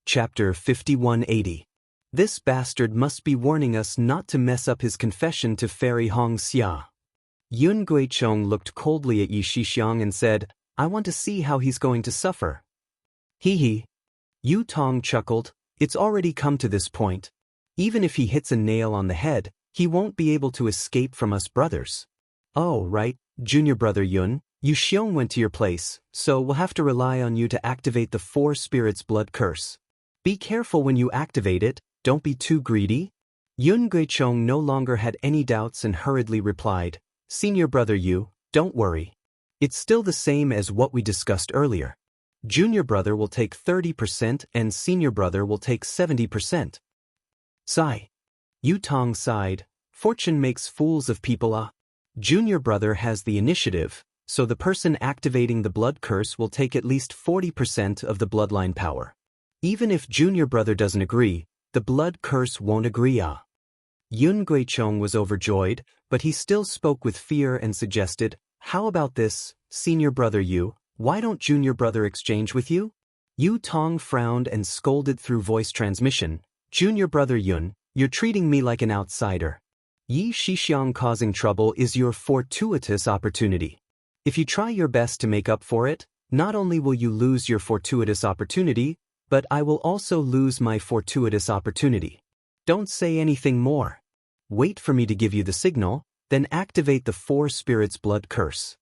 Chapter 5180. This bastard must be warning us not to mess up his confession to Fairy Hong Xia. Yun Guichong looked coldly at Yi Shixiang and said, I want to see how he's going to suffer. Hee hee. Yu Tong chuckled, it's already come to this point. Even if he hits a nail on the head, he won't be able to escape from us brothers. Oh, right, junior brother Yun, Yu Xiong went to your place, so we'll have to rely on you to activate the Four Spirits Blood Curse. Be careful when you activate it, don't be too greedy. Yun Guichong no longer had any doubts and hurriedly replied, Senior brother Yu, don't worry. It's still the same as what we discussed earlier. Junior brother will take 30% and senior brother will take 70%. Sigh. Yu Tong sighed, fortune makes fools of people. Junior brother has the initiative, so the person activating the blood curse will take at least 40% of the bloodline power. Even if junior brother doesn't agree, the blood curse won't agree. Yun Guichong was overjoyed, but he still spoke with fear and suggested, how about this, senior brother Yu, why don't junior brother exchange with you? Yu Tong frowned and scolded through voice transmission, Junior brother Yun, you're treating me like an outsider. Yi Shixiang causing trouble is your fortuitous opportunity. If you try your best to make up for it, not only will you lose your fortuitous opportunity, but I will also lose my fortuitous opportunity. Don't say anything more. Wait for me to give you the signal, then activate the Four Spirits Blood Curse.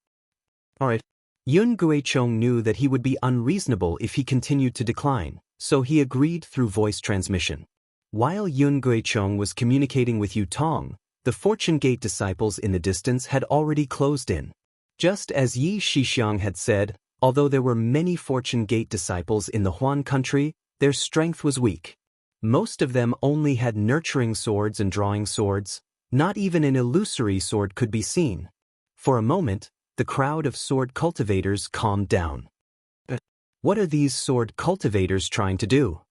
Alright. Yun Guichong knew that he would be unreasonable if he continued to decline, so he agreed through voice transmission. While Yun Guichong was communicating with Yu Tong, the Fortune Gate disciples in the distance had already closed in. Just as Yi Shixiang had said, although there were many Fortune Gate disciples in the Huan country, their strength was weak. Most of them only had nurturing swords and drawing swords. Not even an illusory sword could be seen. For a moment, the crowd of sword cultivators calmed down. What are these sword cultivators trying to do?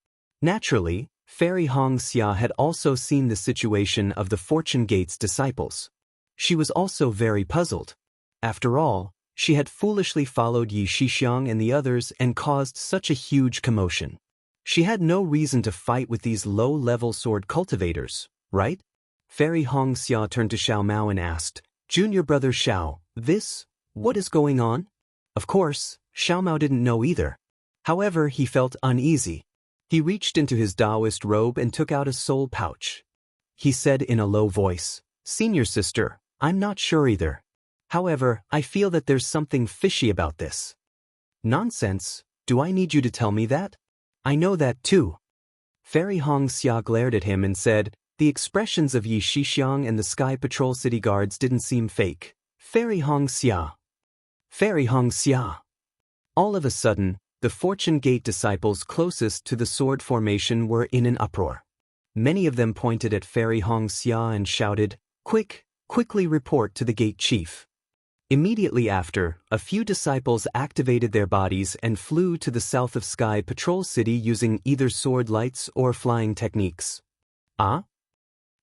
Naturally, Fairy Hong Xia had also seen the situation of the Fortune Gate's disciples. She was also very puzzled. After all, she had foolishly followed Yi Shixiang and the others and caused such a huge commotion. She had no reason to fight with these low-level sword cultivators, right? Fairy Hong Xia turned to Xiao Mao and asked, Junior brother Xiao, what is going on? Of course, Xiao Mao didn't know either. However, he felt uneasy. He reached into his Taoist robe and took out a soul pouch. He said in a low voice, Senior sister, I'm not sure either. However, I feel that there's something fishy about this. Nonsense, do I need you to tell me that? I know that too. Fairy Hong Xia glared at him and said, the expressions of Yi Shixiang and the Sky Patrol City Guards didn't seem fake. Fairy Hong Xia. Fairy Hong Xia. All of a sudden, the Fortune Gate disciples closest to the sword formation were in an uproar. Many of them pointed at Fairy Hong Xia and shouted, quickly report to the gate chief. Immediately after, a few disciples activated their bodies and flew to the south of Sky Patrol City using either sword lights or flying techniques.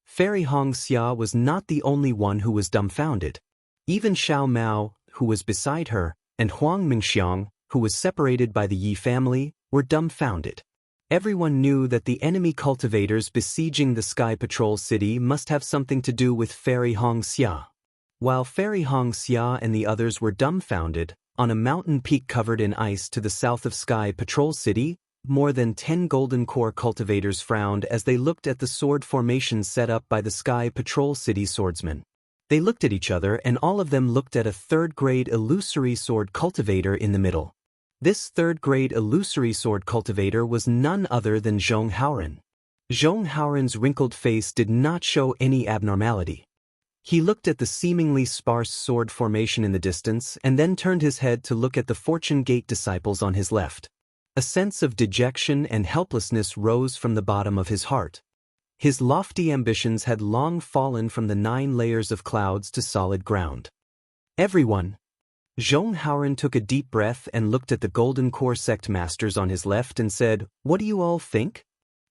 Fairy Hong Xia was not the only one who was dumbfounded. Even Xiao Mao, who was beside her, and Huang Mingxiang, who was separated by the Yi family, were dumbfounded. Everyone knew that the enemy cultivators besieging the Sky Patrol City must have something to do with Fairy Hong Xia. While Fairy Hong Xia and the others were dumbfounded, on a mountain peak covered in ice to the south of Sky Patrol City, more than 10 Golden Core cultivators frowned as they looked at the sword formation set up by the Sky Patrol City swordsmen. They looked at each other and all of them looked at a third-grade illusory sword cultivator in the middle. This third-grade illusory sword cultivator was none other than Zhong Haoran. Zhong Haoran's wrinkled face did not show any abnormality. He looked at the seemingly sparse sword formation in the distance and then turned his head to look at the Fortune Gate disciples on his left. A sense of dejection and helplessness rose from the bottom of his heart. His lofty ambitions had long fallen from the 9 layers of clouds to solid ground. Everyone! Zhong Haoran took a deep breath and looked at the Golden Core sect masters on his left and said, What do you all think?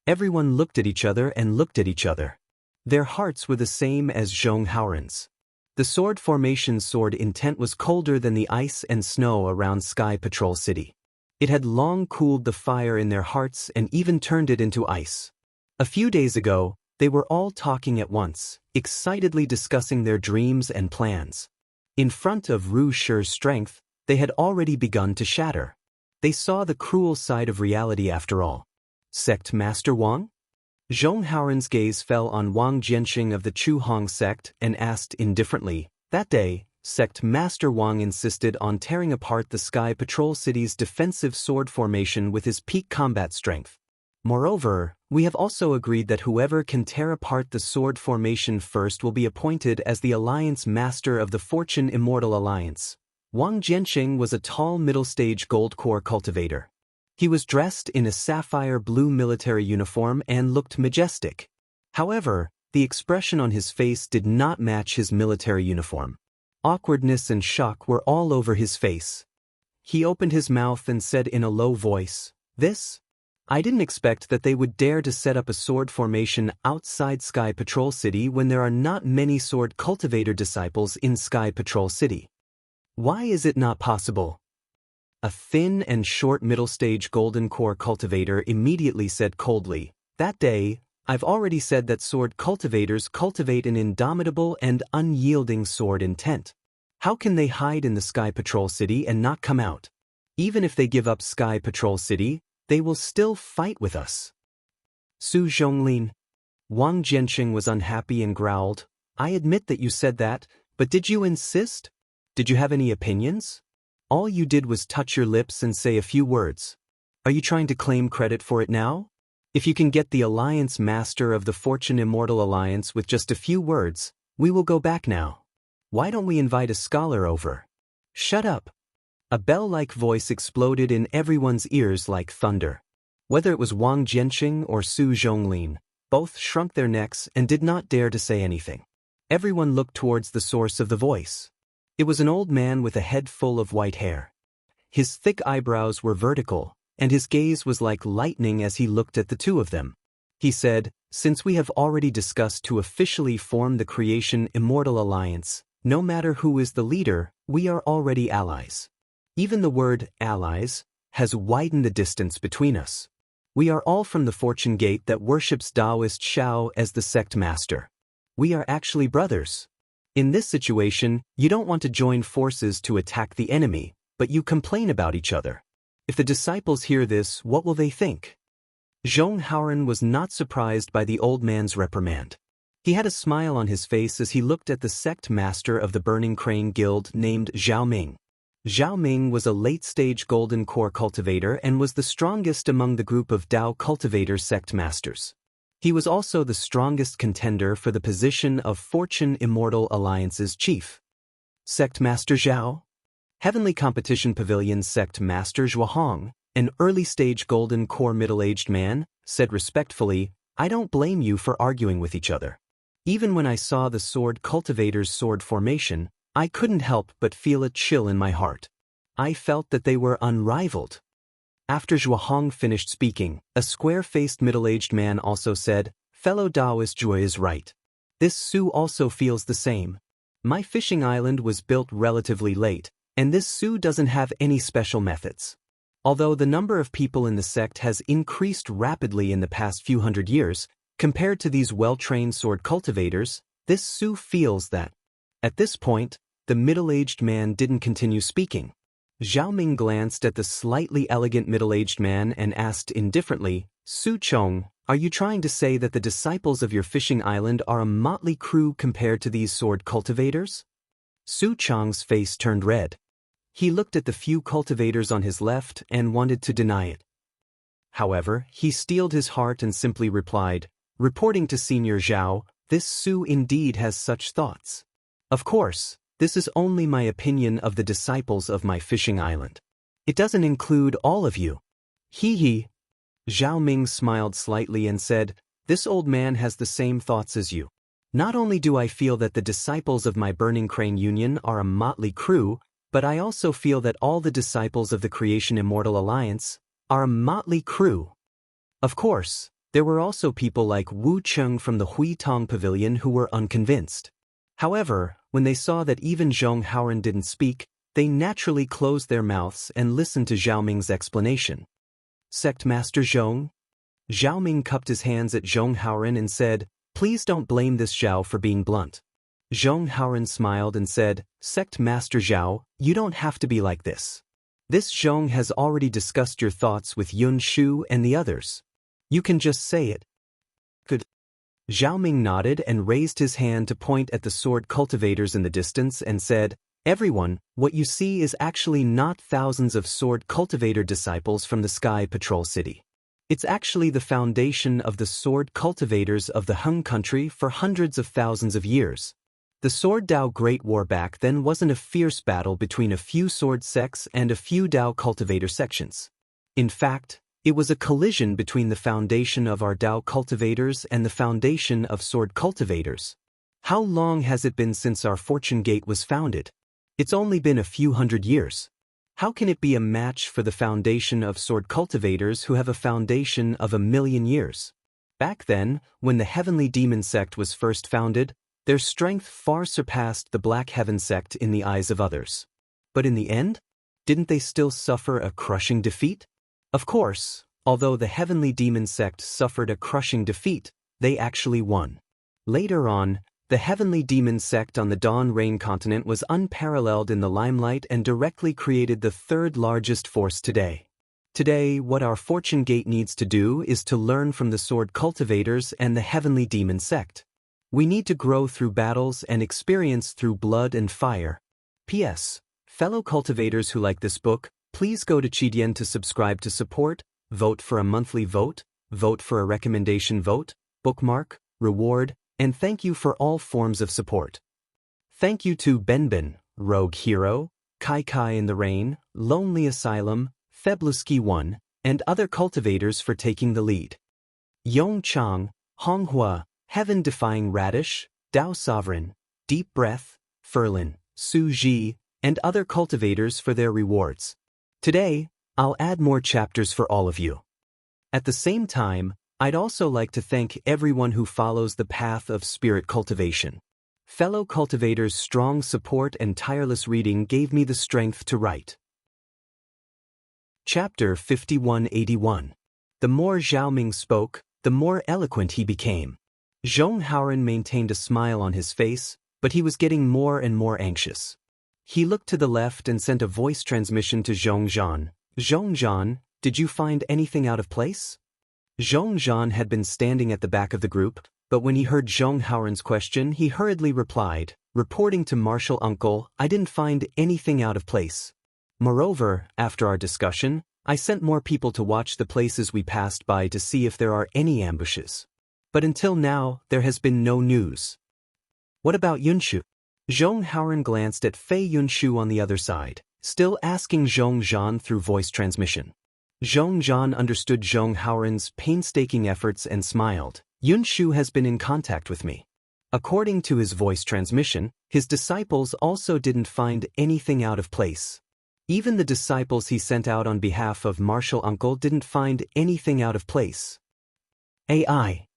Everyone looked at each other and looked at each other. Their hearts were the same as Zhong Haoran's. The sword formation's sword intent was colder than the ice and snow around Sky Patrol City. It had long cooled the fire in their hearts and even turned it into ice. A few days ago, they were all talking at once, excitedly discussing their dreams and plans. In front of Ru Shi's strength, they had already begun to shatter. They saw the cruel side of reality after all. Sect Master Wang? Zhong Haoran's gaze fell on Wang Jianxing of the Chu Hong sect and asked indifferently, that day, Sect Master Wang insisted on tearing apart the Sky Patrol City's defensive sword formation with his peak combat strength. Moreover, we have also agreed that whoever can tear apart the sword formation first will be appointed as the Alliance Master of the Fortune Immortal Alliance. Wang Jianxing was a tall middle-stage gold core cultivator. He was dressed in a sapphire blue military uniform and looked majestic. However, the expression on his face did not match his military uniform. Awkwardness and shock were all over his face. He opened his mouth and said in a low voice, "This? I didn't expect that they would dare to set up a sword formation outside Sky Patrol City when there are not many sword cultivator disciples in Sky Patrol City. Why is it not possible?" A thin and short middle-stage golden core cultivator immediately said coldly, "That day, I've already said that sword cultivators cultivate an indomitable and unyielding sword intent. How can they hide in the Sky Patrol City and not come out? Even if they give up Sky Patrol City, they will still fight with us." Su Zhonglin. Wang Jianxing was unhappy and growled, "I admit that you said that, but did you insist? Did you have any opinions? All you did was touch your lips and say a few words. Are you trying to claim credit for it now? If you can get the Alliance Master of the Fortune Immortal Alliance with just a few words, we will go back now. Why don't we invite a scholar over?" "Shut up." A bell-like voice exploded in everyone's ears like thunder. Whether it was Wang Jianxing or Su Zhonglin, both shrunk their necks and did not dare to say anything. Everyone looked towards the source of the voice. It was an old man with a head full of white hair. His thick eyebrows were vertical, and his gaze was like lightning as he looked at the two of them. He said, "Since we have already discussed to officially form the Creation Immortal Alliance, no matter who is the leader, we are already allies. Even the word allies has widened the distance between us. We are all from the Fortune Gate that worships Taoist Shao as the sect master. We are actually brothers. In this situation, you don't want to join forces to attack the enemy, but you complain about each other. If the disciples hear this, what will they think?" Zhong Haoran was not surprised by the old man's reprimand. He had a smile on his face as he looked at the sect master of the Burning Crane Guild named Zhao Ming. Zhao Ming was a late-stage golden core cultivator and was the strongest among the group of Dao cultivator sect masters. He was also the strongest contender for the position of Fortune Immortal Alliance's chief. "Sect Master Zhao?" Heavenly Competition Pavilion Sect Master Zhuahong, an early-stage golden core middle-aged man, said respectfully, "I don't blame you for arguing with each other. Even when I saw the sword cultivator's sword formation, I couldn't help but feel a chill in my heart. I felt that they were unrivaled." After Zhuahong finished speaking, a square-faced middle-aged man also said, "Fellow Taoist Joy is right. This Su also feels the same. My fishing island was built relatively late, and this Su doesn't have any special methods. Although the number of people in the sect has increased rapidly in the past few hundred years, compared to these well-trained sword cultivators, this Su feels that." At this point, the middle-aged man didn't continue speaking. Zhao Ming glanced at the slightly elegant middle-aged man and asked indifferently, "Su Chong, are you trying to say that the disciples of your fishing island are a motley crew compared to these sword cultivators?" Su Chong's face turned red. He looked at the few cultivators on his left and wanted to deny it. However, he steeled his heart and simply replied, "Reporting to Senior Zhao, this Su indeed has such thoughts. Of course, this is only my opinion of the disciples of my fishing island. It doesn't include all of you." He. Zhao Ming smiled slightly and said, "This old man has the same thoughts as you. Not only do I feel that the disciples of my Burning Crane Union are a motley crew, but I also feel that all the disciples of the Creation Immortal Alliance are a motley crew." Of course, there were also people like Wu Cheng from the Hui Tong Pavilion who were unconvinced. However, when they saw that even Zhong Haoran didn't speak, They naturally closed their mouths and listened to Zhao Ming's explanation. Sect Master Zhong? Zhao Ming cupped his hands at Zhong Haoran and said, "Please don't blame this Zhao for being blunt." Zhong Haoran smiled and said, "Sect Master Zhao, you don't have to be like this. This Zhong has already discussed your thoughts with Yun Shu and the others. You can just say it." Good. Zhao Ming nodded and raised his hand to point at the sword cultivators in the distance and said, "Everyone, what you see is actually not thousands of sword cultivator disciples from the Sky Patrol City. It's actually the foundation of the sword cultivators of the Hung country for hundreds of thousands of years. The Sword Dao Great War back then wasn't a fierce battle between a few sword sects and a few Dao cultivator sections. In fact, it was a collision between the foundation of our Dao cultivators and the foundation of sword cultivators. How long has it been since our Fortune Gate was founded? It's only been a few hundred years. How can it be a match for the foundation of sword cultivators who have a foundation of 1,000,000 years? Back then, when the Heavenly Demon Sect was first founded, their strength far surpassed the Black Heaven Sect in the eyes of others. But in the end, didn't they still suffer a crushing defeat? Of course, although the Heavenly Demon Sect suffered a crushing defeat, they actually won. Later on, the Heavenly Demon Sect on the Dawn Rain continent was unparalleled in the limelight and directly created the third largest force today. Today, what our Fortune Gate needs to do is to learn from the sword cultivators and the Heavenly Demon Sect. We need to grow through battles and experience through blood and fire. P.S. Fellow cultivators who like this book, please go to Qidian to subscribe to support, vote for a monthly vote, vote for a recommendation vote, bookmark, reward, and thank you for all forms of support. Thank you to Benben, Rogue Hero, Kai Kai in the Rain, Lonely Asylum, Feblusky 1, and other cultivators for taking the lead. Yong Chang, Honghua, Heaven-Defying Radish, Dao Sovereign, Deep Breath, Ferlin, Su Ji, and other cultivators for their rewards. Today, I'll add more chapters for all of you. At the same time, I'd also like to thank everyone who follows the path of spirit cultivation. Fellow cultivators' strong support and tireless reading gave me the strength to write. Chapter 5181. The more Zhao Ming spoke, the more eloquent he became. Zhong Haoran maintained a smile on his face, but he was getting more and more anxious. He looked to the left and sent a voice transmission to Zhong Zhan. "Zhong Zhan, did you find anything out of place?" Zhong Zhan had been standing at the back of the group, but when he heard Zhong Haoran's question, he hurriedly replied, "Reporting to Marshal Uncle, I didn't find anything out of place. Moreover, after our discussion, I sent more people to watch the places we passed by to see if there are any ambushes. But until now, there has been no news." "What about Yunshu?" Zhong Haoran glanced at Fei Yunshu on the other side, still asking Zhong Zhan through voice transmission. Zhong Zhan understood Zhong Haoran's painstaking efforts and smiled. "Yunshu has been in contact with me." According to his voice transmission, his disciples also didn't find anything out of place. Even the disciples he sent out on behalf of Marshal Uncle didn't find anything out of place. AI.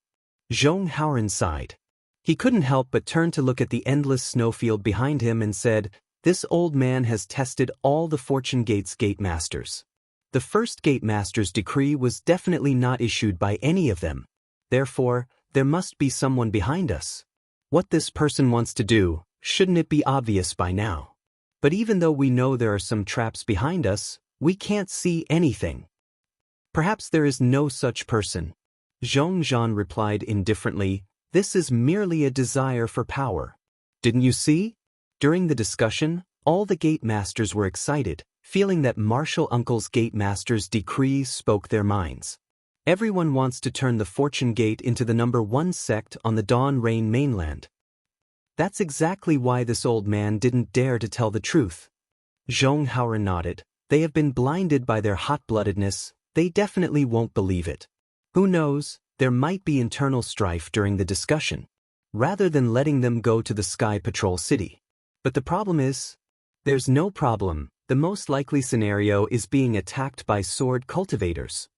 Zhong Haoran sighed. He couldn't help but turn to look at the endless snowfield behind him and said, "This old man has tested all the Fortune Gate's gate masters. The first gate master's decree was definitely not issued by any of them. Therefore, there must be someone behind us. What this person wants to do, shouldn't it be obvious by now? But even though we know there are some traps behind us, we can't see anything." "Perhaps there is no such person," Zhong Zhan replied indifferently. "This is merely a desire for power. Didn't you see?" During the discussion, all the gate masters were excited, feeling that Marshal Uncle's gate master's decree spoke their minds. Everyone wants to turn the Fortune Gate into the #1 sect on the Dawn Rain mainland. That's exactly why this old man didn't dare to tell the truth. Zhong Haoran nodded. They have been blinded by their hot-bloodedness. They definitely won't believe it. Who knows, there might be internal strife during the discussion, rather than letting them go to the Sky Patrol City. But the problem is, there's no problem. The most likely scenario is being attacked by sword cultivators.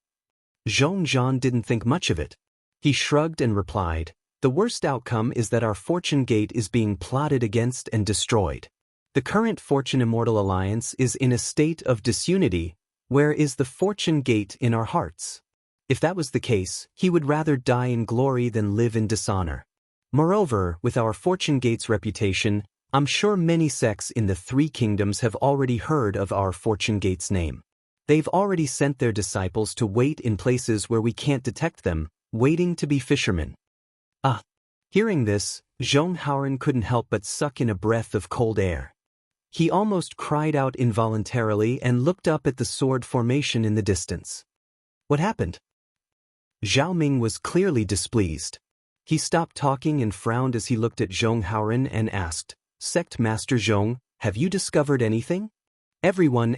Zhong Zhan didn't think much of it. He shrugged and replied, "The worst outcome is that our Fortune Gate is being plotted against and destroyed. The current Fortune Immortal Alliance is in a state of disunity. Where is the Fortune Gate in our hearts? If that was the case, he would rather die in glory than live in dishonor. Moreover, with our Fortune Gate's reputation, I'm sure many sects in the Three Kingdoms have already heard of our Fortune Gate's name. They've already sent their disciples to wait in places where we can't detect them, waiting to be fishermen. Ah! Hearing this, Zhong Haoren couldn't help but suck in a breath of cold air. He almost cried out involuntarily and looked up at the sword formation in the distance. What happened? Zhao Ming was clearly displeased. He stopped talking and frowned as he looked at Zhong Haoren and asked, "Sect Master Zhong, have you discovered anything?" Everyone.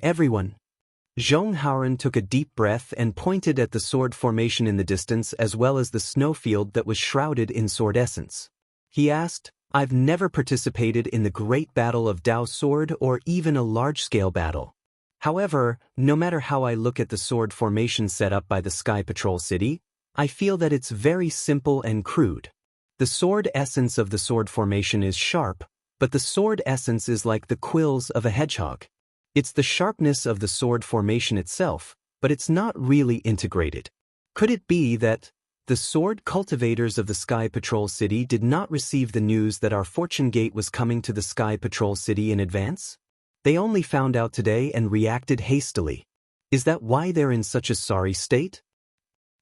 Zhong Haoren took a deep breath and pointed at the sword formation in the distance as well as the snowfield that was shrouded in sword essence. He asked, "I've never participated in the great battle of Dao Sword or even a large-scale battle. However, no matter how I look at the sword formation set up by the Sky Patrol City, I feel that it's very simple and crude. The sword essence of the sword formation is sharp, but the sword essence is like the quills of a hedgehog. It's the sharpness of the sword formation itself, but it's not really integrated. Could it be that the sword cultivators of the Sky Patrol City did not receive the news that our Fortune Gate was coming to the Sky Patrol City in advance? They only found out today and reacted hastily. Is that why they're in such a sorry state?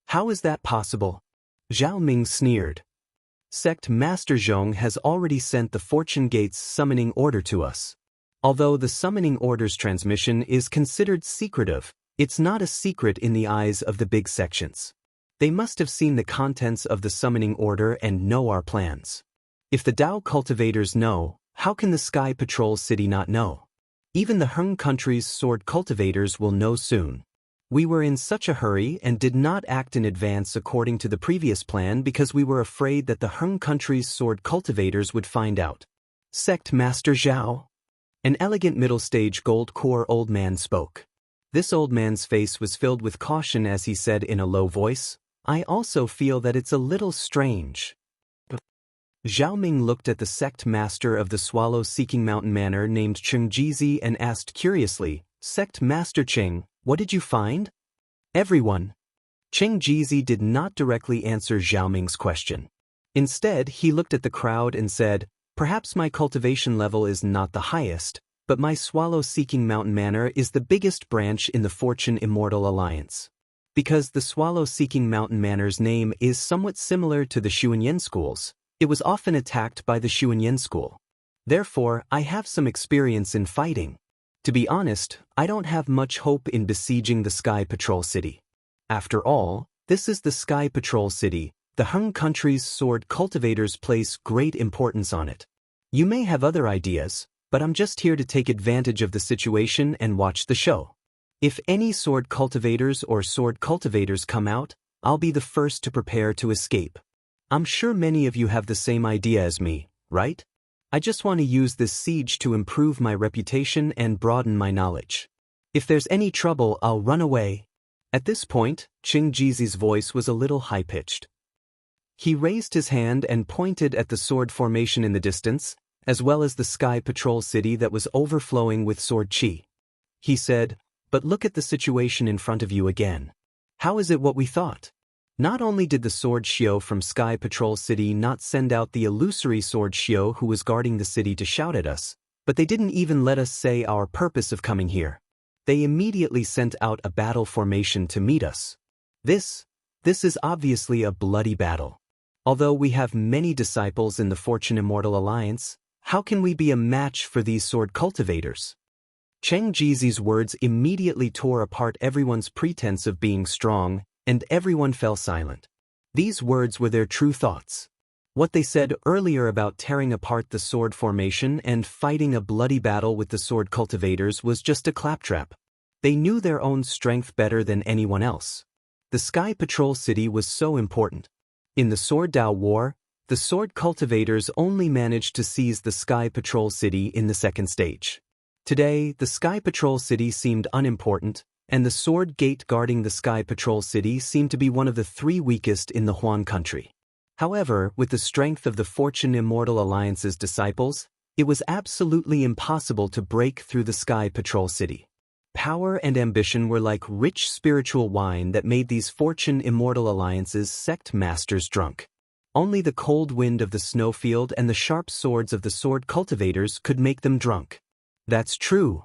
How is that possible?" Zhao Ming sneered. "Sect Master Zhong has already sent the Fortune Gate's summoning order to us. Although the summoning order's transmission is considered secretive, it's not a secret in the eyes of the big sections. They must have seen the contents of the summoning order and know our plans. If the Dao cultivators know, how can the Sky Patrol City not know? Even the Heng country's sword cultivators will know soon. We were in such a hurry and did not act in advance according to the previous plan because we were afraid that the Heng country's sword cultivators would find out." Sect Master Zhao. An elegant middle-stage gold-core old man spoke. This old man's face was filled with caution as he said in a low voice, "I also feel that it's a little strange." Zhao Ming looked at the sect master of the Swallow-Seeking Mountain Manor named Cheng Jizi and asked curiously, "Sect Master Cheng, what did you find?" Everyone. Cheng Jizi did not directly answer Zhao Ming's question. Instead, he looked at the crowd and said, "Perhaps my cultivation level is not the highest, but my Swallow-Seeking Mountain Manor is the biggest branch in the Fortune Immortal Alliance. Because the Swallow-Seeking Mountain Manor's name is somewhat similar to the Xuanyan schools, it was often attacked by the Xuanyan school. Therefore, I have some experience in fighting. To be honest, I don't have much hope in besieging the Sky Patrol City. After all, this is the Sky Patrol City. The Heng country's sword cultivators place great importance on it. You may have other ideas, but I'm just here to take advantage of the situation and watch the show. If any sword cultivators or sword cultivators come out, I'll be the first to prepare to escape. I'm sure many of you have the same idea as me, right? I just want to use this siege to improve my reputation and broaden my knowledge. If there's any trouble, I'll run away." At this point, Cheng Jizi's voice was a little high-pitched. He raised his hand and pointed at the sword formation in the distance, as well as the Sky Patrol City that was overflowing with sword chi. He said, "But look at the situation in front of you again. How is it what we thought? Not only did the sword Xiao from Sky Patrol City not send out the illusory sword Xiao who was guarding the city to shout at us, but they didn't even let us say our purpose of coming here. They immediately sent out a battle formation to meet us. This is obviously a bloody battle. Although we have many disciples in the Fortune Immortal Alliance, how can we be a match for these sword cultivators?" Cheng Jizi's words immediately tore apart everyone's pretense of being strong, and everyone fell silent. These words were their true thoughts. What they said earlier about tearing apart the sword formation and fighting a bloody battle with the sword cultivators was just a claptrap. They knew their own strength better than anyone else. The Sky Patrol City was so important. In the Sword Dao War, the sword cultivators only managed to seize the Sky Patrol City in the second stage. Today, the Sky Patrol City seemed unimportant, and the sword gate guarding the Sky Patrol City seemed to be one of the three weakest in the Huan country. However, with the strength of the Fortune Immortal Alliance's disciples, It was absolutely impossible to break through the Sky Patrol City. Power and ambition were like rich spiritual wine that made these Fortune Immortal Alliance's sect masters drunk. Only the cold wind of the snowfield and the sharp swords of the sword cultivators could make them drunk. That's true.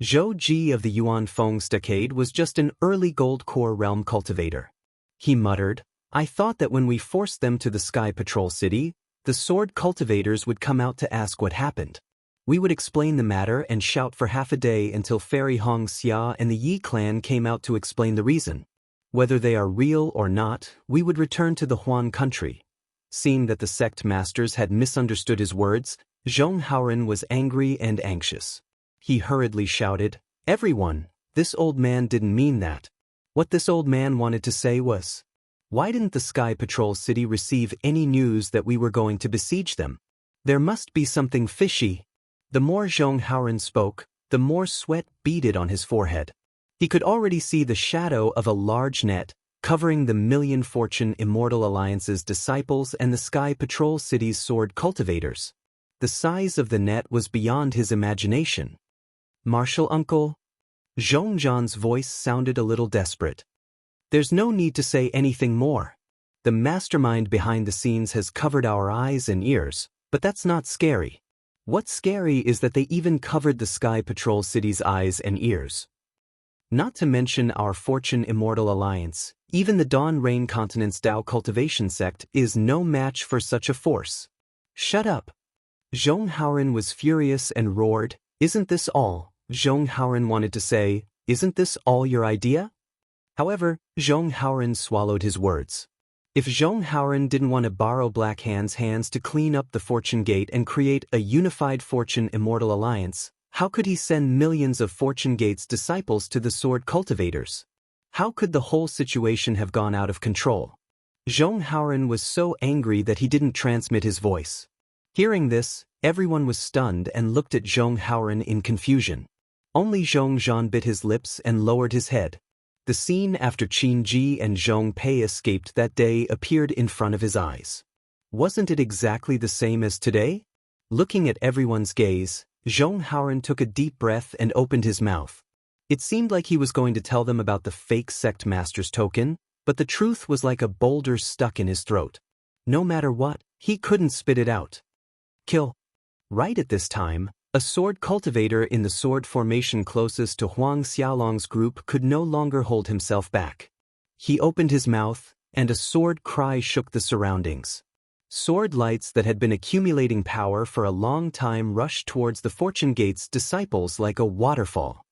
Zhou Ji of the Yuan Feng Stockade was just an early gold core realm cultivator. He muttered, I thought that when we forced them to the Sky Patrol City, the sword cultivators would come out to ask what happened. We would explain the matter and shout for half a day until Fairy Hong Xia and the Yi clan came out to explain the reason. Whether they are real or not, we would return to the Huan country. Seeing that the sect masters had misunderstood his words, Zhong Haoren was angry and anxious. He hurriedly shouted, Everyone, this old man didn't mean that. What this old man wanted to say was, why didn't the Sky Patrol City receive any news that we were going to besiege them? There must be something fishy. The more Zhong Haoren spoke, the more sweat beaded on his forehead. He could already see the shadow of a large net, covering the Million Fortune Immortal Alliance's disciples and the Sky Patrol City's sword cultivators. The size of the net was beyond his imagination. Marshal Uncle? Zhong Zhan's voice sounded a little desperate. There's no need to say anything more. The mastermind behind the scenes has covered our eyes and ears, but that's not scary. What's scary is that they even covered the Sky Patrol City's eyes and ears. Not to mention our Fortune Immortal Alliance, even the Dawn Rain Continent's Dao Cultivation sect is no match for such a force. Shut up. Zhong Haoren was furious and roared, Isn't this all? Zhong Haoren wanted to say, Isn't this all your idea? However, Zhong Haoren swallowed his words. If Zhong Haoren didn't want to borrow Black Hand's hands to clean up the Fortune Gate and create a unified Fortune Immortal Alliance, how could he send millions of Fortune Gate's disciples to the sword cultivators? How could the whole situation have gone out of control? Zhong Haoren was so angry that he didn't transmit his voice. Hearing this, everyone was stunned and looked at Zhong Haoren in confusion. Only Zhong Zhan bit his lips and lowered his head. The scene after Qin Ji and Zhong Pei escaped that day appeared in front of his eyes. Wasn't it exactly the same as today? Looking at everyone's gaze, Zhong Haoren took a deep breath and opened his mouth. It seemed like he was going to tell them about the fake sect master's token, but the truth was like a boulder stuck in his throat. No matter what, he couldn't spit it out. Kill. Right at this time, a sword cultivator in the sword formation closest to Huang Xiaolong's group could no longer hold himself back. He opened his mouth, and a sword cry shook the surroundings. Sword lights that had been accumulating power for a long time rushed towards the Fortune Gate's disciples like a waterfall.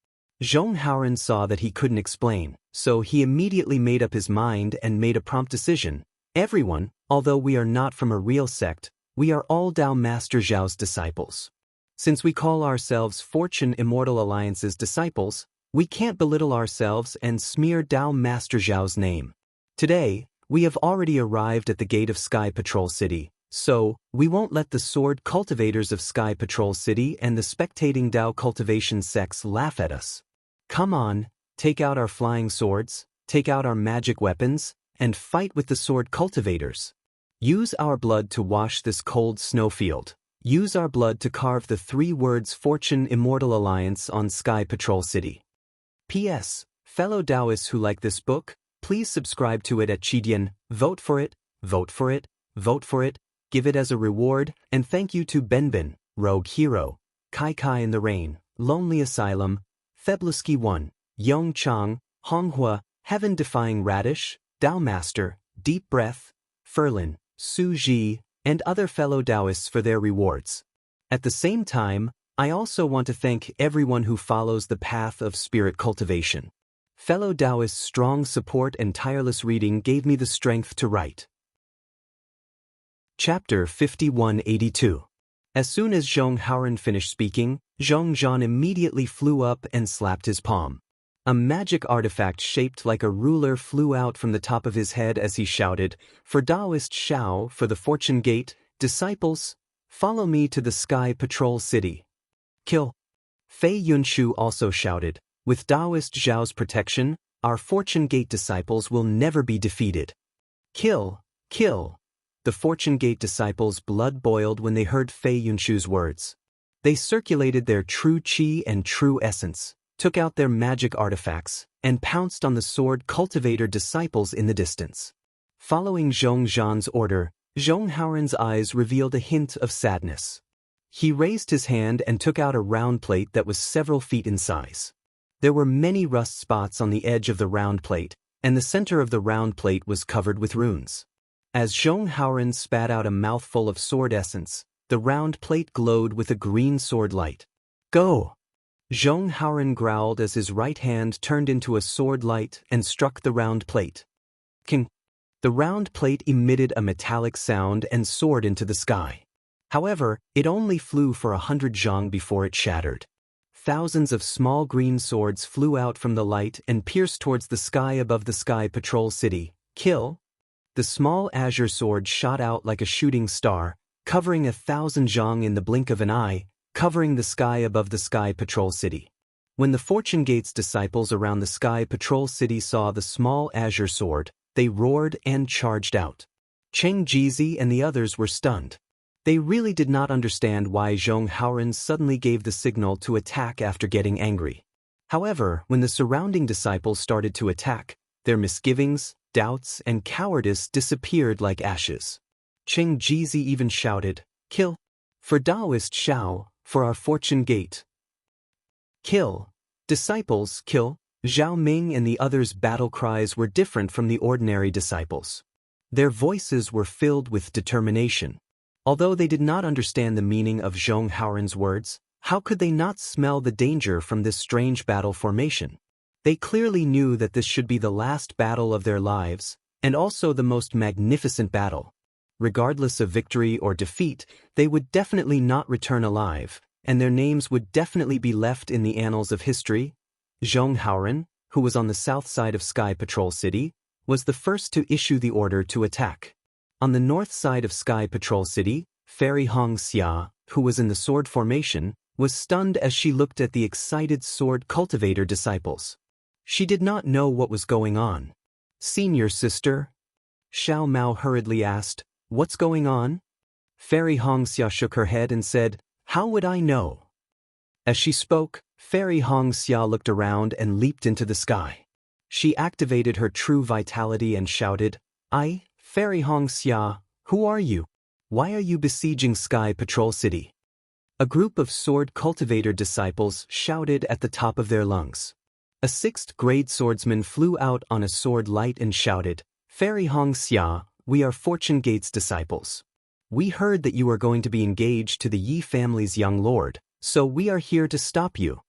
Zhong Haoren saw that he couldn't explain, so he immediately made up his mind and made a prompt decision. Everyone, although we are not from a real sect, we are all Dao Master Zhao's disciples. Since we call ourselves Fortune Immortal Alliance's disciples, we can't belittle ourselves and smear Dao Master Zhao's name. Today, we have already arrived at the gate of Sky Patrol City, so we won't let the sword cultivators of Sky Patrol City and the spectating Dao Cultivation sects laugh at us. Come on, take out our flying swords, take out our magic weapons, and fight with the sword cultivators. Use our blood to wash this cold snowfield. Use our blood to carve the 3 words Fortune Immortal Alliance on Sky Patrol City. P.S. Fellow Taoists who like this book, please subscribe to it at Qidian, vote for it, vote for it, vote for it, give it as a reward, and thank you to Benbin, Rogue Hero, Kai Kai in the Rain, Lonely Asylum, Feblusky 1, Yong Chang, Honghua, Heaven Defying Radish, Dao Master, Deep Breath, Ferlin, Su Ji, and other fellow Taoists for their rewards. At the same time, I also want to thank everyone who follows the path of spirit cultivation. Fellow Taoists' strong support and tireless reading gave me the strength to write. Chapter 5182. As soon as Zhong Haoren finished speaking, Zhong Zhan immediately flew up and slapped his palm. A magic artifact shaped like a ruler flew out from the top of his head as he shouted, For Taoist Shao, for the Fortune Gate, disciples, follow me to the Sky Patrol City. Kill. Fei Yunshu also shouted, With Taoist Zhao's protection, our Fortune Gate disciples will never be defeated. Kill, kill. The Fortune Gate disciples' blood boiled when they heard Fei Yunshu's words. They circulated their true chi and true essence, took out their magic artifacts, and pounced on the sword cultivator disciples in the distance. Following Zhong Zhan's order, Zhong Haoren's eyes revealed a hint of sadness. He raised his hand and took out a round plate that was several feet in size. There were many rust spots on the edge of the round plate, and the center of the round plate was covered with runes. As Zhong Haoren spat out a mouthful of sword essence, the round plate glowed with a green sword light. Go! Zhong Haoren growled as his right hand turned into a sword light and struck the round plate. King! The round plate emitted a metallic sound and soared into the sky. However, it only flew for 100 zhang before it shattered. Thousands of small green swords flew out from the light and pierced towards the sky above the Sky Patrol City. Kill! The small azure sword shot out like a shooting star, covering 1,000 zhang in the blink of an eye, covering the sky above the Sky Patrol City. When the Fortune Gate's disciples around the Sky Patrol City saw the small azure sword, they roared and charged out. Cheng Jizi and the others were stunned. They really did not understand why Zhong Haoren suddenly gave the signal to attack after getting angry. However, when the surrounding disciples started to attack, their misgivings, doubts, and cowardice disappeared like ashes. Cheng Jizi even shouted, "Kill! For Taoist Shao, for our Fortune Gate! Kill! Disciples, kill!" Zhao Ming and the others' battle cries were different from the ordinary disciples. Their voices were filled with determination. Although they did not understand the meaning of Zhong Haoren's words, how could they not smell the danger from this strange battle formation? They clearly knew that this should be the last battle of their lives, and also the most magnificent battle. Regardless of victory or defeat, they would definitely not return alive, and their names would definitely be left in the annals of history. Zhong Haoren, who was on the south side of Sky Patrol City, was the first to issue the order to attack. On the north side of Sky Patrol City, Fairy Hong Xia, who was in the sword formation, was stunned as she looked at the excited sword cultivator disciples. She did not know what was going on. "Senior sister?" Xiao Mao hurriedly asked, "What's going on?" Fairy Hong Xia shook her head and said, "How would I know?" As she spoke, Fairy Hong Xia looked around and leaped into the sky. She activated her true vitality and shouted, Fairy Hong Xia, who are you? Why are you besieging Sky Patrol City?" A group of sword cultivator disciples shouted at the top of their lungs. A 6th-grade swordsman flew out on a sword light and shouted, "Fairy Hong Xia, we are Fortune Gate's disciples. We heard that you are going to be engaged to the Yi family's young lord, so we are here to stop you.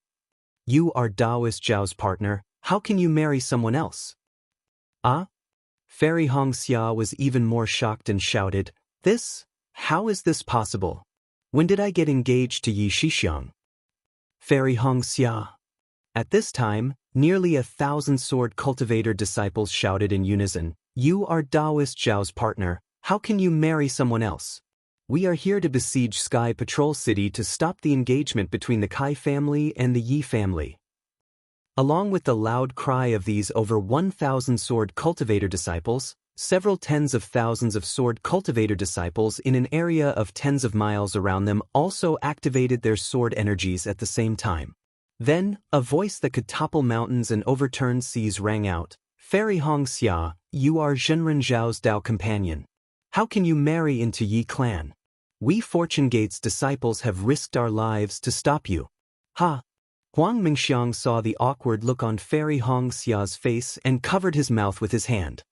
You are Taoist Zhao's partner, how can you marry someone else?" "Ah?" Fairy Hong Xia was even more shocked and shouted, "This? How is this possible? When did I get engaged to Yi Shixiang?" Fairy Hong Xia. At this time, nearly 1,000 sword cultivator disciples shouted in unison, "You are Taoist Zhao's partner, how can you marry someone else? We are here to besiege Sky Patrol City to stop the engagement between the Kai family and the Yi family." Along with the loud cry of these over 1,000 sword cultivator disciples, several tens of thousands of sword cultivator disciples in an area of tens of miles around them also activated their sword energies at the same time. Then, a voice that could topple mountains and overturn seas rang out, "Fairy Hong Xia, you are Zhenren Zhao's Dao companion. How can you marry into Yi clan? We Fortune Gate's disciples have risked our lives to stop you." "Ha!" Huang Mingxiang saw the awkward look on Fairy Hong Xia's face and covered his mouth with his hand.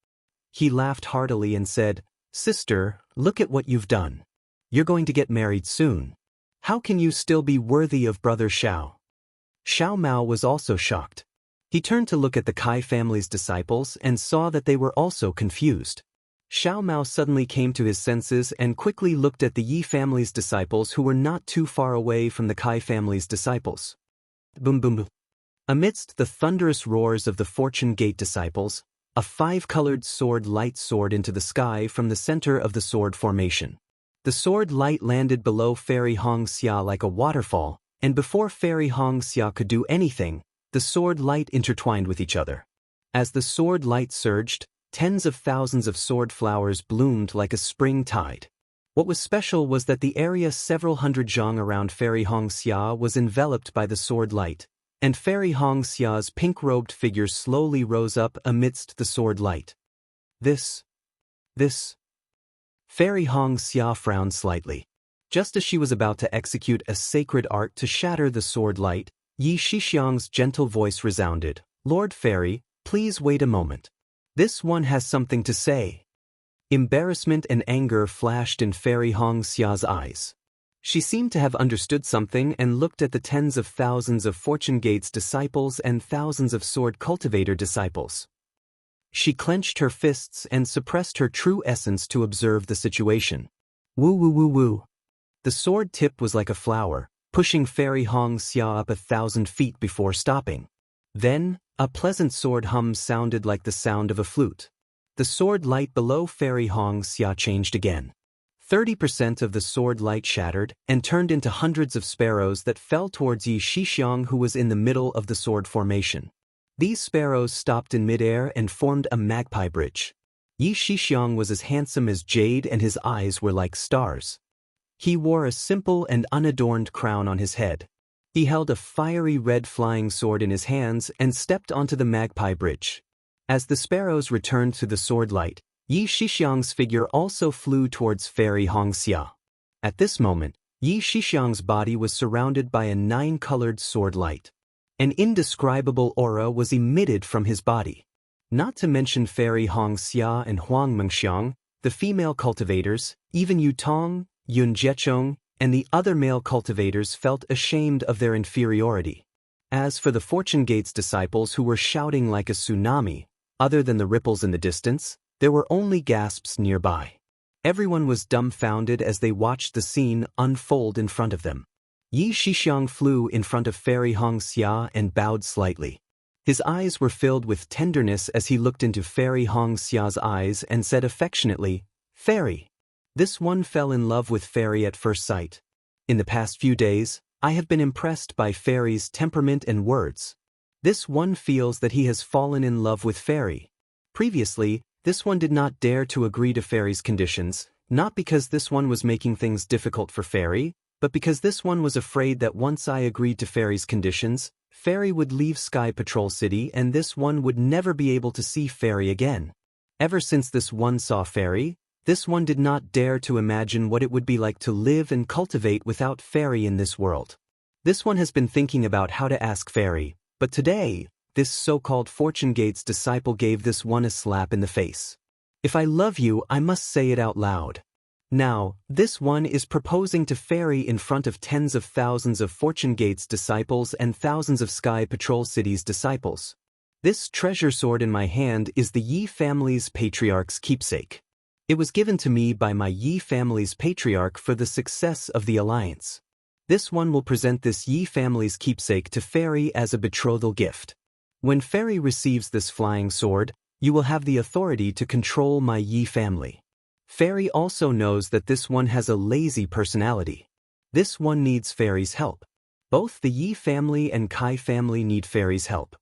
He laughed heartily and said, "Sister, look at what you've done. You're going to get married soon. How can you still be worthy of brother Xiao?" Xiao Mao was also shocked. He turned to look at the Kai family's disciples and saw that they were also confused. Xiao Mao suddenly came to his senses and quickly looked at the Yi family's disciples who were not too far away from the Kai family's disciples. Boom boom boom. Amidst the thunderous roars of the Fortune Gate disciples, a 5-colored sword light soared into the sky from the center of the sword formation. The sword light landed below Fairy Hong Xia like a waterfall, and before Fairy Hong Xia could do anything, the sword light intertwined with each other. As the sword light surged, tens of thousands of sword flowers bloomed like a spring tide. What was special was that the area several hundred zhang around Fairy Hongxia was enveloped by the sword light, and Fairy Hongxia's pink-robed figure slowly rose up amidst the sword light. This. Fairy Hongxia frowned slightly. Just as she was about to execute a sacred art to shatter the sword light, Yi Shixiang's gentle voice resounded. Lord Fairy, please wait a moment. This one has something to say. Embarrassment and anger flashed in Fairy Hongxia's eyes. She seemed to have understood something and looked at the tens of thousands of Fortune Gates disciples and thousands of Sword Cultivator disciples. She clenched her fists and suppressed her true essence to observe the situation. Woo woo woo woo. The sword tip was like a flower, pushing Fairy Hongxia up 1,000 feet before stopping. Then, a pleasant sword hum sounded like the sound of a flute. The sword light below Fairy Hongxia changed again. 30% of the sword light shattered and turned into hundreds of sparrows that fell towards Yi Shixiang, who was in the middle of the sword formation. These sparrows stopped in midair and formed a magpie bridge. Yi Shixiang was as handsome as jade and his eyes were like stars. He wore a simple and unadorned crown on his head. He held a fiery red flying sword in his hands and stepped onto the magpie bridge. As the sparrows returned to the sword light, Yi Shixiang's figure also flew towards Fairy Hongxia. At this moment, Yi Shixiang's body was surrounded by a 9-colored sword light. An indescribable aura was emitted from his body. Not to mention Fairy Hongxia and Huang Mengxiang, the female cultivators, even Yu Tong, Yun Jiechong, and the other male cultivators felt ashamed of their inferiority. As for the Fortune Gates disciples who were shouting like a tsunami, other than the ripples in the distance, there were only gasps nearby. Everyone was dumbfounded as they watched the scene unfold in front of them. Yi Shixiang flew in front of Fairy Hongxia and bowed slightly. His eyes were filled with tenderness as he looked into Fairy Hongxia's eyes and said affectionately, "Fairy." This one fell in love with Fairy at first sight. In the past few days, I have been impressed by Fairy's temperament and words. This one feels that he has fallen in love with Fairy. Previously, this one did not dare to agree to Fairy's conditions, not because this one was making things difficult for Fairy, but because this one was afraid that once I agreed to Fairy's conditions, Fairy would leave Sky Patrol City and this one would never be able to see Fairy again. Ever since this one saw Fairy, this one did not dare to imagine what it would be like to live and cultivate without Fairy in this world. This one has been thinking about how to ask Fairy, but today, this so-called Fortune Gates disciple gave this one a slap in the face. If I love you, I must say it out loud. Now, this one is proposing to Fairy in front of tens of thousands of Fortune Gates disciples and thousands of Sky Patrol City's disciples. This treasure sword in my hand is the Yi family's patriarch's keepsake. It was given to me by my Yi family's patriarch for the success of the alliance. This one will present this Yi family's keepsake to Fairy as a betrothal gift. When Fairy receives this flying sword, you will have the authority to control my Yi family. Fairy also knows that this one has a lazy personality. This one needs Fairy's help. Both the Yi family and Kai family need Fairy's help.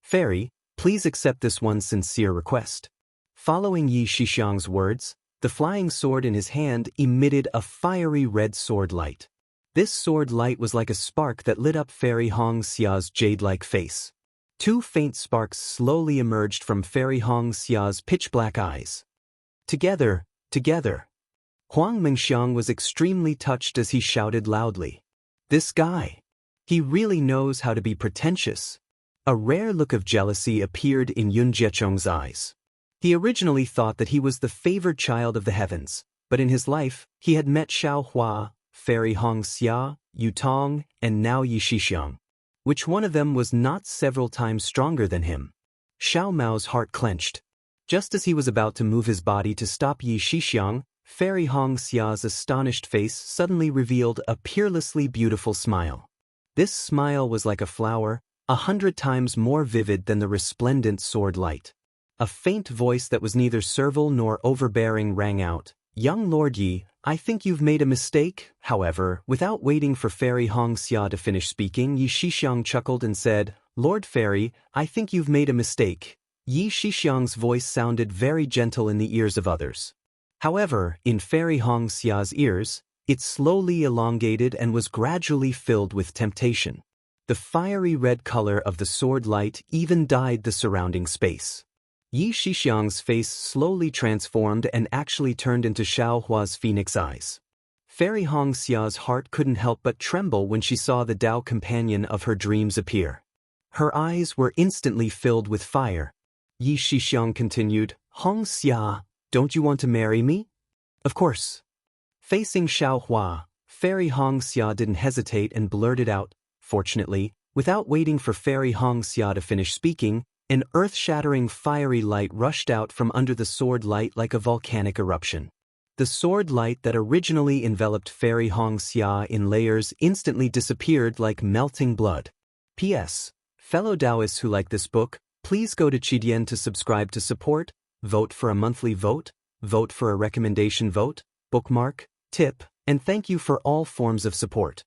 Fairy, please accept this one's sincere request. Following Yi Shixiang's words, the flying sword in his hand emitted a fiery red sword light. This sword light was like a spark that lit up Fairy Hongxia's jade-like face. 2 faint sparks slowly emerged from Fairy Hongxia's pitch-black eyes. Together. Huang Mengxiang was extremely touched as he shouted loudly. This guy. He really knows how to be pretentious. A rare look of jealousy appeared in Yun Jiechong's eyes. He originally thought that he was the favored child of the heavens, but in his life, he had met Xiao Hua, Fairy Hongxia, Yu Tong, and now Yi Shixiang. Which one of them was not several times stronger than him? Xiao Mao's heart clenched. Just as he was about to move his body to stop Yi Shixiang, Fairy Hongxia's astonished face suddenly revealed a peerlessly beautiful smile. This smile was like a flower, 100 times more vivid than the resplendent sword light. A faint voice that was neither servile nor overbearing rang out, "Young Lord Yi, I think you've made a mistake." However, without waiting for Fairy Hongxia to finish speaking, Yi Shixiang chuckled and said, "Lord Fairy, I think you've made a mistake." Yi Shixiang's voice sounded very gentle in the ears of others. However, in Fairy Hong Xia's ears, it slowly elongated and was gradually filled with temptation. The fiery red color of the sword light even dyed the surrounding space. Yi Shixiang's face slowly transformed and actually turned into Xiao Hua's phoenix eyes. Fairy Hong Xia's heart couldn't help but tremble when she saw the Tao companion of her dreams appear. Her eyes were instantly filled with fire. Yi Shixiang continued, "Hong Xia, don't you want to marry me?" "Of course." Facing Xiao Hua, Fairy Hong Xia didn't hesitate and blurted out. Fortunately, without waiting for Fairy Hong Xia to finish speaking, an earth-shattering fiery light rushed out from under the sword light like a volcanic eruption. The sword light that originally enveloped Fairy Hong Xia in layers instantly disappeared like melting blood. P.S. Fellow Taoists who like this book, please go to Qidian to subscribe to support, vote for a monthly vote, vote for a recommendation vote, bookmark, tip, and thank you for all forms of support.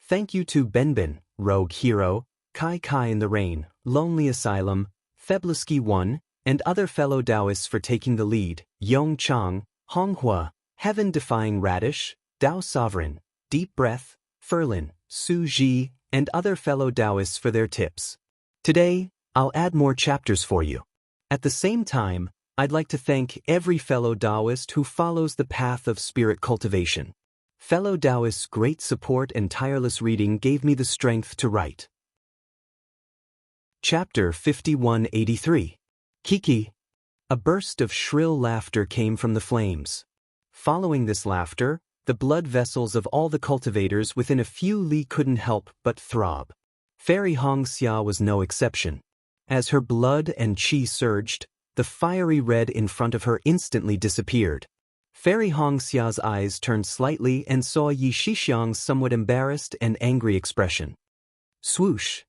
Thank you to Benbin, Rogue Hero, Kai Kai in the Rain, Lonely Asylum, Feblisky 1, and other fellow Taoists for taking the lead, Yong Chang, Honghua, Heaven-Defying Radish, Tao Sovereign, Deep Breath, Ferlin, Su Ji, and other fellow Taoists for their tips. Today, I'll add more chapters for you. At the same time, I'd like to thank every fellow Taoist who follows the path of spirit cultivation. Fellow Taoists' great support and tireless reading gave me the strength to write. Chapter 5183. Kiki. A burst of shrill laughter came from the flames. Following this laughter, the blood vessels of all the cultivators within a few li couldn't help but throb. Fairy Hong Xia was no exception. As her blood and qi surged, the fiery red in front of her instantly disappeared. Fairy Hong Xia's eyes turned slightly and saw Yi Shixiang's somewhat embarrassed and angry expression. Swoosh!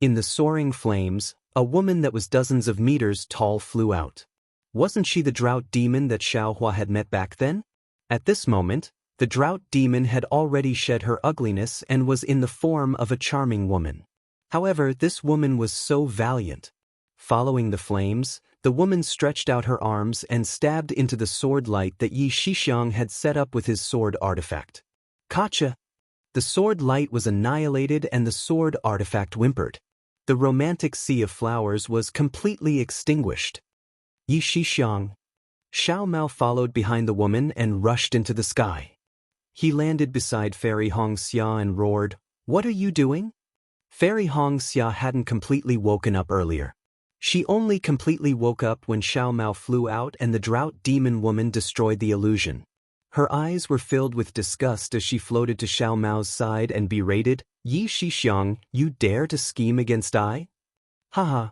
In the soaring flames, a woman that was dozens of meters tall flew out. Wasn't she the drought demon that Xiao Hua had met back then? At this moment, the drought demon had already shed her ugliness and was in the form of a charming woman. However, this woman was so valiant. Following the flames, the woman stretched out her arms and stabbed into the sword light that Yi Shixiang had set up with his sword artifact. Kacha! The sword light was annihilated and the sword artifact whimpered. The romantic sea of flowers was completely extinguished. Yi Shixiang. Xiao Mao followed behind the woman and rushed into the sky. He landed beside Fairy Hong Xia and roared, "What are you doing?" Fairy Hong Xia hadn't completely woken up earlier. She only completely woke up when Xiao Mao flew out and the drought demon woman destroyed the illusion. Her eyes were filled with disgust as she floated to Xiao Mao's side and berated, "Yi Shixiang, you dare to scheme against I?" Haha.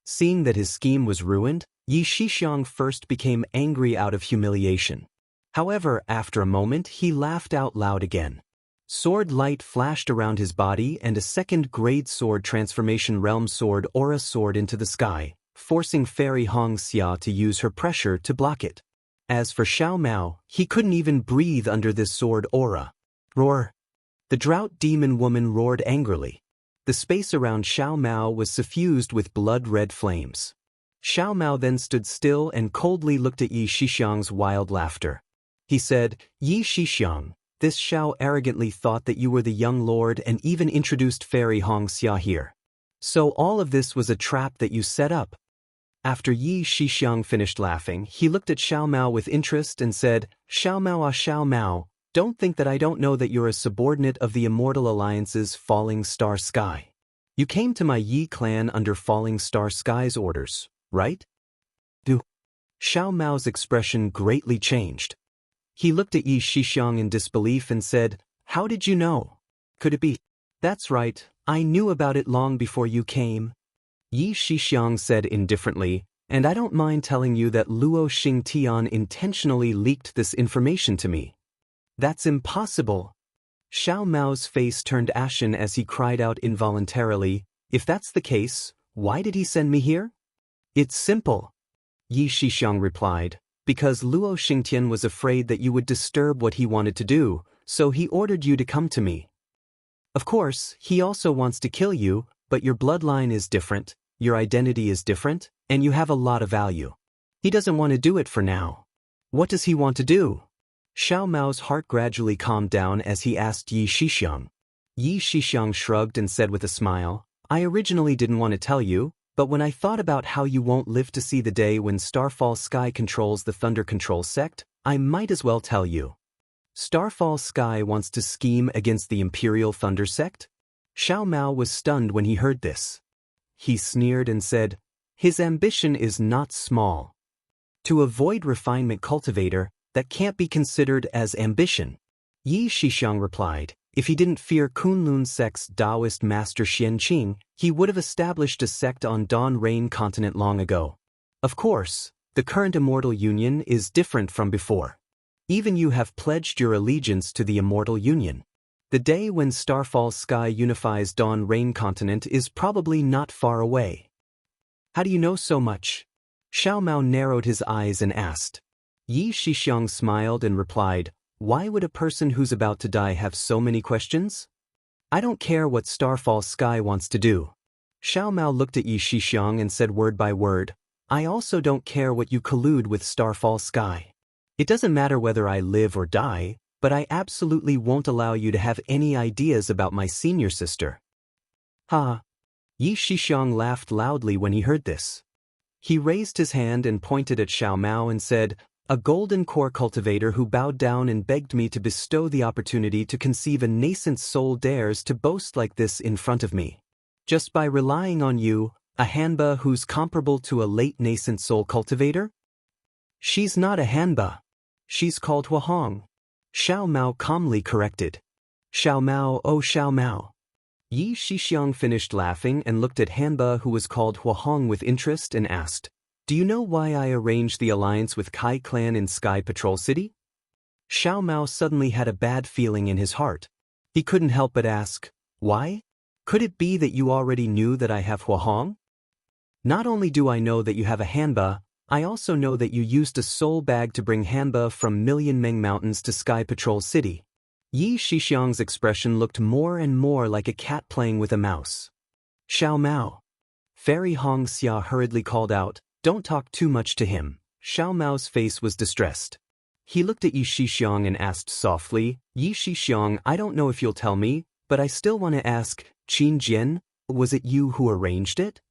Seeing that his scheme was ruined, Yi Shixiang first became angry out of humiliation. However, after a moment he laughed out loud again. Sword light flashed around his body and a second-grade sword transformation realm sword aura soared into the sky, forcing Fairy Hong Xia to use her pressure to block it. As for Xiao Mao, he couldn't even breathe under this sword aura. Roar! The drought demon woman roared angrily. The space around Xiao Mao was suffused with blood-red flames. Xiao Mao then stood still and coldly looked at Yi Shixiang's wild laughter. He said, "Yi Shixiang, this Xiao arrogantly thought that you were the young lord and even introduced Fairy Hong Xia here. So all of this was a trap that you set up." After Yi Shixiang finished laughing, he looked at Xiao Mao with interest and said, "Xiao Mao, Xiao Mao, don't think that I don't know that you're a subordinate of the Immortal Alliance's Falling Star Sky. You came to my Yi clan under Falling Star Sky's orders, right?" Xiao Mao's expression greatly changed. He looked at Yi Shixiang in disbelief and said, "How did you know? Could it be?" "That's right, I knew about it long before you came." Yi Shixiang said indifferently, "And I don't mind telling you that Luo Xingtian intentionally leaked this information to me." "That's impossible." Xiao Mao's face turned ashen as he cried out involuntarily, "If that's the case, why did he send me here?" "It's simple," Yi Shixiang replied, "because Luo Xingtian was afraid that you would disturb what he wanted to do, so he ordered you to come to me. Of course, he also wants to kill you, but your bloodline is different, your identity is different, and you have a lot of value. He doesn't want to do it for now." What does he want to do? Xiao Mao's heart gradually calmed down as he asked Yi Shixiang. Yi Shixiang shrugged and said with a smile, I originally didn't want to tell you, but when I thought about how you won't live to see the day when Starfall Sky controls the Thunder Control sect, I might as well tell you. Starfall Sky wants to scheme against the Imperial Thunder sect? Xiao Mao was stunned when he heard this. He sneered and said, his ambition is not small. To avoid refinement cultivator, that can't be considered as ambition. Yi Shixiang replied, if he didn't fear Kunlun sect's Taoist master Xianqing, he would have established a sect on Dawn Rain continent long ago. Of course, the current Immortal Union is different from before. Even you have pledged your allegiance to the Immortal Union. The day when Starfall Sky unifies Dawn Rain continent is probably not far away. How do you know so much? Xiao Mao narrowed his eyes and asked. Yi Shixiang smiled and replied, why would a person who's about to die have so many questions? I don't care what Starfall Sky wants to do. Xiao Mao looked at Yi Shixiang and said word by word, I also don't care what you collude with Starfall Sky. It doesn't matter whether I live or die, but I absolutely won't allow you to have any ideas about my senior sister. Ha! Yi Shixiang laughed loudly when he heard this. He raised his hand and pointed at Xiao Mao and said, a golden core cultivator who bowed down and begged me to bestow the opportunity to conceive a nascent soul dares to boast like this in front of me. Just by relying on you, a Hanba who's comparable to a late nascent soul cultivator? She's not a Hanba. She's called Huahong. Xiao Mao calmly corrected. Xiao Mao, oh Xiao Mao. Yi Shixiang finished laughing and looked at Hanba who was called Huahong with interest and asked, do you know why I arranged the alliance with Kai Clan in Sky Patrol City? Xiao Mao suddenly had a bad feeling in his heart. He couldn't help but ask, why? Could it be that you already knew that I have Huahong? Not only do I know that you have a Hanba, I also know that you used a soul bag to bring Hanba from Million Meng Mountains to Sky Patrol City. Yi Shixiang's expression looked more and more like a cat playing with a mouse. Xiao Mao. Fairy Hong Xia hurriedly called out, don't talk too much to him. Xiao Mao's face was distressed. He looked at Yi Shixiang and asked softly, Yi Shixiang, I don't know if you'll tell me, but I still want to ask, Qin Jian, was it you who arranged it?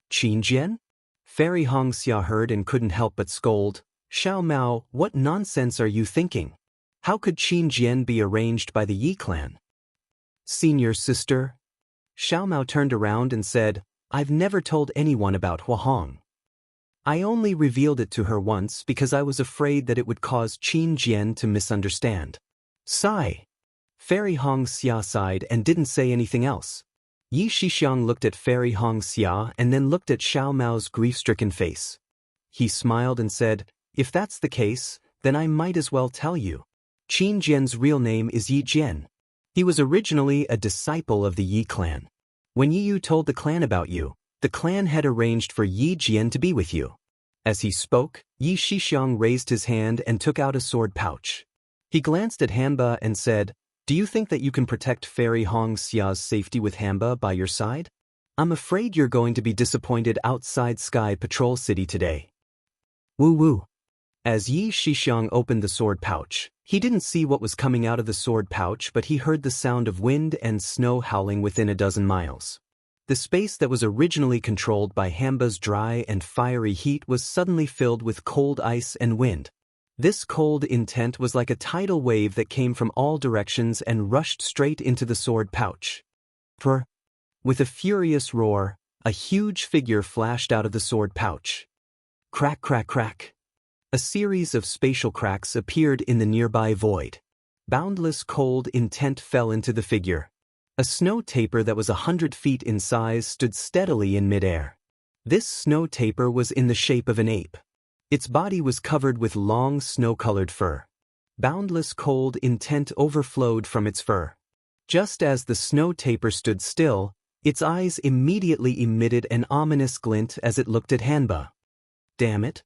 Qin Jian? Fairy Hong Xia heard and couldn't help but scold, Xiao Mao, what nonsense are you thinking? How could Qin Jian be arranged by the Yi clan? Senior sister? Xiao Mao turned around and said, I've never told anyone about Huahong. I only revealed it to her once because I was afraid that it would cause Qin Jian to misunderstand. Sigh. Fairy Hong Xia sighed and didn't say anything else. Yi Shixiang looked at Fairy Hong Xia and then looked at Xiao Mao's grief-stricken face. He smiled and said, if that's the case, then I might as well tell you. Qin Jian's real name is Yi Jian. He was originally a disciple of the Yi clan. When Yi Yu told the clan about you, the clan had arranged for Yi Jian to be with you. As he spoke, Yi Shixiang raised his hand and took out a sword pouch. He glanced at Hanba and said, do you think that you can protect Fairy Hong Xia's safety with Hanba by your side? I'm afraid you're going to be disappointed outside Sky Patrol City today. Woo woo. As Yi Shixiang opened the sword pouch, he didn't see what was coming out of the sword pouch, but he heard the sound of wind and snow howling within a dozen miles. The space that was originally controlled by Hanba's dry and fiery heat was suddenly filled with cold ice and wind. This cold intent was like a tidal wave that came from all directions and rushed straight into the sword pouch. With a furious roar, a huge figure flashed out of the sword pouch. Crack, crack, crack. A series of spatial cracks appeared in the nearby void. Boundless cold intent fell into the figure. A snow tapir that was 100 feet in size stood steadily in midair. This snow tapir was in the shape of an ape. Its body was covered with long snow-colored fur. Boundless cold intent overflowed from its fur. Just as the snow tapir stood still, its eyes immediately emitted an ominous glint as it looked at Hanba. Damn it!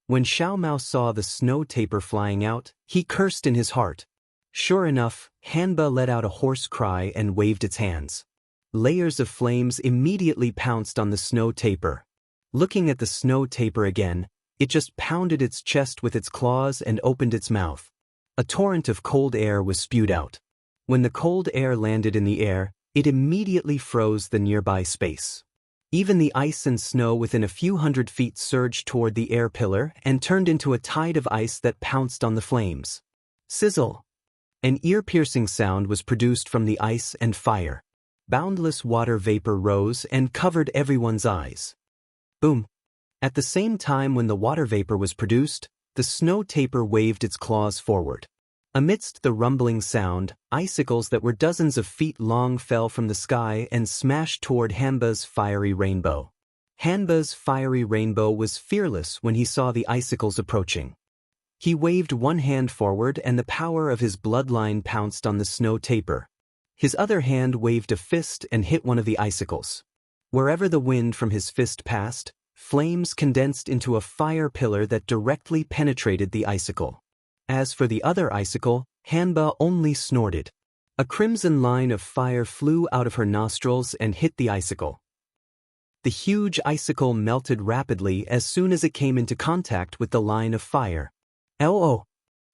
When Xiao Mao saw the snow tapir flying out, he cursed in his heart. Sure enough, Hanba let out a hoarse cry and waved its hands. Layers of flames immediately pounced on the snow tapir. Looking at the snow tapir again, It just pounded its chest with its claws and opened its mouth. A torrent of cold air was spewed out. When the cold air landed in the air, it immediately froze the nearby space. Even the ice and snow within a few hundred feet surged toward the air pillar and turned into a tide of ice that pounced on the flames. Sizzle! An ear-piercing sound was produced from the ice and fire. Boundless water vapor rose and covered everyone's eyes. Boom! At the same time when the water vapor was produced, the snow tapir waved its claws forward. Amidst the rumbling sound, icicles that were dozens of feet long fell from the sky and smashed toward Hanba's fiery rainbow. Hanba's fiery rainbow was fearless when he saw the icicles approaching. He waved one hand forward and the power of his bloodline pounced on the snow tapir. His other hand waved a fist and hit one of the icicles. Wherever the wind from his fist passed, flames condensed into a fire pillar that directly penetrated the icicle. As for the other icicle, Hanba only snorted. A crimson line of fire flew out of her nostrils and hit the icicle. The huge icicle melted rapidly as soon as it came into contact with the line of fire. Oh!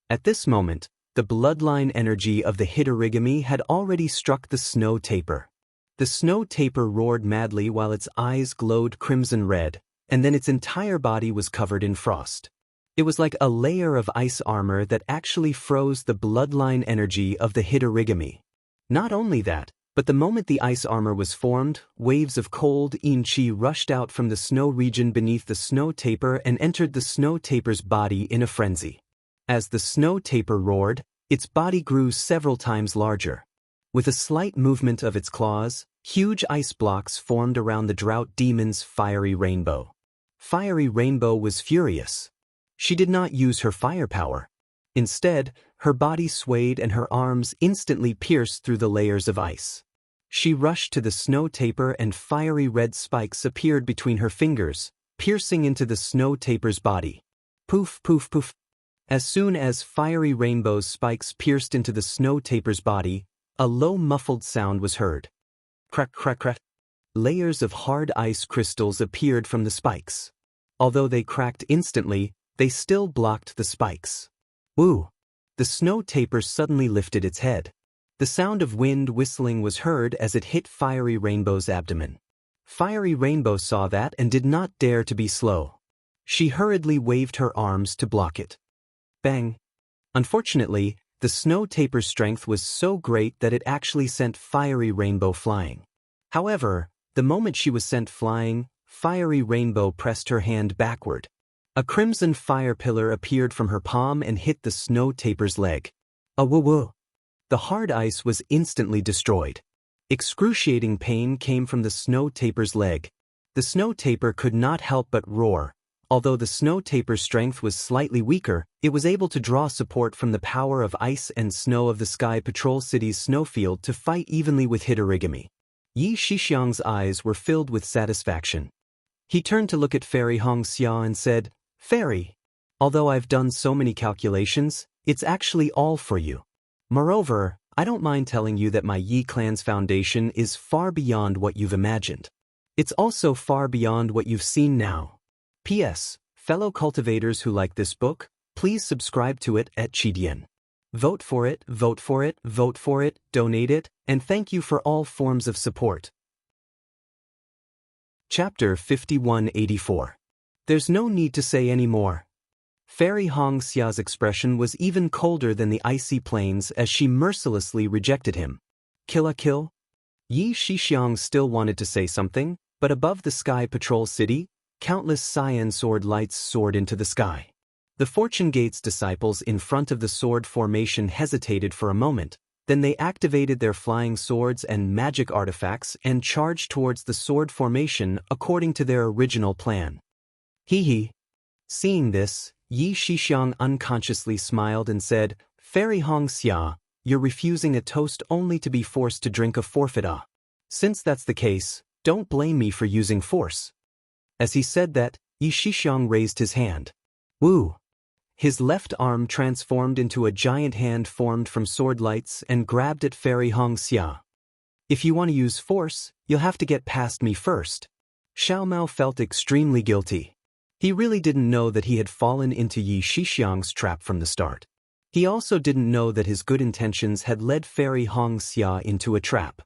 At this moment, the bloodline energy of the Hitorigami had already struck the snow tapir. The snow tapir roared madly while its eyes glowed crimson red, and then its entire body was covered in frost. It was like a layer of ice armor that actually froze the bloodline energy of the Hitorigami. Not only that, but the moment the ice armor was formed, waves of cold in-chi rushed out from the snow region beneath the snow tapir and entered the snow tapir's body in a frenzy. As the snow tapir roared, its body grew several times larger. With a slight movement of its claws, huge ice blocks formed around the drought demon's fiery rainbow. Fiery Rainbow was furious. She did not use her firepower. Instead, her body swayed and her arms instantly pierced through the layers of ice. She rushed to the snow tapir and fiery red spikes appeared between her fingers, piercing into the snow tapir's body. Poof, poof, poof. As soon as fiery rainbow's spikes pierced into the snow tapir's body, a low muffled sound was heard. Crack, crack, crack. Layers of hard ice crystals appeared from the spikes. Although they cracked instantly, they still blocked the spikes. Woo! The snow tapir suddenly lifted its head. The sound of wind whistling was heard as it hit Fiery Rainbow's abdomen. Fiery Rainbow saw that and did not dare to be slow. She hurriedly waved her arms to block it. Bang! Unfortunately, the snow tapir's strength was so great that it actually sent Fiery Rainbow flying. However, the moment she was sent flying, Fiery Rainbow pressed her hand backward. A crimson fire pillar appeared from her palm and hit the snow tapir's leg. Woo-woo! The hard ice was instantly destroyed. Excruciating pain came from the snow tapir's leg. The snow tapir could not help but roar. Although the snow tapir's strength was slightly weaker, it was able to draw support from the power of ice and snow of the Sky Patrol City's snowfield to fight evenly with Hitorigami. Yi Shixiang's eyes were filled with satisfaction. He turned to look at Fairy Hongxia and said, "Fairy, although I've done so many calculations, it's actually all for you. Moreover, I don't mind telling you that my Yi clan's foundation is far beyond what you've imagined. It's also far beyond what you've seen now. P.S. Fellow cultivators who like this book, please subscribe to it at Chidian. Vote for it, vote for it, vote for it, donate it, and thank you for all forms of support." Chapter 5184. There's no need to say any more. Fairy Hongxia's expression was even colder than the icy plains as she mercilessly rejected him. Kill a kill? Yi Shixiang still wanted to say something, but above the Sky Patrol City, countless cyan sword lights soared into the sky. The Fortune Gate's disciples in front of the sword formation hesitated for a moment, then they activated their flying swords and magic artifacts and charged towards the sword formation according to their original plan. Hee. Seeing this, Yi Shixiang unconsciously smiled and said, "Fairy Hongxia, you're refusing a toast only to be forced to drink a forfeit. Since that's the case, don't blame me for using force." As he said that, Yi Shixiang raised his hand. Woo! His left arm transformed into a giant hand formed from sword lights and grabbed at Fairy Hongxia. "If you want to use force, you'll have to get past me first." Xiao Mao felt extremely guilty. He really didn't know that he had fallen into Yi Shixiang's trap from the start. He also didn't know that his good intentions had led Fairy Hong Xia into a trap.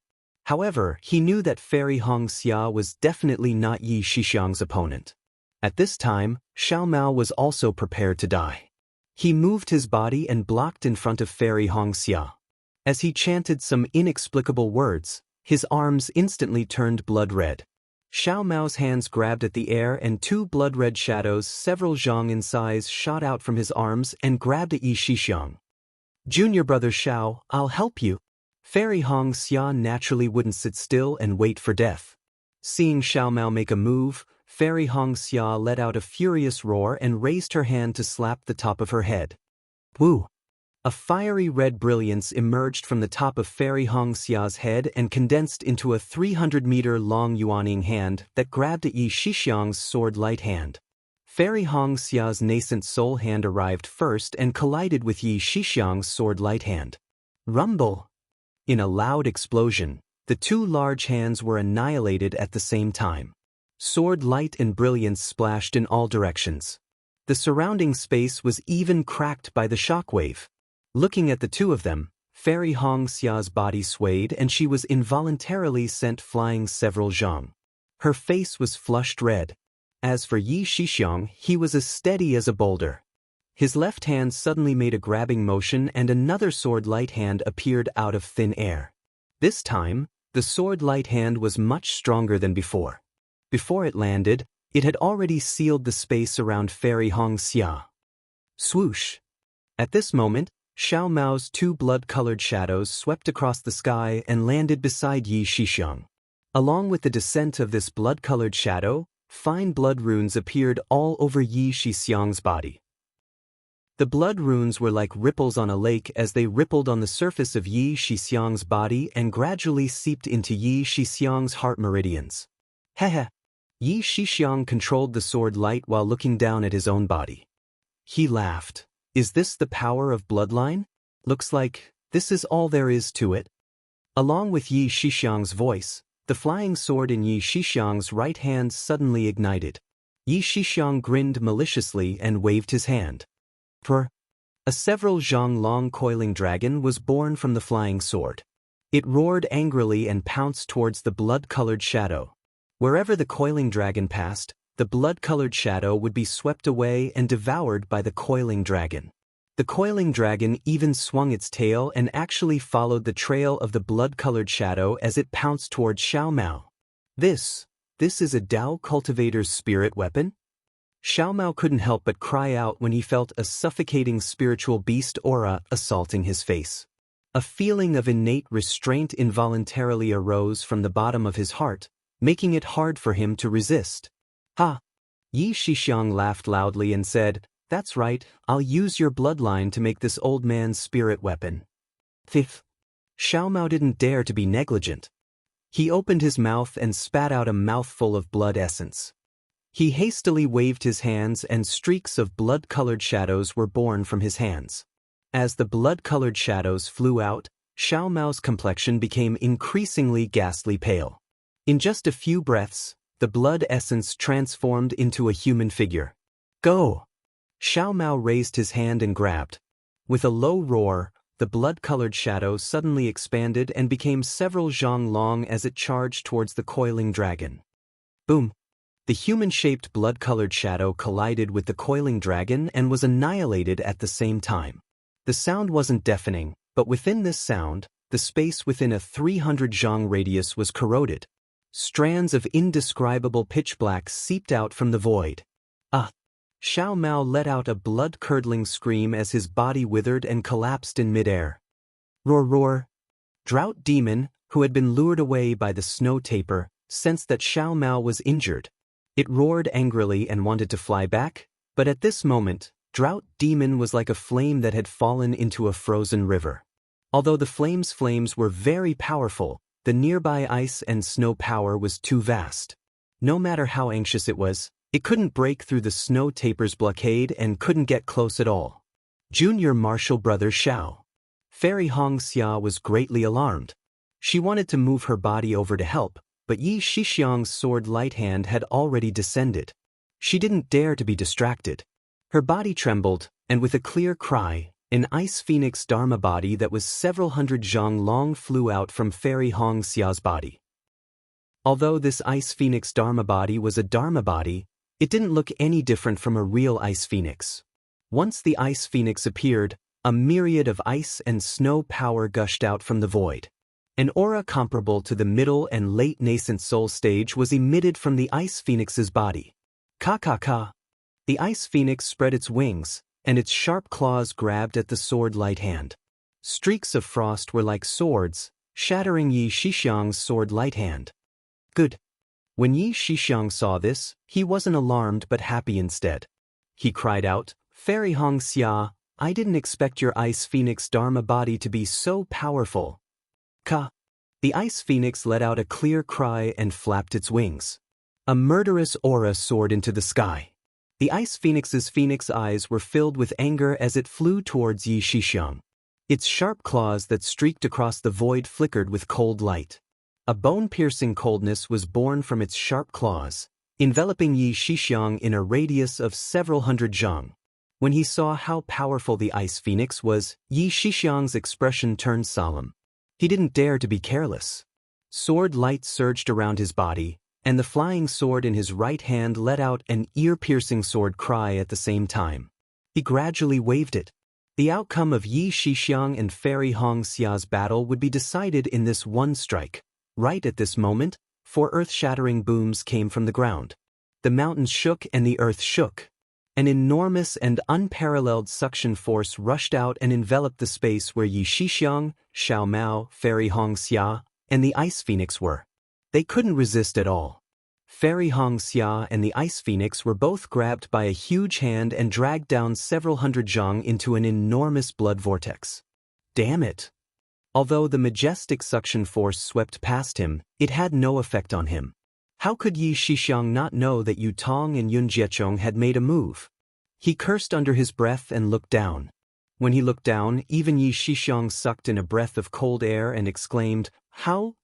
However, he knew that Fairy Hong Xia was definitely not Yi Shixiang's opponent. At this time, Xiao Mao was also prepared to die. He moved his body and blocked in front of Fairy Hong Xia. As he chanted some inexplicable words, his arms instantly turned blood red. Xiao Mao's hands grabbed at the air and two blood-red shadows several zhang in size shot out from his arms and grabbed at Yi Shixiang. "Junior brother Xiao, I'll help you." Fairy Hong Xia naturally wouldn't sit still and wait for death. Seeing Xiao Mao make a move, Fairy Hong Xia let out a furious roar and raised her hand to slap the top of her head. Woo! A fiery red brilliance emerged from the top of Fairy Hong Xia's head and condensed into a 300-meter-long yuaning hand that grabbed at Yi Shixiang's sword light hand. Fairy Hong Xia's nascent soul hand arrived first and collided with Yi Shixiang's sword light hand. Rumble! In a loud explosion, the two large hands were annihilated at the same time. Sword light and brilliance splashed in all directions. The surrounding space was even cracked by the shockwave. Looking at the two of them, Fairy Hong Xia's body swayed and she was involuntarily sent flying several zhang. Her face was flushed red. As for Yi Shixiang, he was as steady as a boulder. His left hand suddenly made a grabbing motion and another sword light hand appeared out of thin air. This time, the sword light hand was much stronger than before. Before it landed, it had already sealed the space around Fairy Hong Xia. Swoosh! At this moment, Xiao Mao's two blood-colored shadows swept across the sky and landed beside Yi Shixiang. Along with the descent of this blood-colored shadow, fine blood runes appeared all over Yi Shixiang's body. The blood runes were like ripples on a lake as they rippled on the surface of Yi Shixiang's body and gradually seeped into Yi Shixiang's heart meridians. Hehe! Yi Shixiang controlled the sword light while looking down at his own body. He laughed. Is this the power of bloodline? Looks like this is all there is to it. Along with Yi Shixiang's voice, the flying sword in Yi Shixiang's right hand suddenly ignited. Yi Shixiang grinned maliciously and waved his hand. A several zhang long coiling dragon was born from the flying sword. It roared angrily and pounced towards the blood-colored shadow. Wherever the coiling dragon passed, the blood-colored shadow would be swept away and devoured by the coiling dragon. The coiling dragon even swung its tail and actually followed the trail of the blood-colored shadow as it pounced towards Xiao Mao. This is a Dao cultivator's spirit weapon? Xiao Mao couldn't help but cry out when he felt a suffocating spiritual beast aura assaulting his face. A feeling of innate restraint involuntarily arose from the bottom of his heart, making it hard for him to resist. Ha! Yi Shixiang laughed loudly and said, "That's right, I'll use your bloodline to make this old man's spirit weapon." Thief! Xiao Mao didn't dare to be negligent. He opened his mouth and spat out a mouthful of blood essence. He hastily waved his hands and streaks of blood-colored shadows were born from his hands. As the blood-colored shadows flew out, Xiao Mao's complexion became increasingly ghastly pale. In just a few breaths, the blood essence transformed into a human figure. Go! Xiao Mao raised his hand and grabbed. With a low roar, the blood-colored shadow suddenly expanded and became several zhang long as it charged towards the coiling dragon. Boom! The human-shaped blood-colored shadow collided with the coiling dragon and was annihilated at the same time. The sound wasn't deafening, but within this sound, the space within a 300 zhang radius was corroded. Strands of indescribable pitch black seeped out from the void. Ah! Xiao Mao let out a blood-curdling scream as his body withered and collapsed in midair. Roar roar! Drought Demon, who had been lured away by the snow taper, sensed that Xiao Mao was injured. It roared angrily and wanted to fly back, but at this moment, Drought Demon was like a flame that had fallen into a frozen river. Although the flames were very powerful, the nearby ice and snow power was too vast. No matter how anxious it was, it couldn't break through the snow taper's blockade and couldn't get close at all. Junior Martial Brother Xiao. Fairy Hong Xia was greatly alarmed. She wanted to move her body over to help, but Yi Shixiang's sword light hand had already descended. She didn't dare to be distracted. Her body trembled, and with a clear cry, an ice phoenix dharma body that was several hundred zhang long flew out from Fairy Hong Xia's body. Although this ice phoenix dharma body was a dharma body, it didn't look any different from a real ice phoenix. Once the ice phoenix appeared, a myriad of ice and snow power gushed out from the void. An aura comparable to the middle and late nascent soul stage was emitted from the ice phoenix's body. Ka. The ice phoenix spread its wings, and its sharp claws grabbed at the sword-light hand. Streaks of frost were like swords, shattering Yi Shixiang's sword-light hand. Good. When Yi Shixiang saw this, he wasn't alarmed but happy instead. He cried out, "Fairy Hong Xia, I didn't expect your ice phoenix dharma body to be so powerful." Ka. The ice phoenix let out a clear cry and flapped its wings. A murderous aura soared into the sky. The ice phoenix's phoenix eyes were filled with anger as it flew towards Yi Shixiang. Its sharp claws that streaked across the void flickered with cold light. A bone-piercing coldness was born from its sharp claws, enveloping Yi Shixiang in a radius of several hundred zhang. When he saw how powerful the ice phoenix was, Yi Shixiang's expression turned solemn. He didn't dare to be careless. Sword light surged around his body, and the flying sword in his right hand let out an ear-piercing sword cry at the same time. He gradually waved it. The outcome of Yi Shixiang and Fairy Hong Xia's battle would be decided in this one strike. Right at this moment, 4 earth-shattering booms came from the ground. The mountains shook and the earth shook. An enormous and unparalleled suction force rushed out and enveloped the space where Yi Shixiang, Xiao Mao, Fairy Hong Xia, and the Ice Phoenix were. They couldn't resist at all. Fairy Hong Xia and the Ice Phoenix were both grabbed by a huge hand and dragged down several hundred zhang into an enormous blood vortex. Damn it! Although the majestic suction force swept past him, it had no effect on him. How could Yi Shixiang not know that Yu Tong and Yun Jiechong had made a move? He cursed under his breath and looked down. When he looked down, even Yi Shixiang sucked in a breath of cold air and exclaimed, How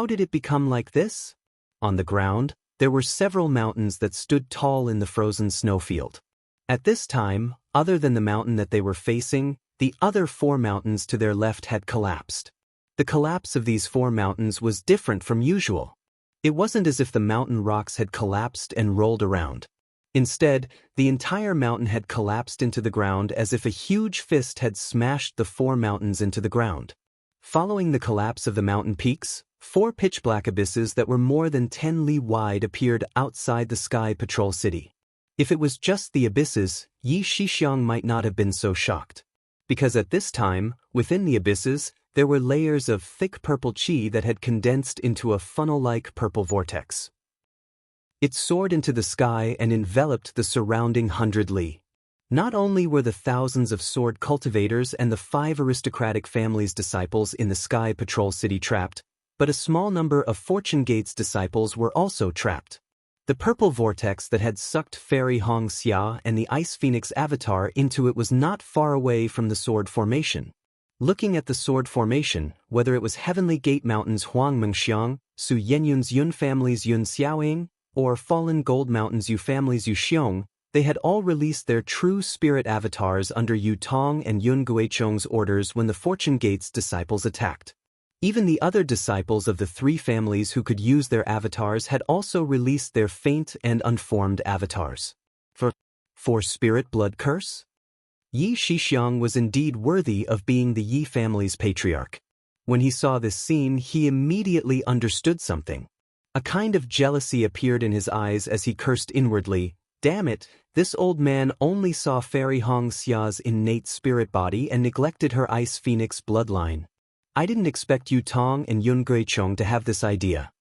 did it become like this? On the ground, there were several mountains that stood tall in the frozen snowfield. At this time, other than the mountain that they were facing, the other 4 mountains to their left had collapsed. The collapse of these 4 mountains was different from usual. It wasn't as if the mountain rocks had collapsed and rolled around. Instead, the entire mountain had collapsed into the ground as if a huge fist had smashed the 4 mountains into the ground. Following the collapse of the mountain peaks, 4 pitch-black abysses that were more than 10 li wide appeared outside the Sky Patrol City. If it was just the abysses, Yi Shixiang might not have been so shocked. Because at this time, within the abysses, there were layers of thick purple qi that had condensed into a funnel-like purple vortex. It soared into the sky and enveloped the surrounding 100 li. Not only were the thousands of sword cultivators and the 5 aristocratic families' disciples in the Sky Patrol City trapped, but a small number of Fortune Gate's disciples were also trapped. The purple vortex that had sucked Fairy Hong Xia and the Ice Phoenix avatar into it was not far away from the sword formation. Looking at the sword formation, whether it was Heavenly Gate Mountains Huang Mengxiang, Su Yenyun's Yun family's Yun Xiaoying, or Fallen Gold Mountains Yu family's Yu Xiong, they had all released their true spirit avatars under Yu Tong and Yun Guichong's orders when the Fortune Gate's disciples attacked. Even the other disciples of the 3 families who could use their avatars had also released their faint and unformed avatars. For spirit blood curse? Yi Shixiang was indeed worthy of being the Yi family's patriarch. When he saw this scene, he immediately understood something. A kind of jealousy appeared in his eyes as he cursed inwardly, "Damn it, this old man only saw Fairy Hong Xia's innate spirit body and neglected her Ice Phoenix bloodline. I didn't expect Yu Tong and Yun Guichong to have this idea."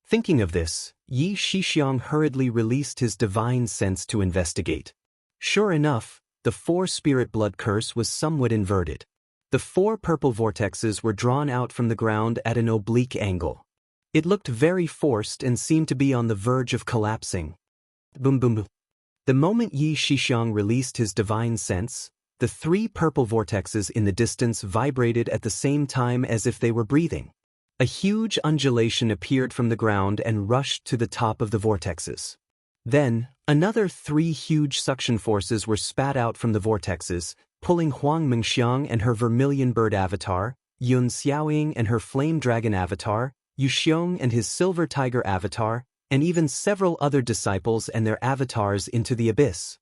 Thinking of this, Yi Shixiang hurriedly released his divine sense to investigate. Sure enough, the 4 spirit blood curse was somewhat inverted. The 4 purple vortexes were drawn out from the ground at an oblique angle. It looked very forced and seemed to be on the verge of collapsing. Boom boom boom. The moment Yi Shixiang released his divine sense, the 3 purple vortexes in the distance vibrated at the same time as if they were breathing. A huge undulation appeared from the ground and rushed to the top of the vortexes. Then, another 3 huge suction forces were spat out from the vortexes, pulling Huang Mengxiang and her vermilion bird avatar, Yun Xiaoying and her flame dragon avatar, Yu Xiong and his silver tiger avatar, and even several other disciples and their avatars into the abyss.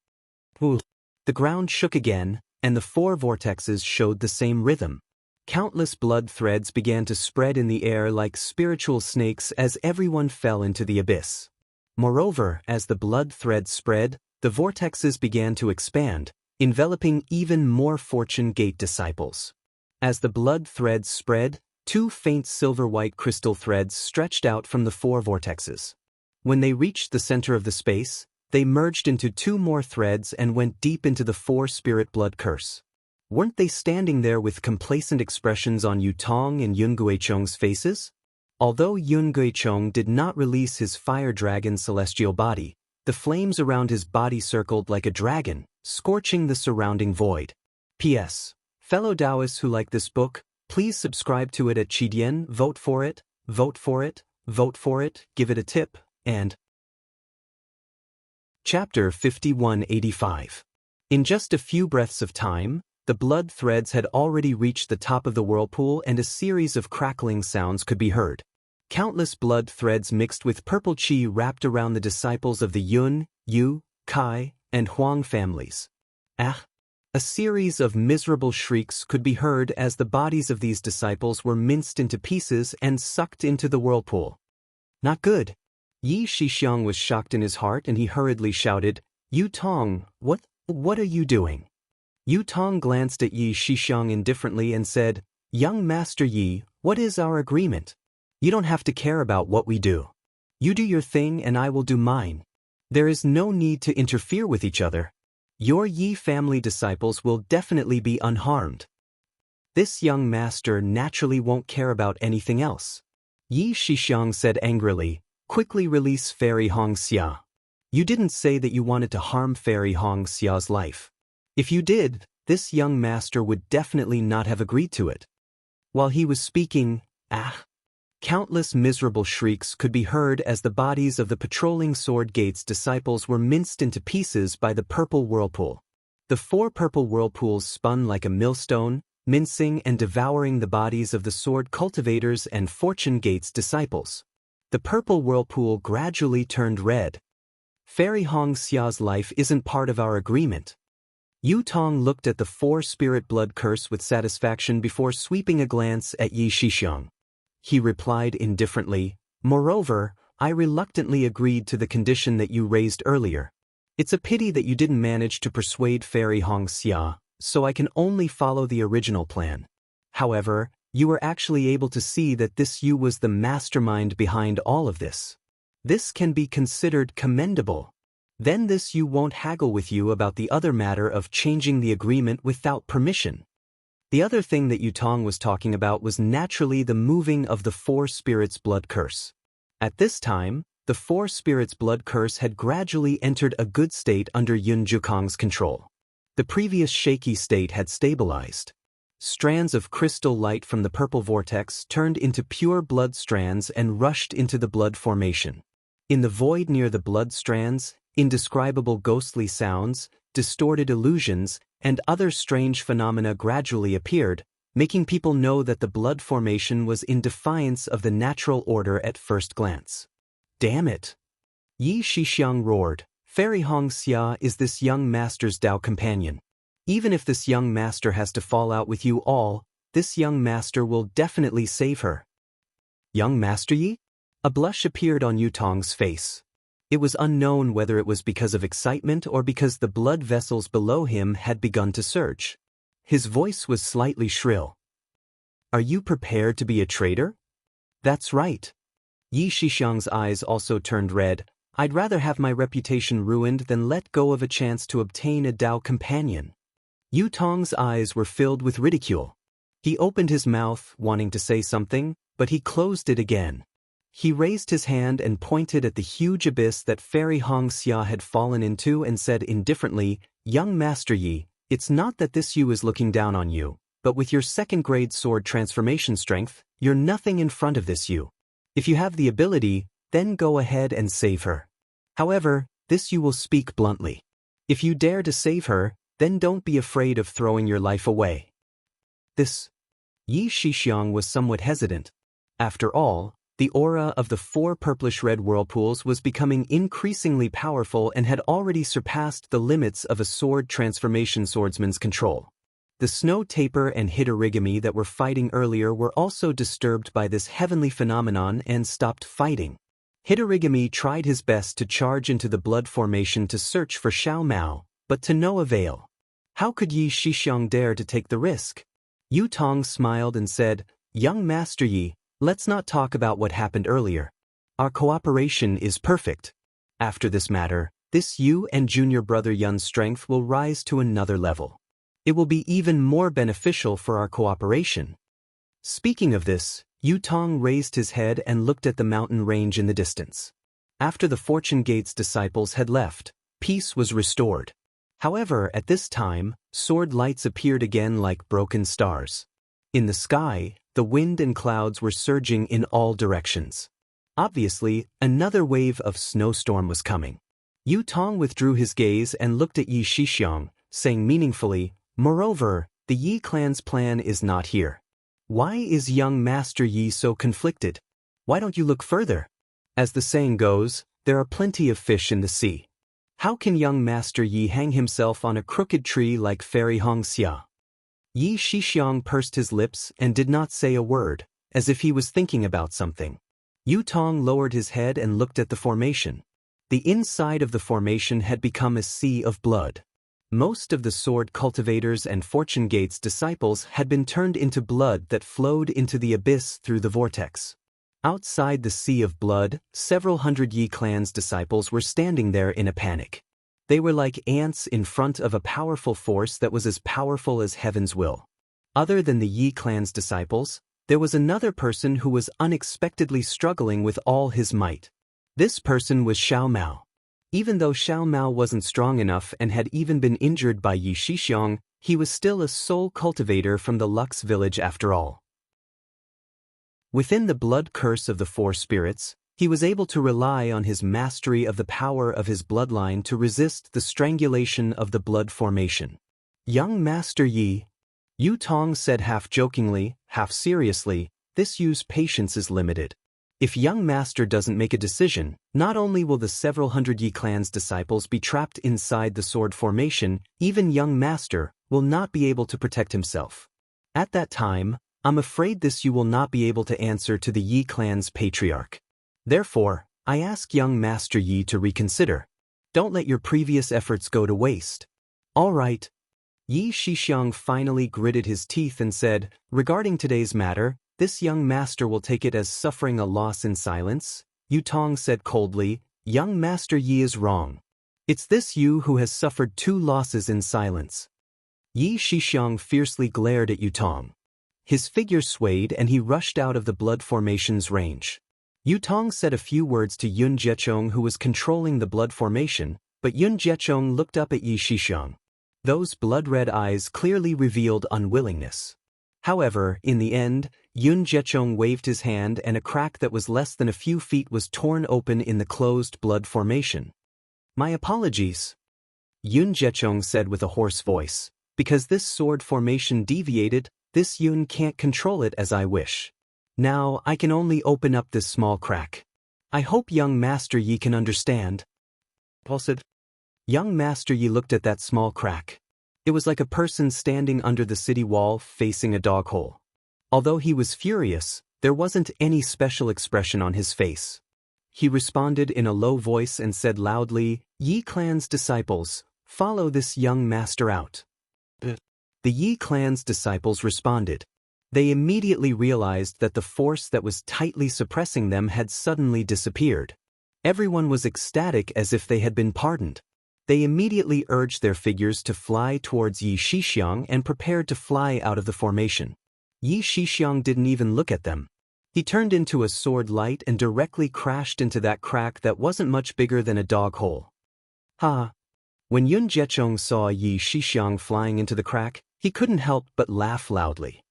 The ground shook again, and the 4 vortexes showed the same rhythm. Countless blood threads began to spread in the air like spiritual snakes as everyone fell into the abyss. Moreover, as the blood threads spread, the vortexes began to expand, enveloping even more Fortune Gate disciples. As the blood threads spread, 2 faint silver-white crystal threads stretched out from the 4 vortexes. When they reached the center of the space, they merged into 2 more threads and went deep into the 4 spirit blood curse. Weren't they standing there with complacent expressions on Yu Tong and Yun Guichong's faces? Although Yun Guichong did not release his fire dragon celestial body, the flames around his body circled like a dragon, scorching the surrounding void. P.S. Fellow Taoists who like this book, please subscribe to it at Qidian, vote for it, vote for it, vote for it, give it a tip, and... Chapter 5185. In just a few breaths of time, the blood threads had already reached the top of the whirlpool and a series of crackling sounds could be heard. Countless blood threads mixed with purple qi wrapped around the disciples of the Yun, Yu, Kai, and Huang families. Ah! A series of miserable shrieks could be heard as the bodies of these disciples were minced into pieces and sucked into the whirlpool. Not good. Yi Shixiang was shocked in his heart and he hurriedly shouted, "Yu Tong, what are you doing?" Yu Tong glanced at Yi Shixiang indifferently and said, "Young Master Yi, what is our agreement? You don't have to care about what we do. You do your thing and I will do mine. There is no need to interfere with each other. Your Yi family disciples will definitely be unharmed. This young master naturally won't care about anything else." Yi Shixiang said angrily, "Quickly release Fairy Hong Xia. You didn't say that you wanted to harm Fairy Hong Xia's life. If you did, this young master would definitely not have agreed to it." While he was speaking, countless miserable shrieks could be heard as the bodies of the patrolling Sword Gate's disciples were minced into pieces by the purple whirlpool. The 4 purple whirlpools spun like a millstone, mincing and devouring the bodies of the sword cultivators and Fortune Gate's disciples. The purple whirlpool gradually turned red. Fairy Hong Xia's life isn't part of our agreement. Yu Tong looked at the 4 spirit blood curse with satisfaction before sweeping a glance at Yi Shixiang. He replied indifferently, "Moreover, I reluctantly agreed to the condition that you raised earlier. It's a pity that you didn't manage to persuade Fairy Hong Xia, so I can only follow the original plan. However, you were actually able to see that this Yu was the mastermind behind all of this. This can be considered commendable. Then this Yu won't haggle with you about the other matter of changing the agreement without permission." The other thing that Yu Tong was talking about was naturally the moving of the 4 spirits blood curse. At this time, the 4 spirits blood curse had gradually entered a good state under Yun Jukong's control. The previous shaky state had stabilized. Strands of crystal light from the purple vortex turned into pure blood strands and rushed into the blood formation. In the void near the blood strands, indescribable ghostly sounds, distorted illusions, and other strange phenomena gradually appeared, making people know that the blood formation was in defiance of the natural order at first glance. "Damn it!" Yi Shixiang roared. "Fairy Hong Xia is this young master's Dao companion. Even if this young master has to fall out with you all, this young master will definitely save her." "Young Master Yi?" A blush appeared on Yu Tong's face. It was unknown whether it was because of excitement or because the blood vessels below him had begun to surge. His voice was slightly shrill. "Are you prepared to be a traitor?" "That's right." Yi Shixiang's eyes also turned red. "I'd rather have my reputation ruined than let go of a chance to obtain a Dao companion." Yu Tong's eyes were filled with ridicule. He opened his mouth, wanting to say something, but he closed it again. He raised his hand and pointed at the huge abyss that Fairy Hong Xia had fallen into and said indifferently, "Young Master Yi, it's not that this Yu is looking down on you, but with your 2nd grade sword transformation strength, you're nothing in front of this Yu. If you have the ability, then go ahead and save her. However, this you will speak bluntly. If you dare to save her, then don't be afraid of throwing your life away. This Yi Shixiang was somewhat hesitant. After all, the aura of the 4 purplish-red whirlpools was becoming increasingly powerful and had already surpassed the limits of a sword transformation swordsman's control. The snow taper and Hitorigami that were fighting earlier were also disturbed by this heavenly phenomenon and stopped fighting. Hitorigami tried his best to charge into the blood formation to search for Xiao Mao, but to no avail. How could Yi Shixiang dare to take the risk? Yu Tong smiled and said, "Young Master Yi, let's not talk about what happened earlier. Our cooperation is perfect. After this matter, this you and junior brother Yun's strength will rise to another level. It will be even more beneficial for our cooperation." Speaking of this, Yu Tong raised his head and looked at the mountain range in the distance. After the Fortune Gate's disciples had left, peace was restored. However, at this time, sword lights appeared again like broken stars. In the sky, the wind and clouds were surging in all directions. Obviously, another wave of snowstorm was coming. Yu Tong withdrew his gaze and looked at Yi Shixiang, saying meaningfully, "Moreover, the Yi clan's plan is not here. Why is young Master Yi so conflicted? Why don't you look further? As the saying goes, there are plenty of fish in the sea. How can young Master Yi hang himself on a crooked tree like Fairy Hong Xia?" Yi Shixiang pursed his lips and did not say a word, as if he was thinking about something. Yu Tong lowered his head and looked at the formation. The inside of the formation had become a sea of blood. Most of the sword cultivators and Fortune Gate's disciples had been turned into blood that flowed into the abyss through the vortex. Outside the sea of blood, several hundred Yi clan's disciples were standing there in a panic. They were like ants in front of a powerful force that was as powerful as heaven's will. Other than the Yi clan's disciples, there was another person who was unexpectedly struggling with all his might. This person was Xiao Mao. Even though Xiao Mao wasn't strong enough and had even been injured by Yi Shixiang, he was still a soul cultivator from the Lux village after all. Within the blood curse of the 4 spirits, he was able to rely on his mastery of the power of his bloodline to resist the strangulation of the blood formation. "Young Master Yi," Yu Tong said half jokingly, half seriously, "this Yu's patience is limited. If young Master doesn't make a decision, not only will the several hundred Yi clan's disciples be trapped inside the sword formation, even young Master will not be able to protect himself. At that time, I'm afraid this you will not be able to answer to the Yi clan's patriarch. Therefore, I ask young Master Yi to reconsider. Don't let your previous efforts go to waste." "All right." Yi Shixiang finally gritted his teeth and said, "Regarding today's matter, this young master will take it as suffering a loss in silence." Yu Tong said coldly, "Young Master Yi is wrong. It's this you who has suffered 2 losses in silence." Yi Shixiang fiercely glared at Yu Tong. His figure swayed and he rushed out of the blood formation's range. Yu Tong said a few words to Yun Jiechong, who was controlling the blood formation, but Yun Jiechong looked up at Yi Shixiang. Those blood-red eyes clearly revealed unwillingness. However, in the end, Yun Jiechong waved his hand and a crack that was less than a few feet was torn open in the closed blood formation. "My apologies," Yun Jiechong said with a hoarse voice. "Because this sword formation deviated, this Yun can't control it as I wish. Now, I can only open up this small crack. I hope young Master Yi can understand." Pulsed. Young Master Yi looked at that small crack. It was like a person standing under the city wall facing a dog hole. Although he was furious, there wasn't any special expression on his face. He responded in a low voice and said loudly, "Yi clan's disciples, follow this young master out." The Yi clan's disciples responded. They immediately realized that the force that was tightly suppressing them had suddenly disappeared. Everyone was ecstatic as if they had been pardoned. They immediately urged their figures to fly towards Yi Shixiang and prepared to fly out of the formation. Yi Shixiang didn't even look at them. He turned into a sword light and directly crashed into that crack that wasn't much bigger than a dog hole. Ha! When Yun Jiechong saw Yi Shixiang flying into the crack, he couldn't help but laugh loudly.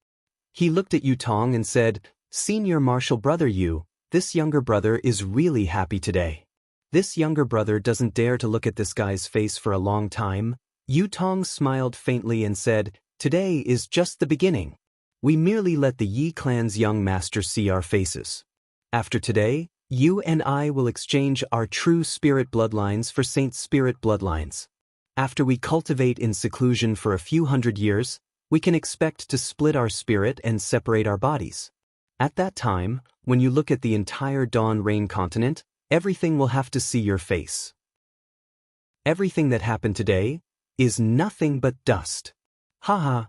He looked at Yu Tong and said, "Senior martial brother Yu, this younger brother is really happy today." This younger brother doesn't dare to look at this guy's face for a long time. Yu Tong smiled faintly and said, "Today is just the beginning. We merely let the Yi clan's young master see our faces. After today, you and I will exchange our true spirit bloodlines for Saint Spirit bloodlines. After we cultivate in seclusion for a few hundred years, we can expect to split our spirit and separate our bodies. At that time, when you look at the entire Dawn Rain continent, everything will have to see your face. Everything that happened today is nothing but dust." Haha.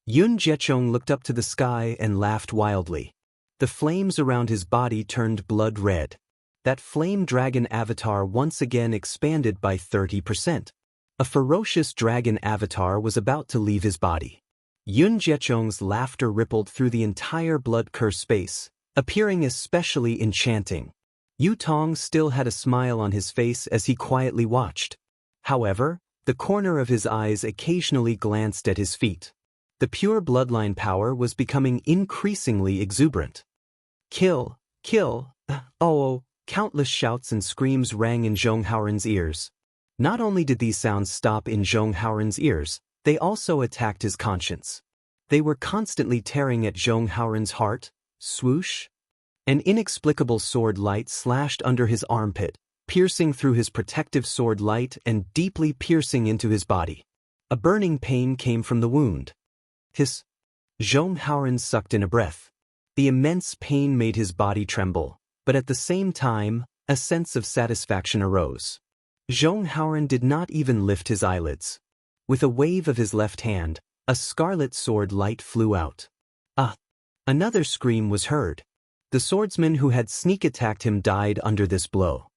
Yun Jiechong looked up to the sky and laughed wildly. The flames around his body turned blood red. That flame dragon avatar once again expanded by 30%. A ferocious dragon avatar was about to leave his body. Yun Jiechong's laughter rippled through the entire blood curse space, appearing especially enchanting. Yu Tong still had a smile on his face as he quietly watched. However, the corner of his eyes occasionally glanced at his feet. The pure bloodline power was becoming increasingly exuberant. "Kill! Kill! Oh!" Countless shouts and screams rang in Zhong Haoren's ears. Not only did these sounds stop in Zhong Haoren's ears, they also attacked his conscience. They were constantly tearing at Zhong Haoren's heart. Swoosh! An inexplicable sword light slashed under his armpit, piercing through his protective sword light and deeply piercing into his body. A burning pain came from the wound. Hiss! Zhong Haoren sucked in a breath. The immense pain made his body tremble, but at the same time, a sense of satisfaction arose. Zhong Haoren did not even lift his eyelids. With a wave of his left hand, a scarlet sword light flew out. Ah! Another scream was heard. The swordsman who had sneak attacked him died under this blow.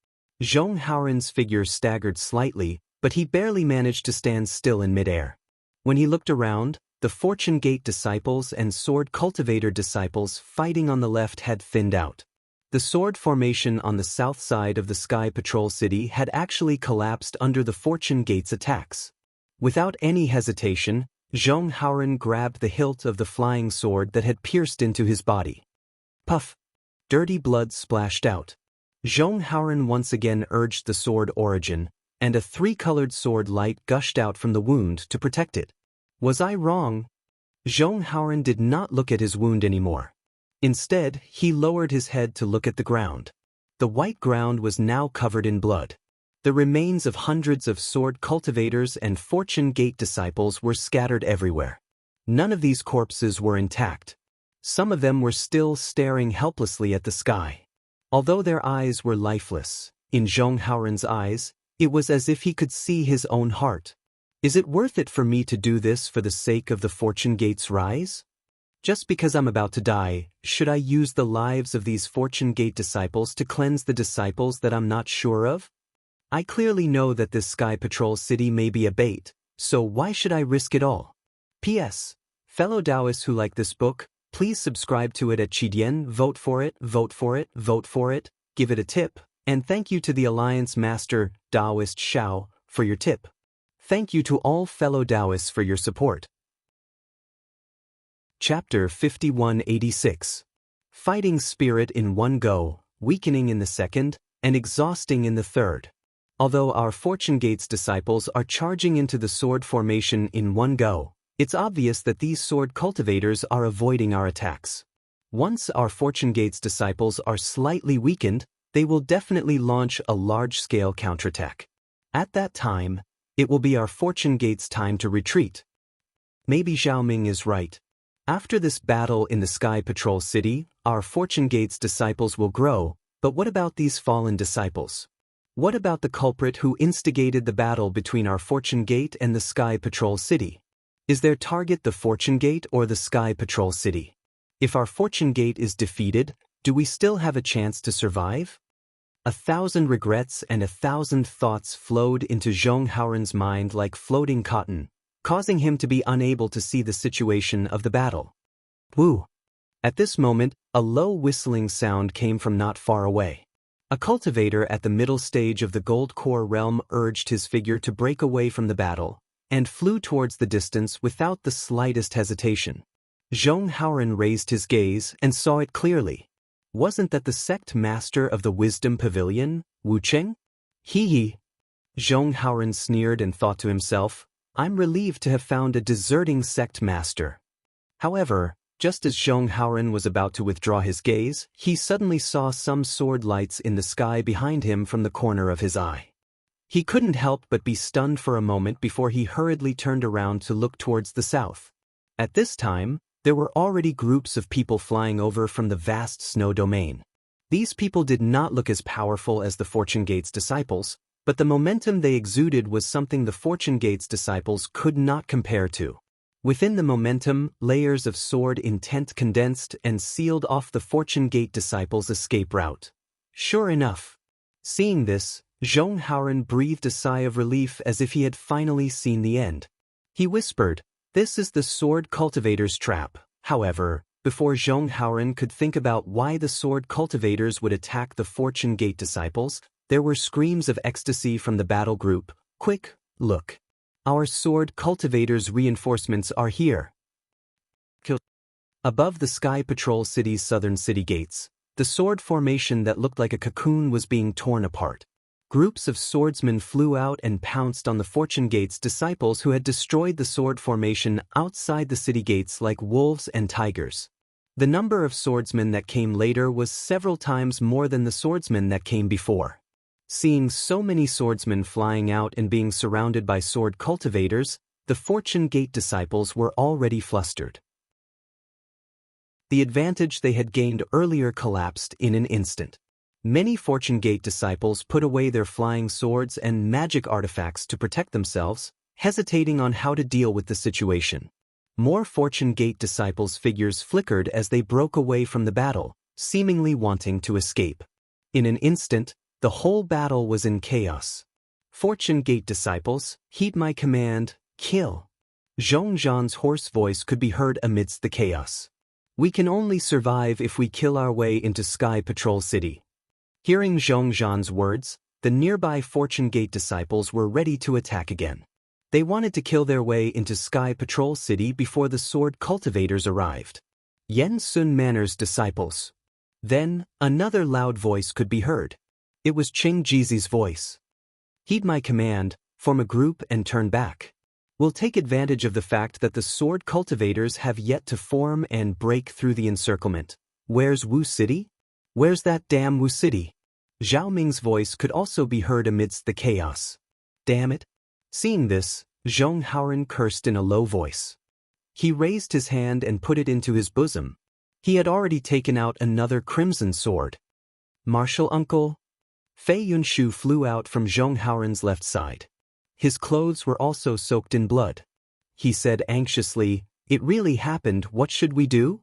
Zhong Haoren's figure staggered slightly, but he barely managed to stand still in midair. When he looked around, the Fortune Gate disciples and Sword Cultivator disciples fighting on the left had thinned out. The sword formation on the south side of the Sky Patrol City had actually collapsed under the Fortune Gate's attacks. Without any hesitation, Zhong Haoren grabbed the hilt of the flying sword that had pierced into his body. Puff! Dirty blood splashed out. Zhong Haoren once again urged the sword origin, and a three-colored sword light gushed out from the wound to protect it. Was I wrong? Zhong Haoren did not look at his wound anymore. Instead, he lowered his head to look at the ground. The white ground was now covered in blood. The remains of hundreds of sword cultivators and Fortune Gate disciples were scattered everywhere. None of these corpses were intact. Some of them were still staring helplessly at the sky. Although their eyes were lifeless, in Zhong Haoren's eyes, it was as if he could see his own heart. Is it worth it for me to do this for the sake of the Fortune Gate's rise? Just because I'm about to die, should I use the lives of these Fortune Gate disciples to cleanse the disciples that I'm not sure of? I clearly know that this Sky Patrol City may be a bait, so why should I risk it all? P.S. Fellow Taoists who like this book, please subscribe to it at Qidian, vote for it, vote for it, vote for it, give it a tip, and thank you to the Alliance Master, Taoist Xiao, for your tip. Thank you to all fellow Taoists for your support. Chapter 5186. Fighting Spirit in one go, weakening in the second, and exhausting in the third. Although our Fortune Gate's disciples are charging into the sword formation in one go, it's obvious that these sword cultivators are avoiding our attacks. Once our Fortune Gate's disciples are slightly weakened, they will definitely launch a large-scale counterattack. At that time, it will be our Fortune Gate's time to retreat. Maybe Zhao Ming is right. After this battle in the Sky Patrol City, our Fortune Gate's disciples will grow, but what about these fallen disciples? What about the culprit who instigated the battle between our Fortune Gate and the Sky Patrol City? Is their target the Fortune Gate or the Sky Patrol City? If our Fortune Gate is defeated, do we still have a chance to survive? 1,000 regrets and 1,000 thoughts flowed into Zhong Haoren's mind like floating cotton, causing him to be unable to see the situation of the battle. Woo! At this moment, a low whistling sound came from not far away. A cultivator at the middle stage of the Gold Core realm urged his figure to break away from the battle, and flew towards the distance without the slightest hesitation. Zhong Haoren raised his gaze and saw it clearly. Wasn't that the sect master of the Wisdom Pavilion, Wu Cheng? Hee hee. Zhong Haoren sneered and thought to himself, I'm relieved to have found a deserting sect master. However, just as Zhong Haoren was about to withdraw his gaze, he suddenly saw some sword lights in the sky behind him from the corner of his eye. He couldn't help but be stunned for a moment before he hurriedly turned around to look towards the south. At this time, there were already groups of people flying over from the vast snow domain. These people did not look as powerful as the Fortune Gate's disciples, but the momentum they exuded was something the Fortune Gate's disciples could not compare to. Within the momentum, layers of sword intent condensed and sealed off the Fortune Gate disciples' escape route. Sure enough. Seeing this, Zhong Haoren breathed a sigh of relief as if he had finally seen the end. He whispered, "This is the Sword Cultivator's trap." However, before Zhong Haoren could think about why the Sword Cultivators would attack the Fortune Gate disciples, there were screams of ecstasy from the battle group. "Quick, look. Our Sword Cultivators' reinforcements are here." Above the Sky Patrol City's southern city gates, the sword formation that looked like a cocoon was being torn apart. Groups of swordsmen flew out and pounced on the Fortune Gate's disciples who had destroyed the sword formation outside the city gates like wolves and tigers. The number of swordsmen that came later was several times more than the swordsmen that came before. Seeing so many swordsmen flying out and being surrounded by sword cultivators, the Fortune Gate disciples were already flustered. The advantage they had gained earlier collapsed in an instant. Many Fortune Gate disciples put away their flying swords and magic artifacts to protect themselves, hesitating on how to deal with the situation. More Fortune Gate disciples' figures flickered as they broke away from the battle, seemingly wanting to escape. In an instant, the whole battle was in chaos. Fortune Gate disciples, heed my command, kill. Zhong Zhan's hoarse voice could be heard amidst the chaos. We can only survive if we kill our way into Sky Patrol City. Hearing Zhong Zhan's words, the nearby Fortune Gate disciples were ready to attack again. They wanted to kill their way into Sky Patrol City before the sword cultivators arrived. Yen Sun Manor's disciples. Then, another loud voice could be heard. It was Ching Jizi's voice. Heed my command, form a group and turn back. We'll take advantage of the fact that the sword cultivators have yet to form and break through the encirclement. Where's Wu City? Where's that damn Wu City? Zhao Ming's voice could also be heard amidst the chaos. Damn it. Seeing this, Zhong Haoren cursed in a low voice. He raised his hand and put it into his bosom. He had already taken out another crimson sword. Martial uncle? Fei Yunshu flew out from Zhong Haoren's left side. His clothes were also soaked in blood. He said anxiously, "It really happened, what should we do?"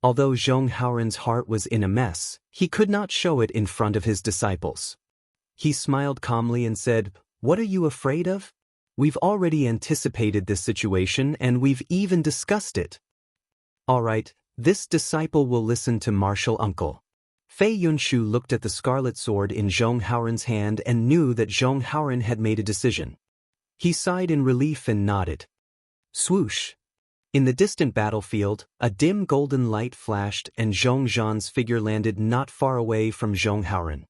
Although Zhong Haoren's heart was in a mess, he could not show it in front of his disciples. He smiled calmly and said, "What are you afraid of? We've already anticipated this situation and we've even discussed it. All right, this disciple will listen to martial uncle." Fei Yunshu looked at the scarlet sword in Zhong Haoren's hand and knew that Zhong Haoren had made a decision. He sighed in relief and nodded. Swoosh! In the distant battlefield, a dim golden light flashed and Zhong Zhan's figure landed not far away from Zhong Haoren.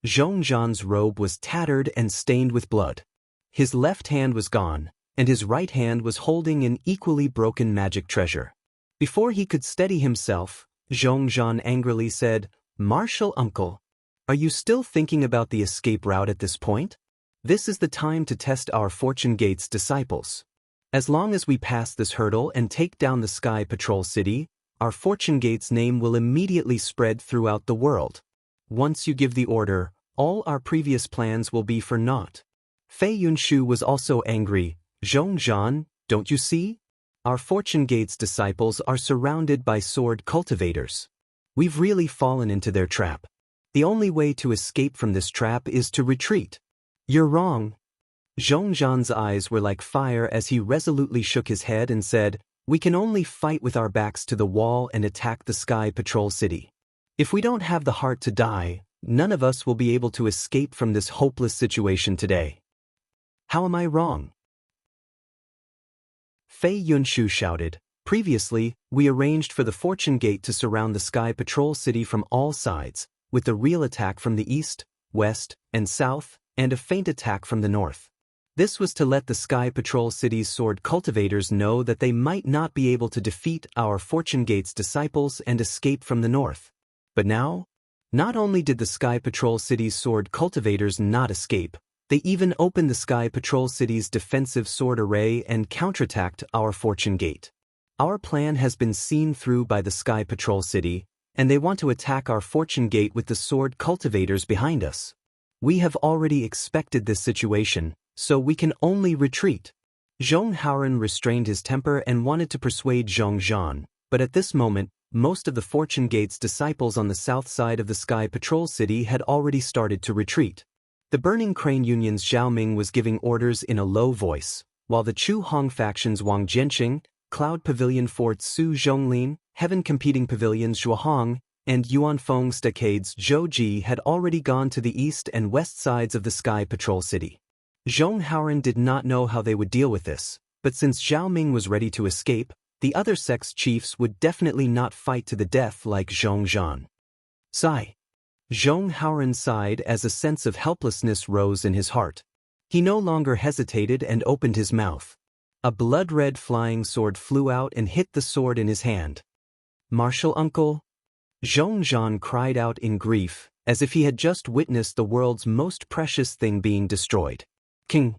Zhong Zhan's robe was tattered and stained with blood. His left hand was gone, and his right hand was holding an equally broken magic treasure. Before he could steady himself, Zhong Zhan angrily said, "Martial uncle, are you still thinking about the escape route at this point? This is the time to test our Fortune Gate's disciples. As long as we pass this hurdle and take down the Sky Patrol City, our Fortune Gate's name will immediately spread throughout the world. Once you give the order, all our previous plans will be for naught." Fei Yunshu was also angry. "Zhong Zhan, don't you see? Our Fortune Gate's disciples are surrounded by sword cultivators. We've really fallen into their trap. The only way to escape from this trap is to retreat." "You're wrong." Zhong Zhan's eyes were like fire as he resolutely shook his head and said, "We can only fight with our backs to the wall and attack the Sky Patrol City. If we don't have the heart to die, none of us will be able to escape from this hopeless situation today." "How am I wrong?" Fei Yunshu shouted. "Previously, we arranged for the Fortune Gate to surround the Sky Patrol City from all sides, with the real attack from the east, west, and south, and a faint attack from the north. This was to let the Sky Patrol City's sword cultivators know that they might not be able to defeat our Fortune Gate's disciples and escape from the north. But now, not only did the Sky Patrol City's sword cultivators not escape, they even opened the Sky Patrol City's defensive sword array and counterattacked our Fortune Gate. Our plan has been seen through by the Sky Patrol City, and they want to attack our Fortune Gate with the sword cultivators behind us. We have already expected this situation, so we can only retreat. Zhong Haoren restrained his temper and wanted to persuade Zhong Zhan, but at this moment, most of the Fortune Gate's disciples on the south side of the Sky Patrol City had already started to retreat. The Burning Crane Union's Zhao Ming was giving orders in a low voice, while the Chu Hong faction's Wang Jianqing, Cloud Pavilion Fort Su Zhonglin, Heaven Competing Pavilions Zhuahong, and Yuanfeng Stockades Zhou Ji had already gone to the east and west sides of the Sky Patrol City. Zhong Haoren did not know how they would deal with this, but since Zhao Ming was ready to escape, the other sect's chiefs would definitely not fight to the death like Zhong Zhan. Sigh. Zhong Haoren sighed as a sense of helplessness rose in his heart. He no longer hesitated and opened his mouth. A blood-red flying sword flew out and hit the sword in his hand. "Martial uncle?" Zhong Zhan cried out in grief, as if he had just witnessed the world's most precious thing being destroyed. "King!"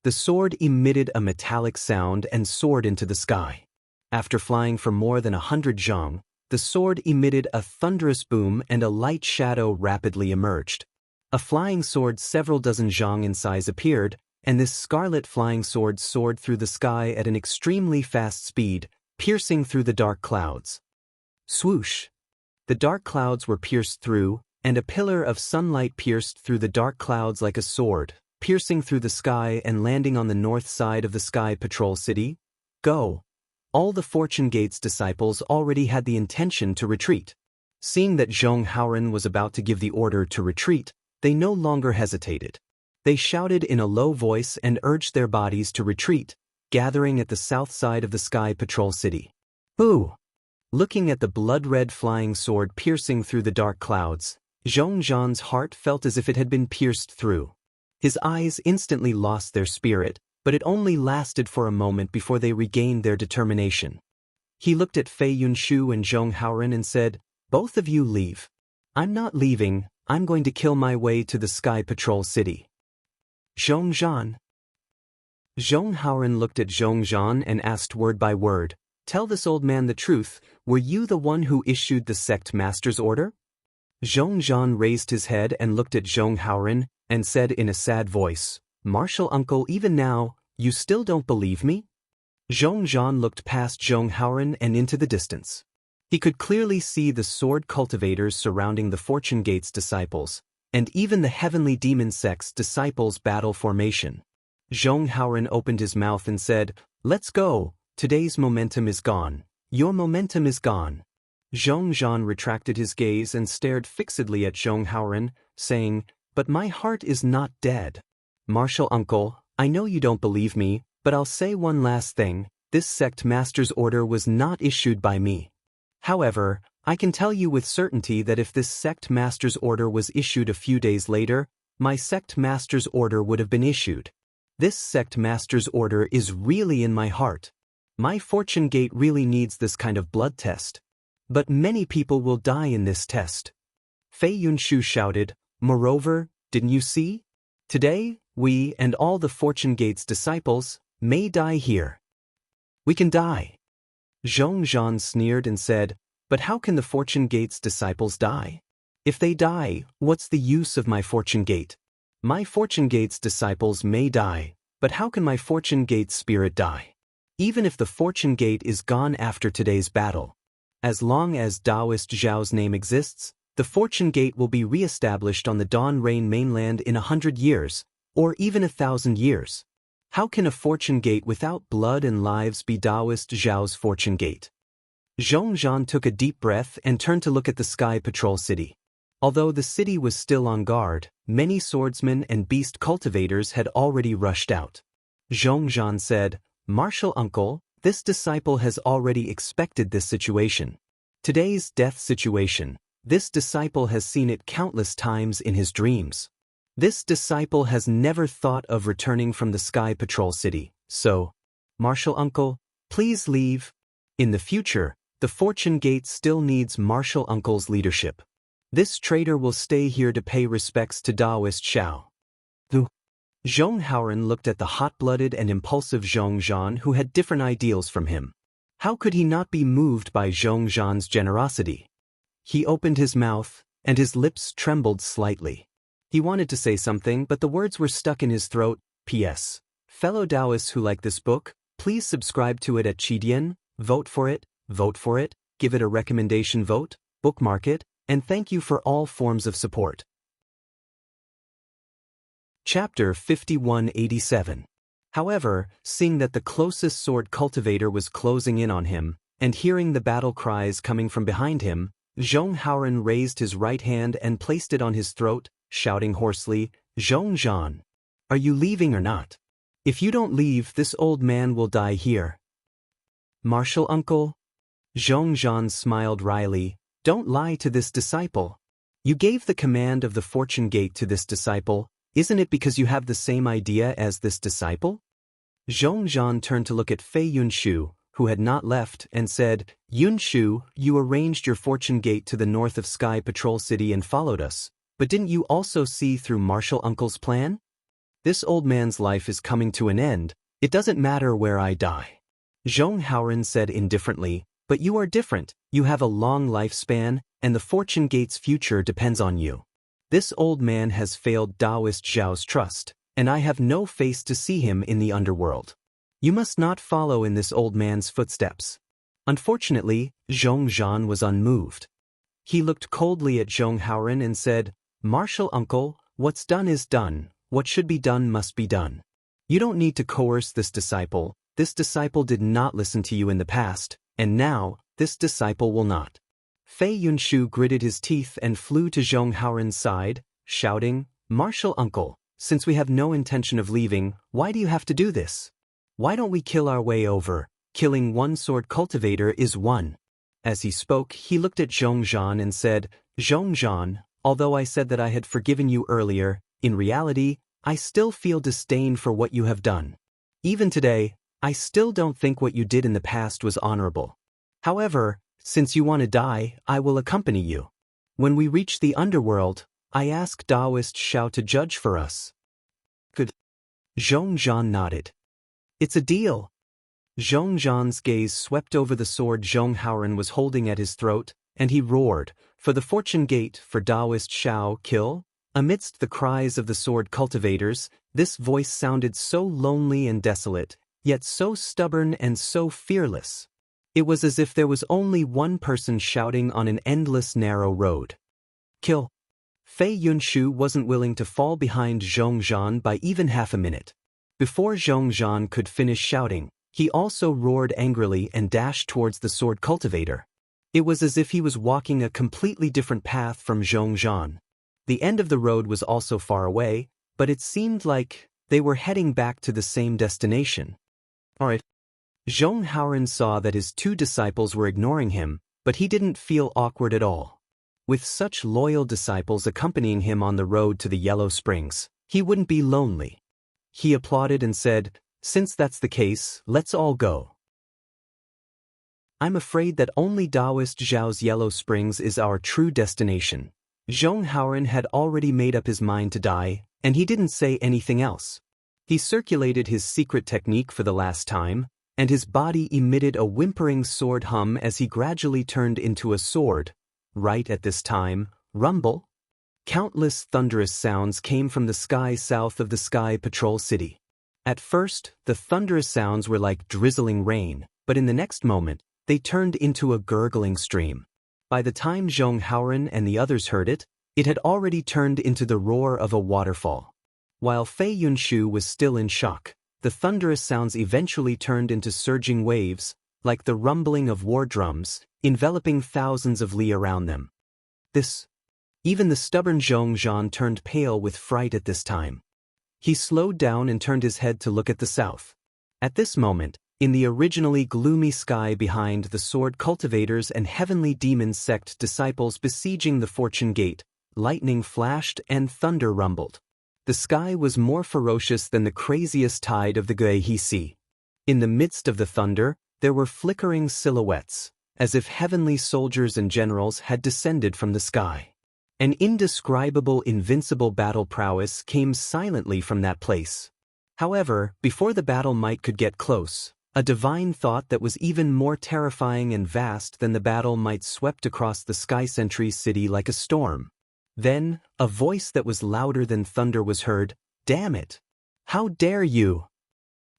The sword emitted a metallic sound and soared into the sky. After flying for more than 100 zhang, the sword emitted a thunderous boom and a light shadow rapidly emerged. A flying sword several dozen zhang in size appeared, and this scarlet flying sword soared through the sky at an extremely fast speed, piercing through the dark clouds. Swoosh! The dark clouds were pierced through, and a pillar of sunlight pierced through the dark clouds like a sword, piercing through the sky and landing on the north side of the Sky Patrol City. Go! All the Fortune Gate's disciples already had the intention to retreat. Seeing that Zhong Haoren was about to give the order to retreat, they no longer hesitated. They shouted in a low voice and urged their bodies to retreat, gathering at the south side of the Sky Patrol City. Boo! Looking at the blood-red flying sword piercing through the dark clouds, Zhong Zhan's heart felt as if it had been pierced through. His eyes instantly lost their spirit, but it only lasted for a moment before they regained their determination. He looked at Fei Yunshu and Zhong Haoren and said, "Both of you leave." "I'm not leaving, I'm going to kill my way to the Sky Patrol City." "Zhong Zhan." Zhong Haoren looked at Zhong Zhan and asked word by word, "Tell this old man the truth, were you the one who issued the sect master's order?" Zhong Zhan raised his head and looked at Zhong Haoren, and said in a sad voice, "Martial uncle, even now, you still don't believe me?" Zhong Zhan looked past Zhong Haoren and into the distance. He could clearly see the sword cultivators surrounding the Fortune Gate's disciples, and even the Heavenly Demon Sect's disciples' battle formation. Zhong Haoren opened his mouth and said, "Let's go, today's momentum is gone. Your momentum is gone." Zhong Zhan retracted his gaze and stared fixedly at Zhong Haoren, saying, "But my heart is not dead. Martial uncle, I know you don't believe me, but I'll say one last thing, this sect master's order was not issued by me. However, I can tell you with certainty that if this sect master's order was issued a few days later, my sect master's order would have been issued. This sect master's order is really in my heart. My Fortune Gate really needs this kind of blood test. But many people will die in this test." Fei Yunshu shouted, "Moreover, didn't you see? Today, we and all the Fortune Gate's disciples may die here." "We can die." Zhong Zhan sneered and said, "But how can the Fortune Gate's disciples die? If they die, what's the use of my Fortune Gate? My Fortune Gate's disciples may die, but how can my Fortune Gate spirit die? Even if the Fortune Gate is gone after today's battle. As long as Taoist Zhao's name exists, the Fortune Gate will be re-established on the Dawn Rain mainland in 100 years, or even 1,000 years. How can a Fortune Gate without blood and lives be Taoist Zhao's Fortune Gate?" Zhong Zhan took a deep breath and turned to look at the Sky Patrol City. Although the city was still on guard, many swordsmen and beast cultivators had already rushed out. Zhong Zhan said, "Martial uncle, this disciple has already expected this situation. Today's death situation, this disciple has seen it countless times in his dreams. This disciple has never thought of returning from the Sky Patrol City, so, Martial Uncle, please leave. In the future, the Fortune Gate still needs Martial Uncle's leadership. This traitor will stay here to pay respects to Daoist Xiao. Zhong Haoren looked at the hot-blooded and impulsive Zhong Zhan, who had different ideals from him. How could he not be moved by Zhong Zhan's generosity? He opened his mouth, and his lips trembled slightly. He wanted to say something, but the words were stuck in his throat. P.S. Fellow Taoists who like this book, please subscribe to it at Qidian, vote for it, give it a recommendation vote, bookmark it, and thank you for all forms of support. Chapter 5187. However, seeing that the closest sword cultivator was closing in on him, and hearing the battle cries coming from behind him, Zhong Haoren raised his right hand and placed it on his throat, shouting hoarsely, Zhong Zhan, are you leaving or not? If you don't leave, this old man will die here. Martial Uncle? Zhong Zhan smiled wryly, don't lie to this disciple. You gave the command of the Fortune Gate to this disciple. Isn't it because you have the same idea as this disciple? Zhong Zhan turned to look at Fei Yunshu, who had not left, and said, Yunshu, you arranged your Fortune Gate to the north of Sky Patrol City and followed us, but didn't you also see through Martial Uncle's plan? This old man's life is coming to an end. It doesn't matter where I die. Zhong Haoren said indifferently, but you are different. You have a long lifespan, and the Fortune Gate's future depends on you. This old man has failed Daoist Zhao's trust, and I have no face to see him in the underworld. You must not follow in this old man's footsteps. Unfortunately, Zhong Zhan was unmoved. He looked coldly at Zhong Haoren and said, Martial Uncle, what's done is done. What should be done must be done. You don't need to coerce this disciple. This disciple did not listen to you in the past, and now, this disciple will not. Fei Yunshu gritted his teeth and flew to Zhong Haoren's side, shouting, Martial Uncle, since we have no intention of leaving, why do you have to do this? Why don't we kill our way over? Killing one sword cultivator is one. As he spoke, he looked at Zhong Zhan and said, Zhong Zhan, although I said that I had forgiven you earlier, in reality, I still feel disdain for what you have done. Even today, I still don't think what you did in the past was honorable. However, since you want to die, I will accompany you. When we reach the underworld, I ask Daoist Xiao to judge for us. Good. Zhong Zhan nodded. It's a deal. Zhong Zhan's gaze swept over the sword Zhong Haoren was holding at his throat, and he roared, for the Fortune Gate, for Daoist Xiao, kill? Amidst the cries of the sword cultivators, this voice sounded so lonely and desolate, yet so stubborn and so fearless. It was as if there was only one person shouting on an endless narrow road. Kill. Fei Yunshu wasn't willing to fall behind Zhong Zhan by even half a minute. Before Zhong Zhan could finish shouting, he also roared angrily and dashed towards the sword cultivator. It was as if he was walking a completely different path from Zhong Zhan. The end of the road was also far away, but it seemed like they were heading back to the same destination. Alright. Zhong Haoren saw that his two disciples were ignoring him, but he didn't feel awkward at all. With such loyal disciples accompanying him on the road to the Yellow Springs, he wouldn't be lonely. He applauded and said, Since that's the case, let's all go. I'm afraid that only Daoist Zhao's Yellow Springs is our true destination. Zhong Haoren had already made up his mind to die, and he didn't say anything else. He circulated his secret technique for the last time, and his body emitted a whimpering sword hum as he gradually turned into a sword. Right at this time, rumble. Countless thunderous sounds came from the sky south of the Sky Patrol City. At first, the thunderous sounds were like drizzling rain, but in the next moment, they turned into a gurgling stream. By the time Zhong Haoren and the others heard it, it had already turned into the roar of a waterfall. While Fei Yunshu was still in shock, the thunderous sounds eventually turned into surging waves, like the rumbling of war drums, enveloping thousands of li around them. Even the stubborn Zhong Zhan turned pale with fright at this time. He slowed down and turned his head to look at the south. At this moment, in the originally gloomy sky behind the sword cultivators and heavenly demon sect disciples besieging the Fortune Gate, lightning flashed and thunder rumbled. The sky was more ferocious than the craziest tide of the Guihe Sea. In the midst of the thunder, there were flickering silhouettes, as if heavenly soldiers and generals had descended from the sky. An indescribable invincible battle prowess came silently from that place. However, before the battle might could get close, a divine thought that was even more terrifying and vast than the battle might swept across the Sky Sentry city like a storm. Then, a voice that was louder than thunder was heard, "Damn it! How dare you!"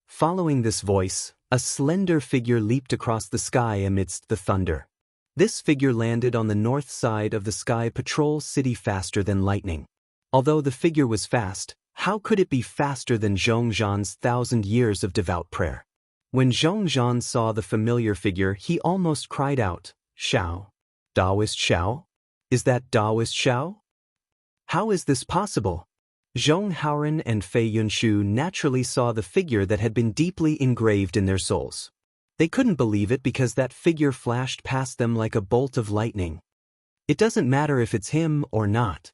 Following this voice, a slender figure leaped across the sky amidst the thunder. This figure landed on the north side of the Sky Patrol City faster than lightning. Although the figure was fast, how could it be faster than Zhongzhan's 1,000 years of devout prayer? When Zhongzhan saw the familiar figure, he almost cried out, "Xiao? Daoist Xiao? Is that Daoist Xiao? How is this possible?" Zhong Haoren and Fei Yunshu naturally saw the figure that had been deeply engraved in their souls. They couldn't believe it because that figure flashed past them like a bolt of lightning. It doesn't matter if it's him or not.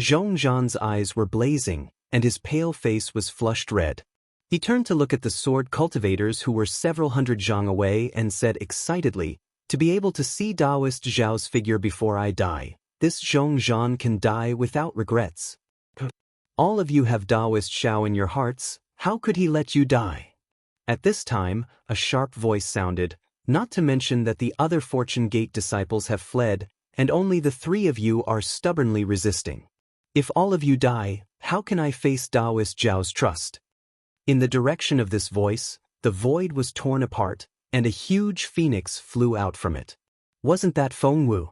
Zhongzhan's eyes were blazing, and his pale face was flushed red. He turned to look at the sword cultivators who were several hundred zhang away and said excitedly, "To be able to see Daoist Zhao's figure before I die, this Zhongzhan can die without regrets. All of you have Daoist Xiao in your hearts, how could he let you die?" At this time, a sharp voice sounded, "Not to mention that the other Fortune Gate disciples have fled, and only the 3 of you are stubbornly resisting. If all of you die, how can I face Daoist Zhao's trust?" In the direction of this voice, the void was torn apart, and a huge phoenix flew out from it. Wasn't that Feng Wu?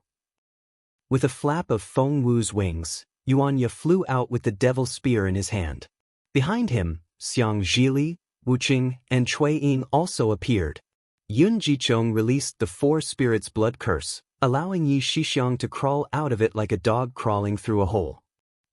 With a flap of Feng Wu's wings, Yuanya flew out with the devil spear in his hand. Behind him, Xiang Zhili, Wuqing, and Cui Ying also appeared. Yun Jichong released the 4 spirits' blood curse, allowing Yi Shixiang to crawl out of it like a dog crawling through a hole.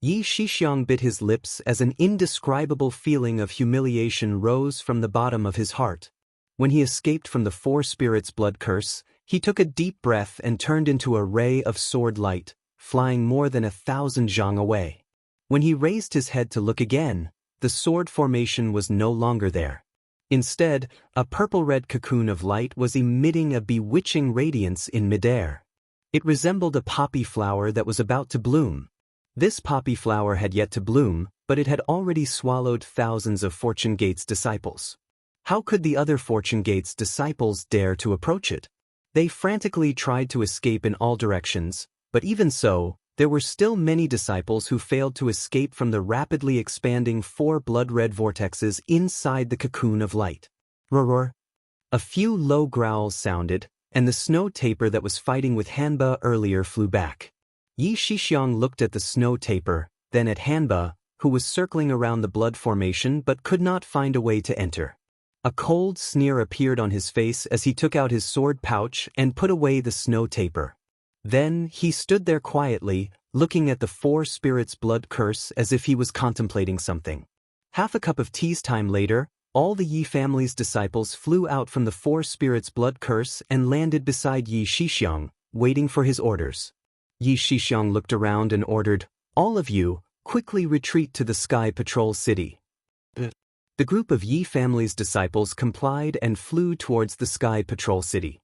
Yi Shixiang bit his lips as an indescribable feeling of humiliation rose from the bottom of his heart. When he escaped from the 4 spirits' blood curse, he took a deep breath and turned into a ray of sword light, flying more than 1,000 zhang away. When he raised his head to look again, the sword formation was no longer there. Instead, a purple-red cocoon of light was emitting a bewitching radiance in midair. It resembled a poppy flower that was about to bloom. This poppy flower had yet to bloom, but it had already swallowed thousands of Fortune Gate's disciples. How could the other Fortune Gate's disciples dare to approach it? They frantically tried to escape in all directions, but even so, there were still many disciples who failed to escape from the rapidly expanding 4 blood-red vortexes inside the cocoon of light. Roar! A few low growls sounded, and the snow tapir that was fighting with Hanba earlier flew back. Yi Shixiang looked at the snow tapir, then at Hanba, who was circling around the blood formation but could not find a way to enter. A cold sneer appeared on his face as he took out his sword pouch and put away the snow tapir. Then, he stood there quietly, looking at the 4 spirits' blood curse as if he was contemplating something. Half a cup of tea's time later, all the Yi family's disciples flew out from the 4 spirits' blood curse and landed beside Yi Shixiang, waiting for his orders. Yi Shixiang looked around and ordered, "All of you, quickly retreat to the Sky Patrol City." The group of Yi family's disciples complied and flew towards the Sky Patrol City.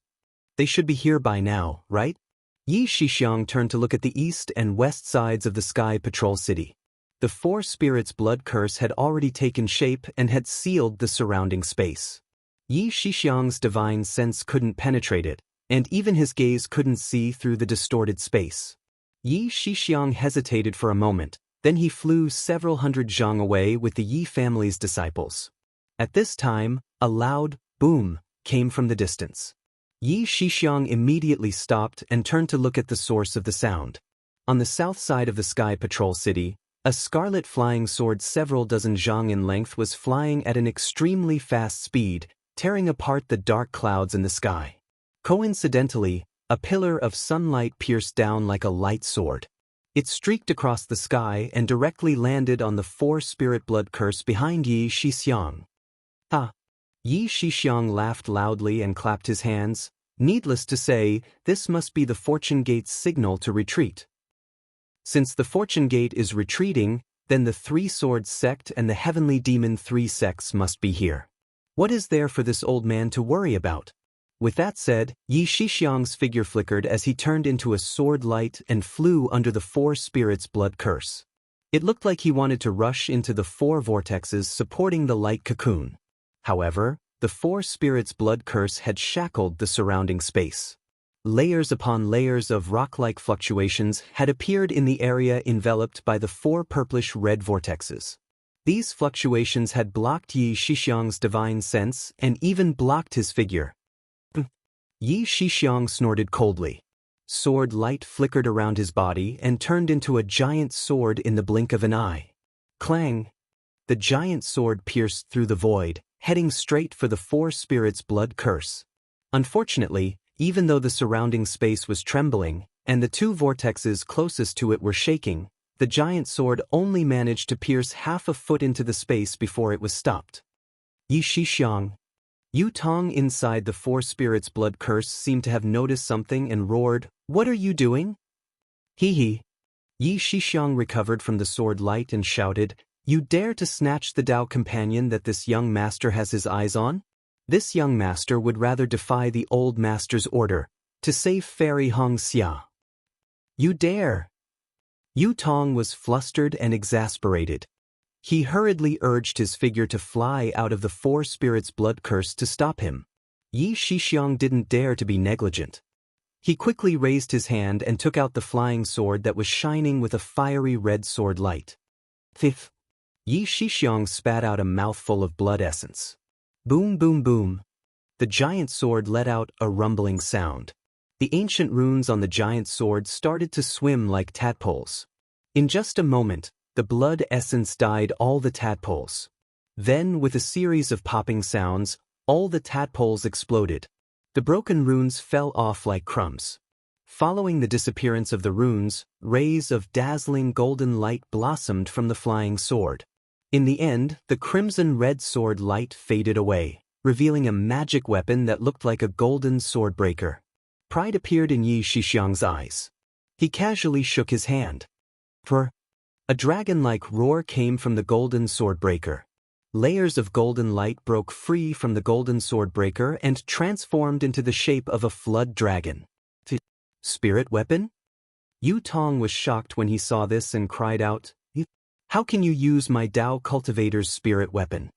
They should be here by now, right? Yi Shixiang turned to look at the east and west sides of the Sky Patrol City. The 4 spirits' blood curse had already taken shape and had sealed the surrounding space. Yi Shixiang's divine sense couldn't penetrate it, and even his gaze couldn't see through the distorted space. Yi Shixiang hesitated for a moment, then he flew several hundred zhang away with the Yi family's disciples. At this time, a loud boom came from the distance. Yi Shixiang immediately stopped and turned to look at the source of the sound. On the south side of the Sky Patrol City, a scarlet flying sword several dozen zhang in length was flying at an extremely fast speed, tearing apart the dark clouds in the sky. Coincidentally, a pillar of sunlight pierced down like a light sword. It streaked across the sky and directly landed on the 4 spirit blood curse behind Yi Shixiang. Ha! Yi Shixiang laughed loudly and clapped his hands. Needless to say, this must be the Fortune Gate's signal to retreat. Since the Fortune Gate is retreating, Then the three-sword sect and the heavenly demon three sects must be here. What is there for this old man to worry about? With that said, Yi Shixiang's figure flickered as he turned into a sword light and flew under the four spirits' blood curse. It looked like he wanted to rush into the four vortexes supporting the light cocoon. However, the four spirits' blood curse had shackled the surrounding space. Layers upon layers of rock-like fluctuations had appeared in the area enveloped by the four purplish-red vortexes. These fluctuations had blocked Yi Shixiang's divine sense and even blocked his figure. Yi Shixiang snorted coldly. Sword light flickered around his body and turned into a giant sword in the blink of an eye. Clang! The giant sword pierced through the void, heading straight for the four spirits' blood curse. Unfortunately, even though the surrounding space was trembling, and the two vortexes closest to it were shaking, the giant sword only managed to pierce half a foot into the space before it was stopped. Yi Shixiang. Yu Tong inside the four spirits' blood curse seemed to have noticed something and roared, "What are you doing?" Hee. Yi Shixiang recovered from the sword light and shouted, "You dare to snatch the Tao companion that this young master has his eyes on? This young master would rather defy the old master's order, to save Fairy Hong Xia. You dare!" Yu Tong was flustered and exasperated. He hurriedly urged his figure to fly out of the four spirits' blood curse to stop him. Yi Shixiang didn't dare to be negligent. He quickly raised his hand and took out the flying sword that was shining with a fiery red sword light. Thief! Yi Shixiang spat out a mouthful of blood essence. Boom, boom, boom. The giant sword let out a rumbling sound. The ancient runes on the giant sword started to swim like tadpoles. In just a moment, the blood essence dyed all the tadpoles. Then, with a series of popping sounds, all the tadpoles exploded. The broken runes fell off like crumbs. Following the disappearance of the runes, rays of dazzling golden light blossomed from the flying sword. In the end, the crimson-red sword light faded away, revealing a magic weapon that looked like a golden sword breaker. Pride appeared in Yi Shixiang's eyes. He casually shook his hand. A dragon-like roar came from the golden sword breaker. Layers of golden light broke free from the golden sword breaker and transformed into the shape of a flood dragon. Spirit weapon? Yu Tong was shocked when he saw this and cried out, "How can you use my Tao cultivator's spirit weapon?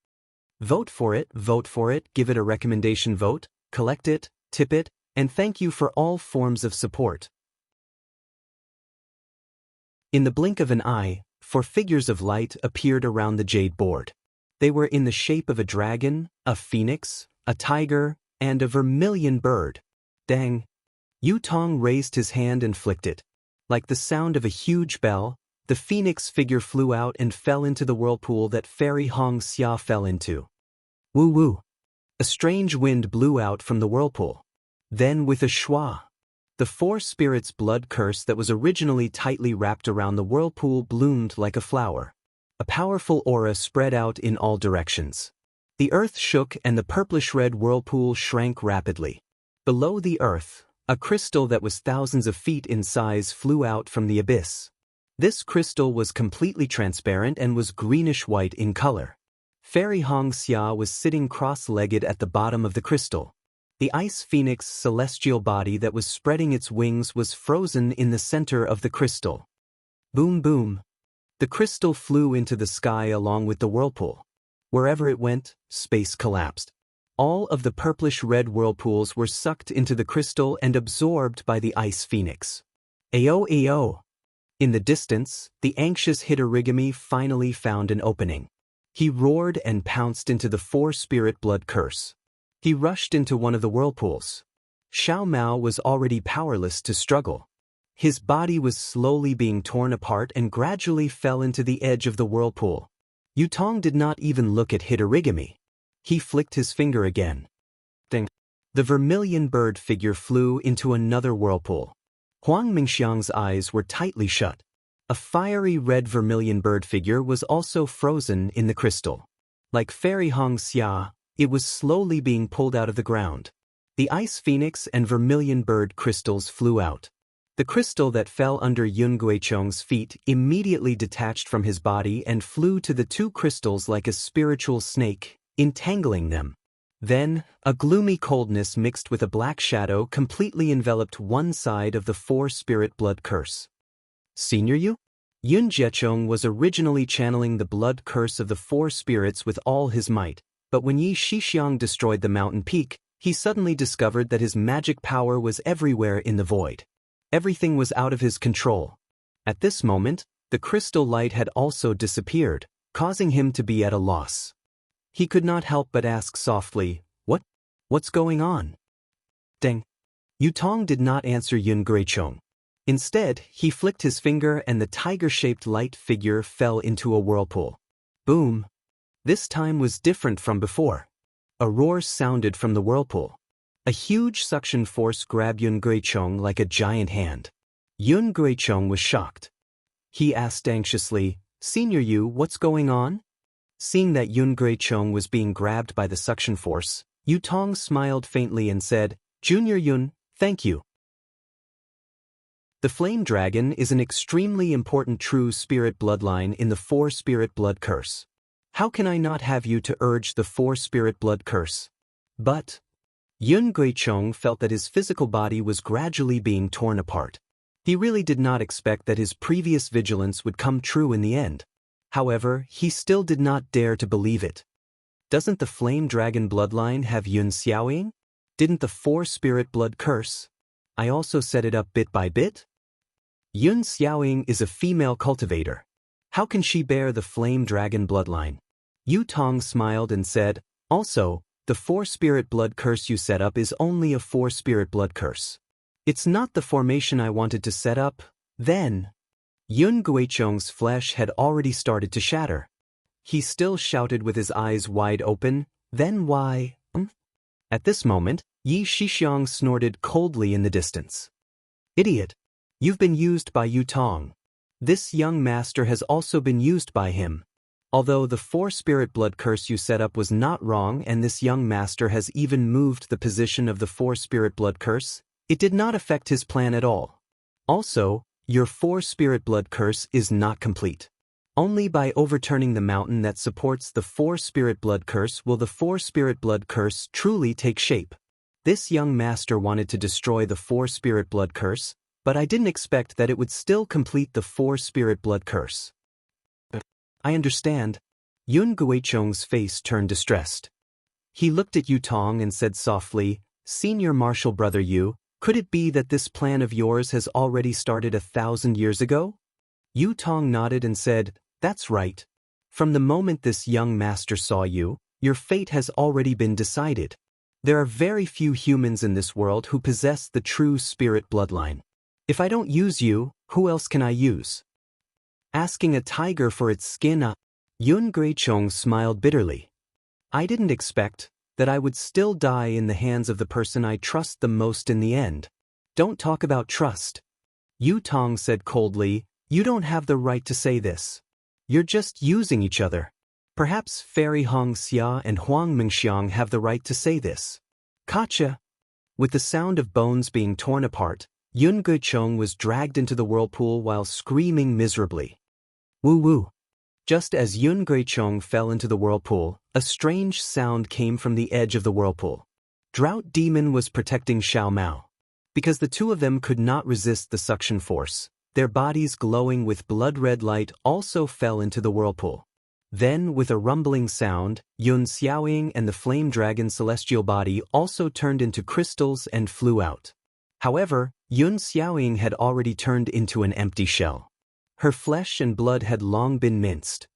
Vote for it, give it a recommendation vote, collect it, tip it, and thank you for all forms of support." In the blink of an eye, four figures of light appeared around the jade board. They were in the shape of a dragon, a phoenix, a tiger, and a vermilion bird. Dang! Yu Tong raised his hand and flicked it. Like the sound of a huge bell, the phoenix figure flew out and fell into the whirlpool that Fairy Hong Xia fell into. Woo-woo! A strange wind blew out from the whirlpool. Then with a schwa, the four spirits' blood curse that was originally tightly wrapped around the whirlpool bloomed like a flower. A powerful aura spread out in all directions. The earth shook and the purplish-red whirlpool shrank rapidly. Below the earth, a crystal that was thousands of feet in size flew out from the abyss. This crystal was completely transparent and was greenish-white in color. Fairy Hong Xia was sitting cross-legged at the bottom of the crystal. The ice phoenix celestial body that was spreading its wings was frozen in the center of the crystal. Boom boom. The crystal flew into the sky along with the whirlpool. Wherever it went, space collapsed. All of the purplish-red whirlpools were sucked into the crystal and absorbed by the ice phoenix. Ayo ayo. In the distance, the anxious Hitorigami finally found an opening. He roared and pounced into the four-spirit blood curse. He rushed into one of the whirlpools. Xiao Mao was already powerless to struggle. His body was slowly being torn apart and gradually fell into the edge of the whirlpool. Yu Tong did not even look at Hitorigami. He flicked his finger again. Ding! The vermilion bird figure flew into another whirlpool. Huang Mingxiang's eyes were tightly shut. A fiery red vermilion bird figure was also frozen in the crystal. Like Fairy Hong Xia, it was slowly being pulled out of the ground. The ice phoenix and vermilion bird crystals flew out. The crystal that fell under Yun Guichong's feet immediately detached from his body and flew to the two crystals like a spiritual snake, entangling them. Then, a gloomy coldness mixed with a black shadow completely enveloped one side of the four-spirit blood curse. Senior Yu? Yun Jiechong was originally channeling the blood curse of the four spirits with all his might, but when Yi Shixiang destroyed the mountain peak, he suddenly discovered that his magic power was everywhere in the void. Everything was out of his control. At this moment, the crystal light had also disappeared, causing him to be at a loss. He could not help but ask softly, What's going on? Deng. Yu Tong did not answer Yun Guichong. Instead, he flicked his finger and the tiger-shaped light figure fell into a whirlpool. Boom! This time was different from before. A roar sounded from the whirlpool. A huge suction force grabbed Yun Guichong like a giant hand. Yun Guichong was shocked. He asked anxiously, Senior Yu, what's going on? Seeing that Yun Guichong was being grabbed by the suction force, Yu Tong smiled faintly and said, Junior Yun, thank you. The flame dragon is an extremely important true spirit bloodline in the four-spirit blood curse. How can I not have you to urge the four-spirit blood curse? But Yun Guichong felt that his physical body was gradually being torn apart. He really did not expect that his previous vigilance would come true in the end. However, he still did not dare to believe it. Doesn't the flame dragon bloodline have Yun Xiaoying? Didn't the four-spirit blood curse? I also set it up bit by bit? Yun Xiaoying is a female cultivator. How can she bear the flame dragon bloodline? Yu Tong smiled and said, Also, the four-spirit blood curse you set up is only a four-spirit blood curse. It's not the formation I wanted to set up. Then, Yun Guichong's flesh had already started to shatter. He still shouted with his eyes wide open, Then why? At this moment, Yi Shixiang snorted coldly in the distance. Idiot! You've been used by Yu Tong. This young master has also been used by him. Although the four-spirit blood curse you set up was not wrong and this young master has even moved the position of the four-spirit blood curse, it did not affect his plan at all. Also, your four-spirit blood curse is not complete. Only by overturning the mountain that supports the four-spirit blood curse will the four-spirit blood curse truly take shape. This young master wanted to destroy the four-spirit blood curse, but I didn't expect that it would still complete the four-spirit blood curse. I understand. Yun Guichong's face turned distressed. He looked at Yu Tong and said softly, Senior Martial Brother Yu, could it be that this plan of yours has already started 1,000 years ago? Yu Tong nodded and said, That's right. From the moment this young master saw you, your fate has already been decided. There are very few humans in this world who possess the true spirit bloodline. If I don't use you, who else can I use? Asking a tiger for its skin, Yun Guichong smiled bitterly. I didn't expect that I would still die in the hands of the person I trust the most in the end. Don't talk about trust. Yu Tong said coldly, You don't have the right to say this. You're just using each other. Perhaps Fairy Hong Xia and Huang Mingxiang have the right to say this. Gotcha. With the sound of bones being torn apart, Yun Guichong was dragged into the whirlpool while screaming miserably. Woo-woo. Just as Yun Guichong fell into the whirlpool, a strange sound came from the edge of the whirlpool. Drought Demon was protecting Xiao Mao. Because the two of them could not resist the suction force, their bodies glowing with blood-red light also fell into the whirlpool. Then, with a rumbling sound, Yun Xiaoying and the flame dragon celestial body also turned into crystals and flew out. However, Yun Xiaoying had already turned into an empty shell. Her flesh and blood had long been minced.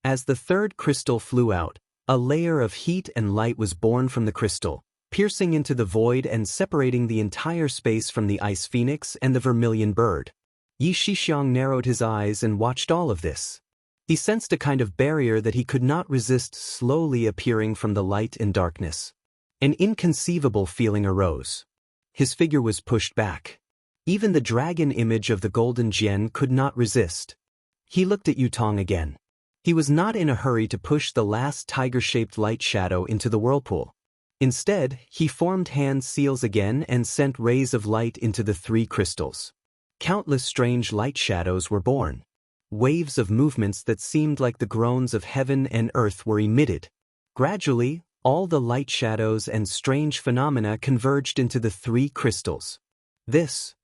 As the third crystal flew out, a layer of heat and light was born from the crystal, piercing into the void and separating the entire space from the ice phoenix and the vermilion bird. Yi Shixiang narrowed his eyes and watched all of this. He sensed a kind of barrier that he could not resist slowly appearing from the light and darkness. An inconceivable feeling arose. His figure was pushed back. Even the dragon image of the golden Jian could not resist. He looked at Yu Tong again. He was not in a hurry to push the last tiger-shaped light shadow into the whirlpool. Instead, he formed hand seals again and sent rays of light into the three crystals. Countless strange light shadows were born. Waves of movements that seemed like the groans of heaven and earth were emitted. Gradually, all the light shadows and strange phenomena converged into the three crystals. This,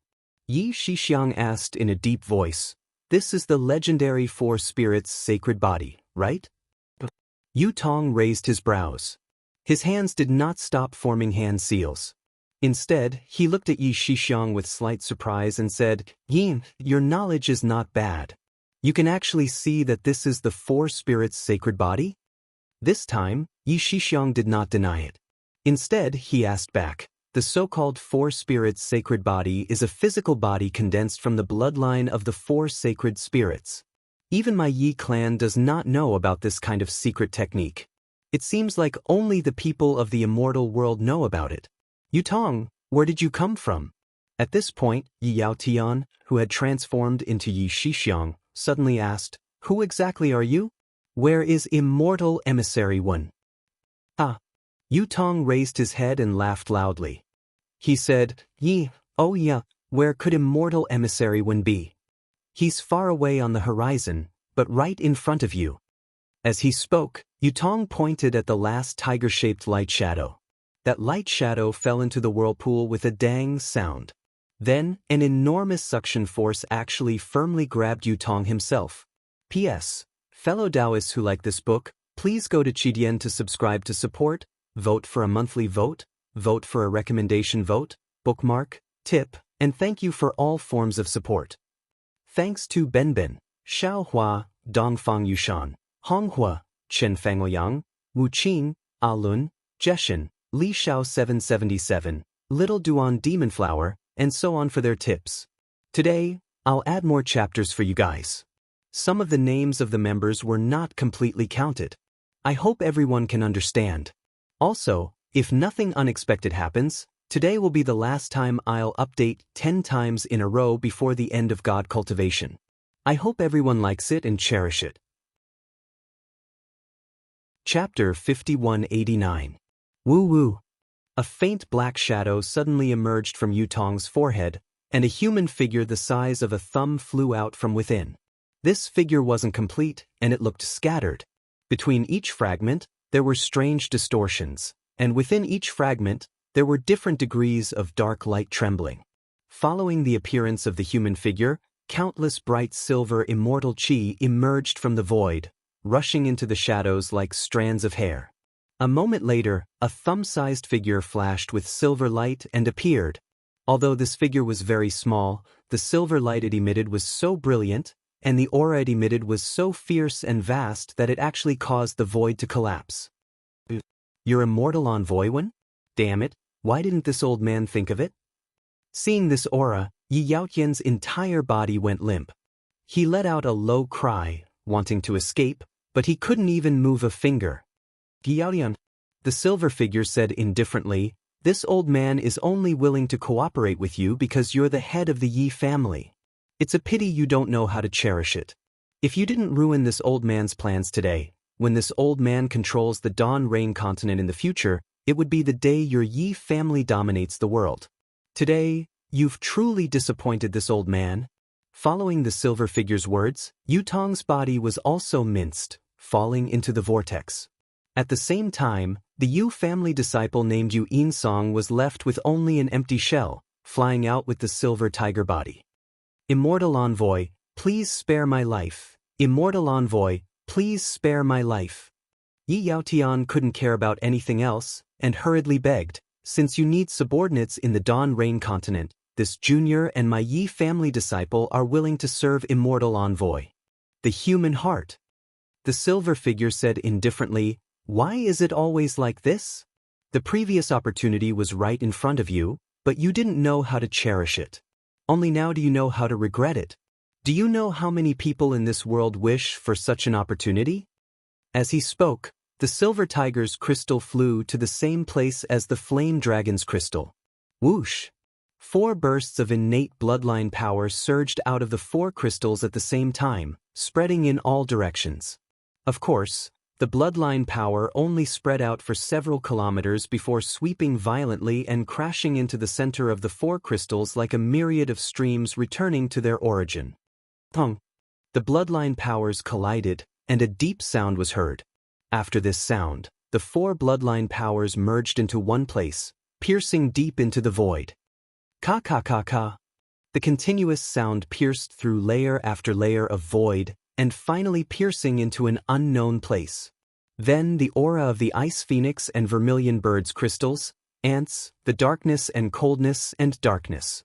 Yi Shixiang asked in a deep voice, this is the legendary Four Spirits' sacred body, right? Yu Tong raised his brows. His hands did not stop forming hand seals. Instead, he looked at Yi Shixiang with slight surprise and said, Yin, your knowledge is not bad. You can actually see that this is the Four Spirits' sacred body? This time, Yi Shixiang did not deny it. Instead, he asked back, the so-called Four Spirits' sacred body is a physical body condensed from the bloodline of the Four Sacred Spirits. Even my Yi clan does not know about this kind of secret technique. It seems like only the people of the immortal world know about it. Yu Tong, where did you come from? At this point, Yi Yaotian, who had transformed into Yi Shixiang, suddenly asked, who exactly are you? Where is Immortal Emissary One? Ah. Yu Tong raised his head and laughed loudly. He said, Yi, oh yeah, where could Immortal Emissary One be? He's far away on the horizon, but right in front of you. As he spoke, Yu Tong pointed at the last tiger-shaped light shadow. That light shadow fell into the whirlpool with a dang sound. Then, an enormous suction force actually firmly grabbed Yu Tong himself. P.S. Fellow Taoists who like this book, please go to Qidian to subscribe to support, vote for a monthly vote, vote for a recommendation vote, bookmark, tip, and thank you for all forms of support. Thanks to Benben, Xiaohua, Dongfang Yushan, Honghua, Chen Fangoyang, Wu Qing, Alun, Jeshin, Li Xiao 777, Little Duan Demonflower, and so on for their tips. Today, I'll add more chapters for you guys. Some of the names of the members were not completely counted. I hope everyone can understand. Also, if nothing unexpected happens, today will be the last time I'll update 10 times in a row before the end of God Cultivation. I hope everyone likes it and cherish it. Chapter 5189. Woo Woo. A faint black shadow suddenly emerged from Yu Tong's forehead, and a human figure the size of a thumb flew out from within. This figure wasn't complete, and it looked scattered. Between each fragment, there were strange distortions, and within each fragment, there were different degrees of dark light trembling. Following the appearance of the human figure, countless bright silver immortal chi emerged from the void, rushing into the shadows like strands of hair. A moment later, a thumb-sized figure flashed with silver light and appeared. Although this figure was very small, the silver light it emitted was so brilliant, and the aura it emitted was so fierce and vast that it actually caused the void to collapse. Your immortal envoy one? Damn it, why didn't this old man think of it? Seeing this aura, Yi Yaotian's entire body went limp. He let out a low cry, wanting to escape, but he couldn't even move a finger. Yi Yaotian, the silver figure said indifferently, this old man is only willing to cooperate with you because you're the head of the Yi family. It's a pity you don't know how to cherish it. If you didn't ruin this old man's plans today, when this old man controls the Dawn Rain continent in the future, it would be the day your Yi family dominates the world. Today, you've truly disappointed this old man. Following the silver figure's words, Yu Tong's body was also minced, falling into the vortex. At the same time, the Yu family disciple named Yu Insong was left with only an empty shell, flying out with the silver tiger body. Immortal Envoy, please spare my life. Immortal Envoy, please spare my life. Yi Yaotian couldn't care about anything else, and hurriedly begged, since you need subordinates in the Dawn Rain continent, this junior and my Yi family disciple are willing to serve Immortal Envoy. The human heart. The silver figure said indifferently, why is it always like this? The previous opportunity was right in front of you, but you didn't know how to cherish it. Only now do you know how to regret it. Do you know how many people in this world wish for such an opportunity? As he spoke, the silver tiger's crystal flew to the same place as the flame dragon's crystal. Whoosh! 4 bursts of innate bloodline power surged out of the 4 crystals at the same time, spreading in all directions. Of course, The bloodline power only spread out for several kilometers before sweeping violently and crashing into the center of the four crystals like a myriad of streams returning to their origin. Pong! The bloodline powers collided, and a deep sound was heard. After this sound, the four bloodline powers merged into one place, piercing deep into the void. Ka-ka-ka-ka. The continuous sound pierced through layer after layer of void, and finally piercing into an unknown place. Then the aura of the ice phoenix and vermilion bird's crystals, ants, the darkness and coldness and darkness.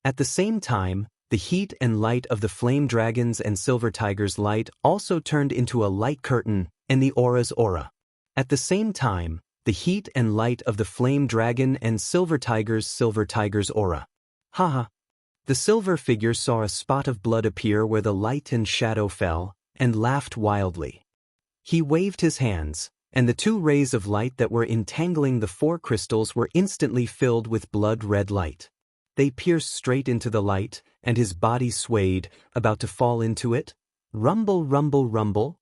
At the same time, the heat and light of the flame dragon's and silver tiger's light also turned into a light curtain, and the aura's aura. At the same time, the heat and light of the flame dragon and silver tiger's aura. Haha. The silver figure saw a spot of blood appear where the light and shadow fell, and laughed wildly. He waved his hands, and the two rays of light that were entangling the four crystals were instantly filled with blood-red light. They pierced straight into the light, and his body swayed, about to fall into it. Rumble, rumble, rumble.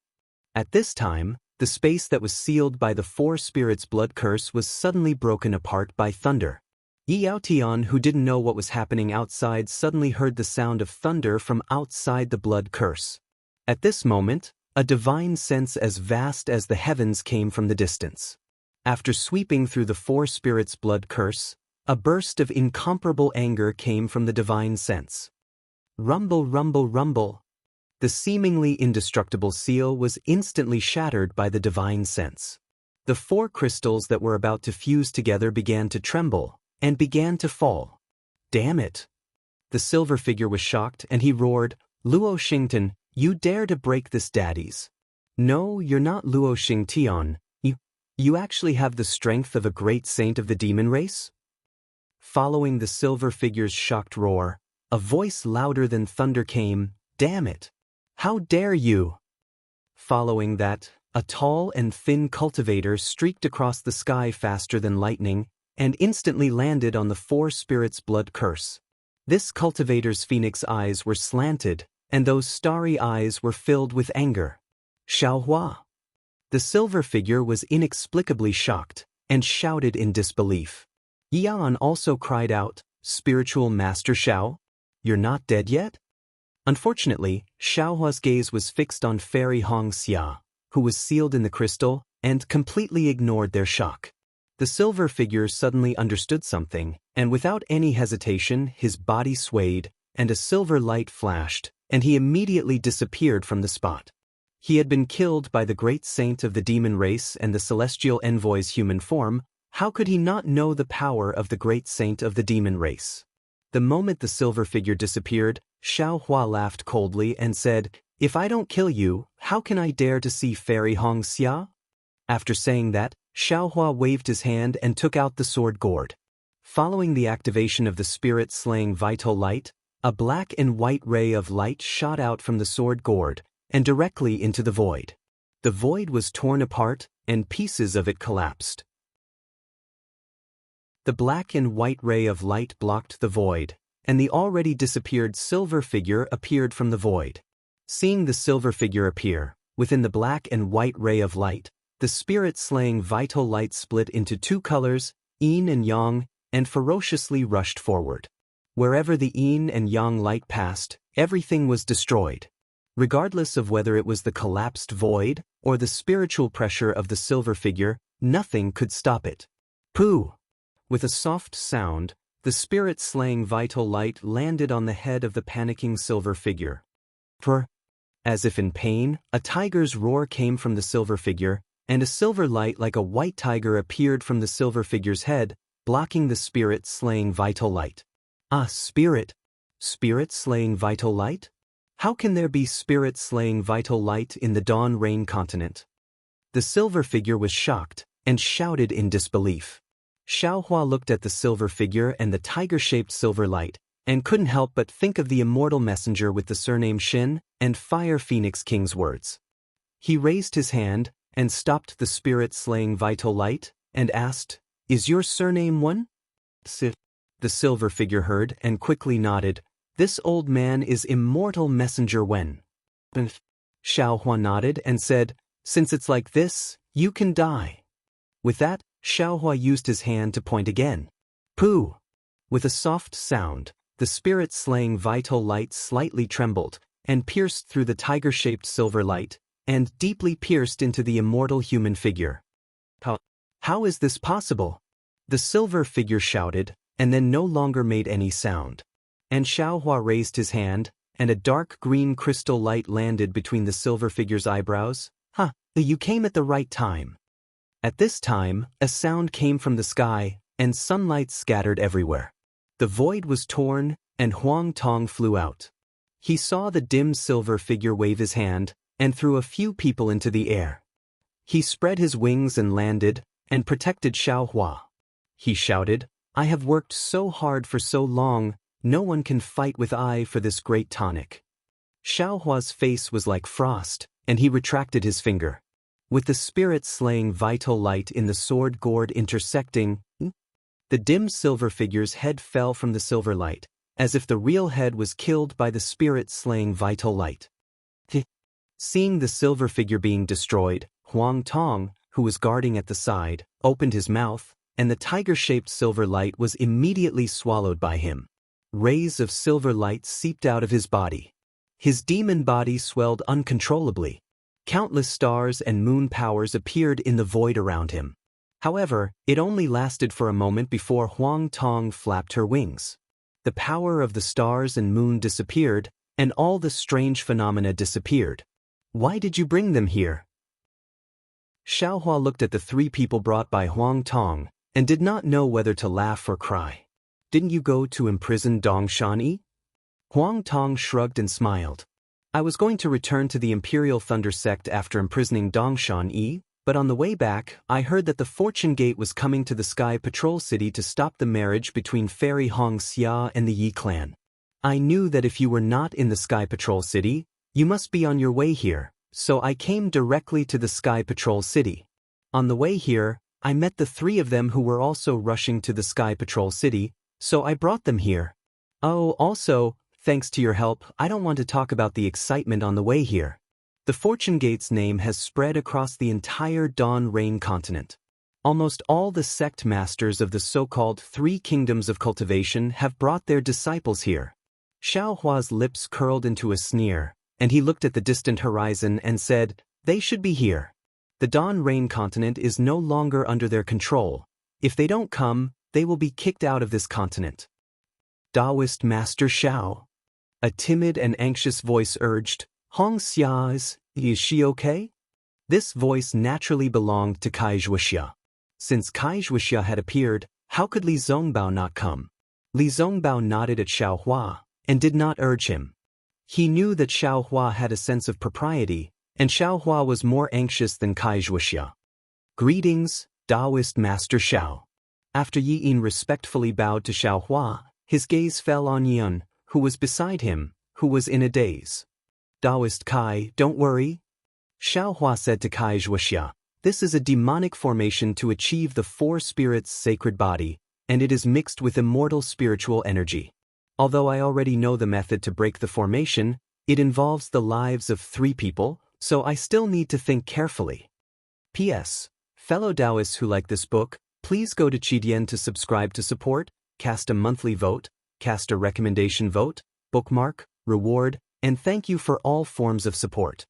At this time, the space that was sealed by the four spirits' blood curse was suddenly broken apart by thunder. Yao Tian, who didn't know what was happening outside, suddenly heard the sound of thunder from outside the blood curse. At this moment, a divine sense as vast as the heavens came from the distance. After sweeping through the four spirits' blood curse, a burst of incomparable anger came from the divine sense. Rumble, rumble, rumble. The seemingly indestructible seal was instantly shattered by the divine sense. The four crystals that were about to fuse together began to tremble, and began to fall. Damn it! The silver figure was shocked, and he roared, Luo Xingtian, you dare to break this daddies. No, you're not Luo Xingtian. You actually have the strength of a great saint of the demon race? Following the silver figure's shocked roar, a voice louder than thunder came, damn it! How dare you! Following that, a tall and thin cultivator streaked across the sky faster than lightning, and instantly landed on the four spirits' blood curse. This cultivator's phoenix eyes were slanted, and those starry eyes were filled with anger. Xiaohua! The silver figure was inexplicably shocked, and shouted in disbelief. Yan also cried out, Spiritual Master Xiao? You're not dead yet? Unfortunately, Xiaohua's gaze was fixed on Fairy Hong Xia, who was sealed in the crystal, and completely ignored their shock. The silver figure suddenly understood something, and without any hesitation his body swayed, and a silver light flashed, and he immediately disappeared from the spot. He had been killed by the great saint of the demon race and the celestial envoy's human form. How could he not know the power of the great saint of the demon race? The moment the silver figure disappeared, Xiaohua laughed coldly and said, If I don't kill you, how can I dare to see Fairy Hong Xia? After saying that, Xiaohua waved his hand and took out the sword gourd. Following the activation of the spirit-slaying vital light, a black and white ray of light shot out from the sword gourd, and directly into the void. The void was torn apart, and pieces of it collapsed. The black and white ray of light blocked the void, and the already disappeared silver figure appeared from the void. Seeing the silver figure appear, within the black and white ray of light, the spirit-slaying vital light split into two colors, yin and yang, and ferociously rushed forward. Wherever the yin and yang light passed, everything was destroyed. Regardless of whether it was the collapsed void or the spiritual pressure of the silver figure, nothing could stop it. Pooh! With a soft sound, the spirit-slaying vital light landed on the head of the panicking silver figure. Purr! As if in pain, a tiger's roar came from the silver figure, and a silver light like a white tiger appeared from the silver figure's head, blocking the spirit-slaying vital light. Ah, spirit! Spirit-slaying vital light? How can there be spirit-slaying vital light in the Dawn Rain continent? The silver figure was shocked, and shouted in disbelief. Xiaohua looked at the silver figure and the tiger-shaped silver light, and couldn't help but think of the immortal messenger with the surname Xin, and Fire Phoenix King's words. He raised his hand, and stopped the spirit-slaying vital light, and asked, Is your surname Wen? The silver figure heard and quickly nodded, This old man is immortal messenger Wen. Xiaohua nodded and said, Since it's like this, you can die. With that, Xiaohua used his hand to point again. Pooh! With a soft sound, the spirit-slaying vital light slightly trembled, and pierced through the tiger-shaped silver light, and deeply pierced into the immortal human figure. How is this possible? The silver figure shouted, and then no longer made any sound. And Xiaohua raised his hand, and a dark green crystal light landed between the silver figure's eyebrows. You came at the right time. At this time, a sound came from the sky, and sunlight scattered everywhere. The void was torn, and Huang Tong flew out. He saw the dim silver figure wave his hand, and threw a few people into the air. He spread his wings and landed, and protected Xiaohua. He shouted, I have worked so hard for so long, no one can fight with I for this great tonic. Xiaohua's face was like frost, and he retracted his finger. With the spirit-slaying vital light in the sword gourd intersecting, the dim silver figure's head fell from the silver light, as if the real head was killed by the spirit-slaying vital light. Seeing the silver figure being destroyed, Huang Tong, who was guarding at the side, opened his mouth, and the tiger-shaped silver light was immediately swallowed by him. Rays of silver light seeped out of his body. His demon body swelled uncontrollably. Countless stars and moon powers appeared in the void around him. However, it only lasted for a moment before Huang Tong flapped her wings. The power of the stars and moon disappeared, and all the strange phenomena disappeared. Why did you bring them here? Xiaohua looked at the three people brought by Huang Tong, and did not know whether to laugh or cry. Didn't you go to imprison Dongshan-yi? Huang Tong shrugged and smiled. I was going to return to the Imperial Thunder Sect after imprisoning Dongshan-yi, but on the way back, I heard that the Fortune Gate was coming to the Sky Patrol City to stop the marriage between Fairy Hong Xia and the Yi clan. I knew that if you were not in the Sky Patrol City, you must be on your way here, so I came directly to the Sky Patrol City. On the way here, I met the three of them who were also rushing to the Sky Patrol City, so I brought them here. Oh, also, thanks to your help, I don't want to talk about the excitement on the way here. The Fortune Gate's name has spread across the entire Dawn Rain continent. Almost all the sect masters of the so-called Three Kingdoms of Cultivation have brought their disciples here. Xiaohua's lips curled into a sneer, and he looked at the distant horizon and said, they should be here. The Dawn Rain continent is no longer under their control. If they don't come, they will be kicked out of this continent. Taoist Master Xiao. A timid and anxious voice urged, Hong Xia is she okay? This voice naturally belonged to Kai Zhuoxia. Since Kai Zhuoxia had appeared, how could Li Zongbao not come? Li Zongbao nodded at Xiaohua, and did not urge him. He knew that Xiaohua had a sense of propriety, and Xiaohua was more anxious than Kai Zhuoxia. Greetings, Taoist Master Xiao. After Yi Yin respectfully bowed to Xiaohua, his gaze fell on Yun, who was beside him, who was in a daze. Taoist Kai, don't worry. Xiaohua said to Kai Zhuoxia, this is a demonic formation to achieve the four spirits' sacred body, and it is mixed with immortal spiritual energy. Although I already know the method to break the formation, it involves the lives of 3 people, so I still need to think carefully. P.S. Fellow Taoists who like this book, please go to Qidian to subscribe to support, cast a monthly vote, cast a recommendation vote, bookmark, reward, and thank you for all forms of support.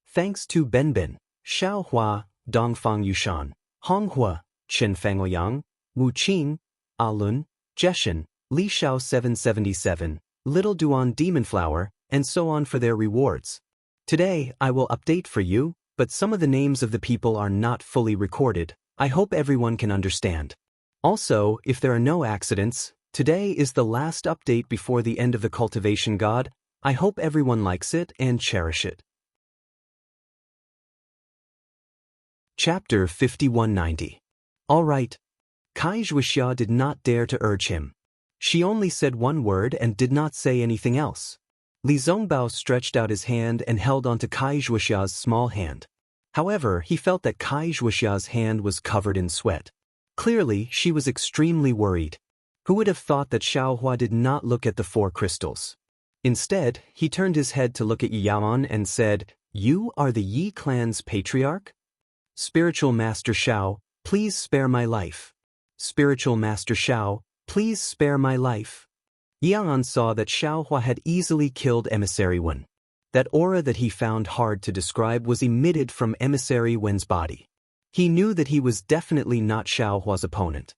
Thanks to Benbin, Xiaohua, Dongfang Yushan, Honghua, Chen Fangoyang, Wu Qing, Alun, Jeshen, Li Xiao 777, Little Duan Demonflower, and so on for their rewards. Today, I will update for you, but some of the names of the people are not fully recorded. I hope everyone can understand. Also, if there are no accidents, today is the last update before the end of the Cultivation God. I hope everyone likes it and cherish it. Chapter 5190. Alright. Kai Zhuoxia did not dare to urge him. She only said one word and did not say anything else. Li Zongbao stretched out his hand and held onto Kai Zhuoxia's small hand. However, he felt that Kai Zhuoxia's hand was covered in sweat. Clearly, she was extremely worried. Who would have thought that Xiaohua did not look at the 4 crystals? Instead, he turned his head to look at Yaman and said, You are the Yi clan's patriarch? Spiritual Master Shao, please spare my life. Spiritual Master Shao, please spare my life. Yian saw that Xiaohua had easily killed Emissary Wen. That aura that he found hard to describe was emitted from Emissary Wen's body. He knew that he was definitely not Xiaohua's opponent.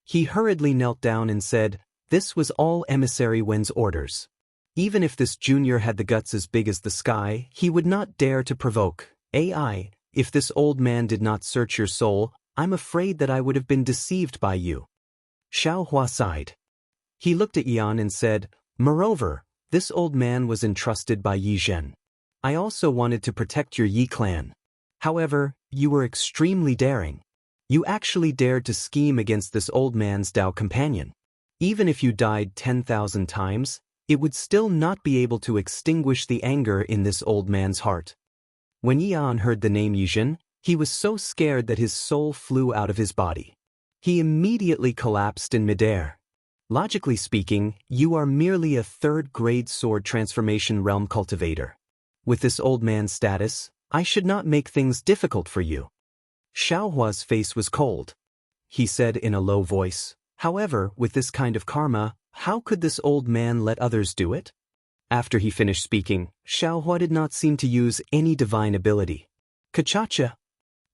He hurriedly knelt down and said, "This was all Emissary Wen's orders. Even if this junior had the guts as big as the sky, he would not dare to provoke. AI, if this old man did not search your soul, I'm afraid that I would have been deceived by you." Xiaohua sighed. He looked at Yan and said, "Moreover, this old man was entrusted by Yi Zhen. I also wanted to protect your Yi clan. However, you were extremely daring. You actually dared to scheme against this old man's Dao companion. Even if you died 10,000 times, it would still not be able to extinguish the anger in this old man's heart." When Yan heard the name Yi Zhen, he was so scared that his soul flew out of his body. He immediately collapsed in midair. Logically speaking, you are merely a third-grade sword transformation realm cultivator. With this old man's status, I should not make things difficult for you. Xiaohua's face was cold. He said in a low voice, "However, with this kind of karma, how could this old man let others do it?" After he finished speaking, Xiaohua did not seem to use any divine ability. Kachacha!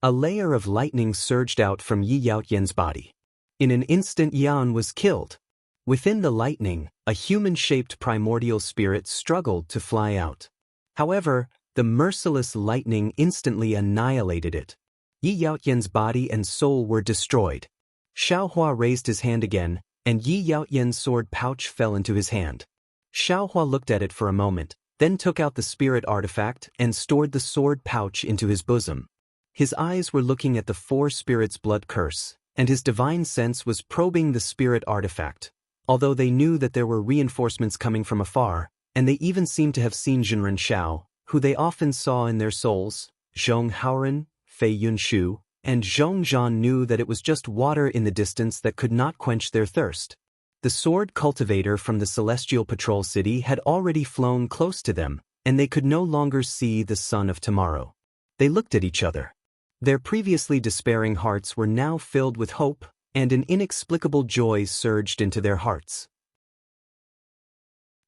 A layer of lightning surged out from Yi Yaotian's body. In an instant, Yan was killed. Within the lightning, a human-shaped primordial spirit struggled to fly out. However, the merciless lightning instantly annihilated it. Yi Yaotian's body and soul were destroyed. Xiaohua raised his hand again, and Yi Yaotian's sword pouch fell into his hand. Xiaohua looked at it for a moment, then took out the spirit artifact and stored the sword pouch into his bosom. His eyes were looking at the four spirits' blood curse, and his divine sense was probing the spirit artifact. Although they knew that there were reinforcements coming from afar, and they even seemed to have seen Jinren Shao, who they often saw in their souls, Zhong Haoren, Fei Yunshu, and Zhong Zhan knew that it was just water in the distance that could not quench their thirst. The sword cultivator from the Celestial Patrol City had already flown close to them, and they could no longer see the sun of tomorrow. They looked at each other. Their previously despairing hearts were now filled with hope, and an inexplicable joy surged into their hearts.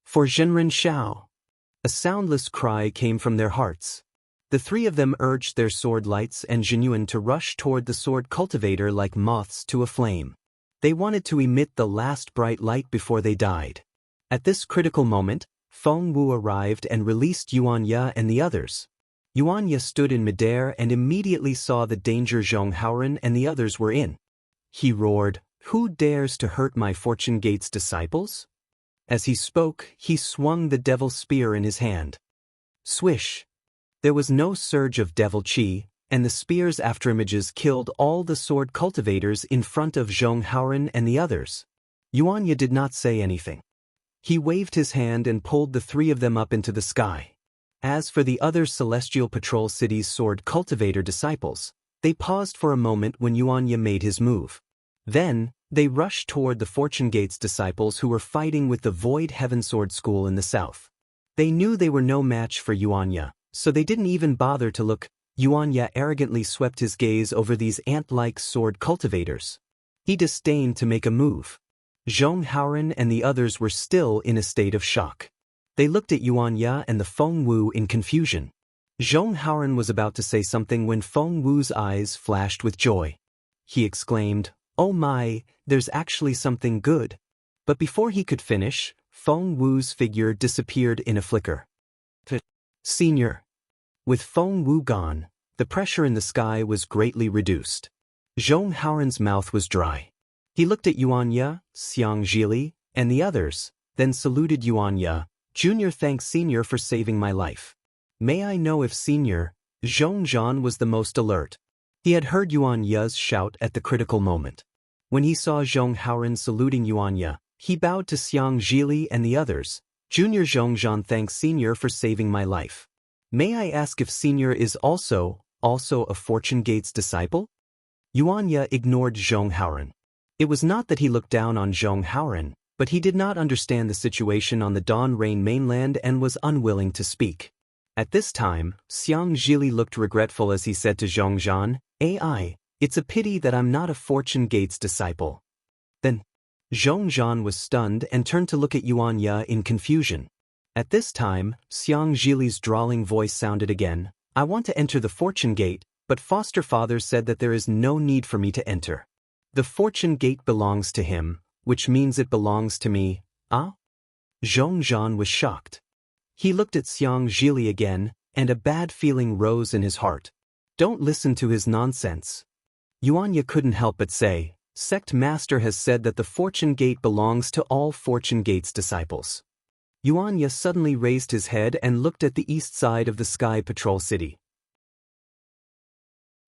For Jinren Shao! A soundless cry came from their hearts. The three of them urged their sword lights and Jinyuan to rush toward the sword cultivator like moths to a flame. They wanted to emit the last bright light before they died. At this critical moment, Feng Wu arrived and released Yuan Ye and the others. Yuan Ye stood in midair and immediately saw the danger Zhong Haoren and the others were in. He roared, "Who dares to hurt my Fortune Gate's disciples?" As he spoke, he swung the devil spear in his hand. Swish! There was no surge of devil chi, and the spear's afterimages killed all the sword cultivators in front of Zhong Haoren and the others. Yuan Ye did not say anything. He waved his hand and pulled the three of them up into the sky. As for the other Celestial Patrol City's sword cultivator disciples, they paused for a moment when Yuan Ye made his move. Then, they rushed toward the Fortune Gate's disciples who were fighting with the Void Heaven Sword School in the south. They knew they were no match for Yuan Ye, so they didn't even bother to look. Yuan Ye arrogantly swept his gaze over these ant-like sword cultivators. He disdained to make a move. Zhong Haoren and the others were still in a state of shock. They looked at Yuan Ye and the Feng Wu in confusion. Zhong Haoren was about to say something when Feng Wu's eyes flashed with joy. He exclaimed, "Oh my, there's actually something good." But before he could finish, Feng Wu's figure disappeared in a flicker. Senior. With Feng Wu gone, the pressure in the sky was greatly reduced. Zhong Haoren's mouth was dry. He looked at Yuan Ye, Xiang Zhili, and the others, then saluted Yuan Ye. "Junior, thanks Senior for saving my life. May I know if Senior..." Zhong Zhan was the most alert. He had heard Yuan Ye's shout at the critical moment. When he saw Zhong Haoren saluting Yuan Ye, he bowed to Xiang Zhili and the others. "Junior Zhong Zhan, thanks Senior for saving my life. May I ask if Senior is also a Fortune Gate's disciple?" Yuan Ye ignored Zhong Haoren. It was not that he looked down on Zhong Haoren, but he did not understand the situation on the Dawn Rain mainland and was unwilling to speak. At this time, Xiang Zhili looked regretful as he said to Zhongzhan, "AI, it's a pity that I'm not a Fortune Gates disciple." Then, Zhongzhan was stunned and turned to look at Yuan Ye in confusion. At this time, Xiang Zhili's drawling voice sounded again, "I want to enter the Fortune Gate, but foster father said that there is no need for me to enter. The Fortune Gate belongs to him, which means it belongs to me." Ah? Zhongzhan was shocked. He looked at Xiang Zhili again, and a bad feeling rose in his heart. Don't listen to his nonsense. Yuan Ye couldn't help but say, "Sect Master has said that the Fortune Gate belongs to all Fortune Gate's disciples." Yuan Ye suddenly raised his head and looked at the east side of the Sky Patrol City.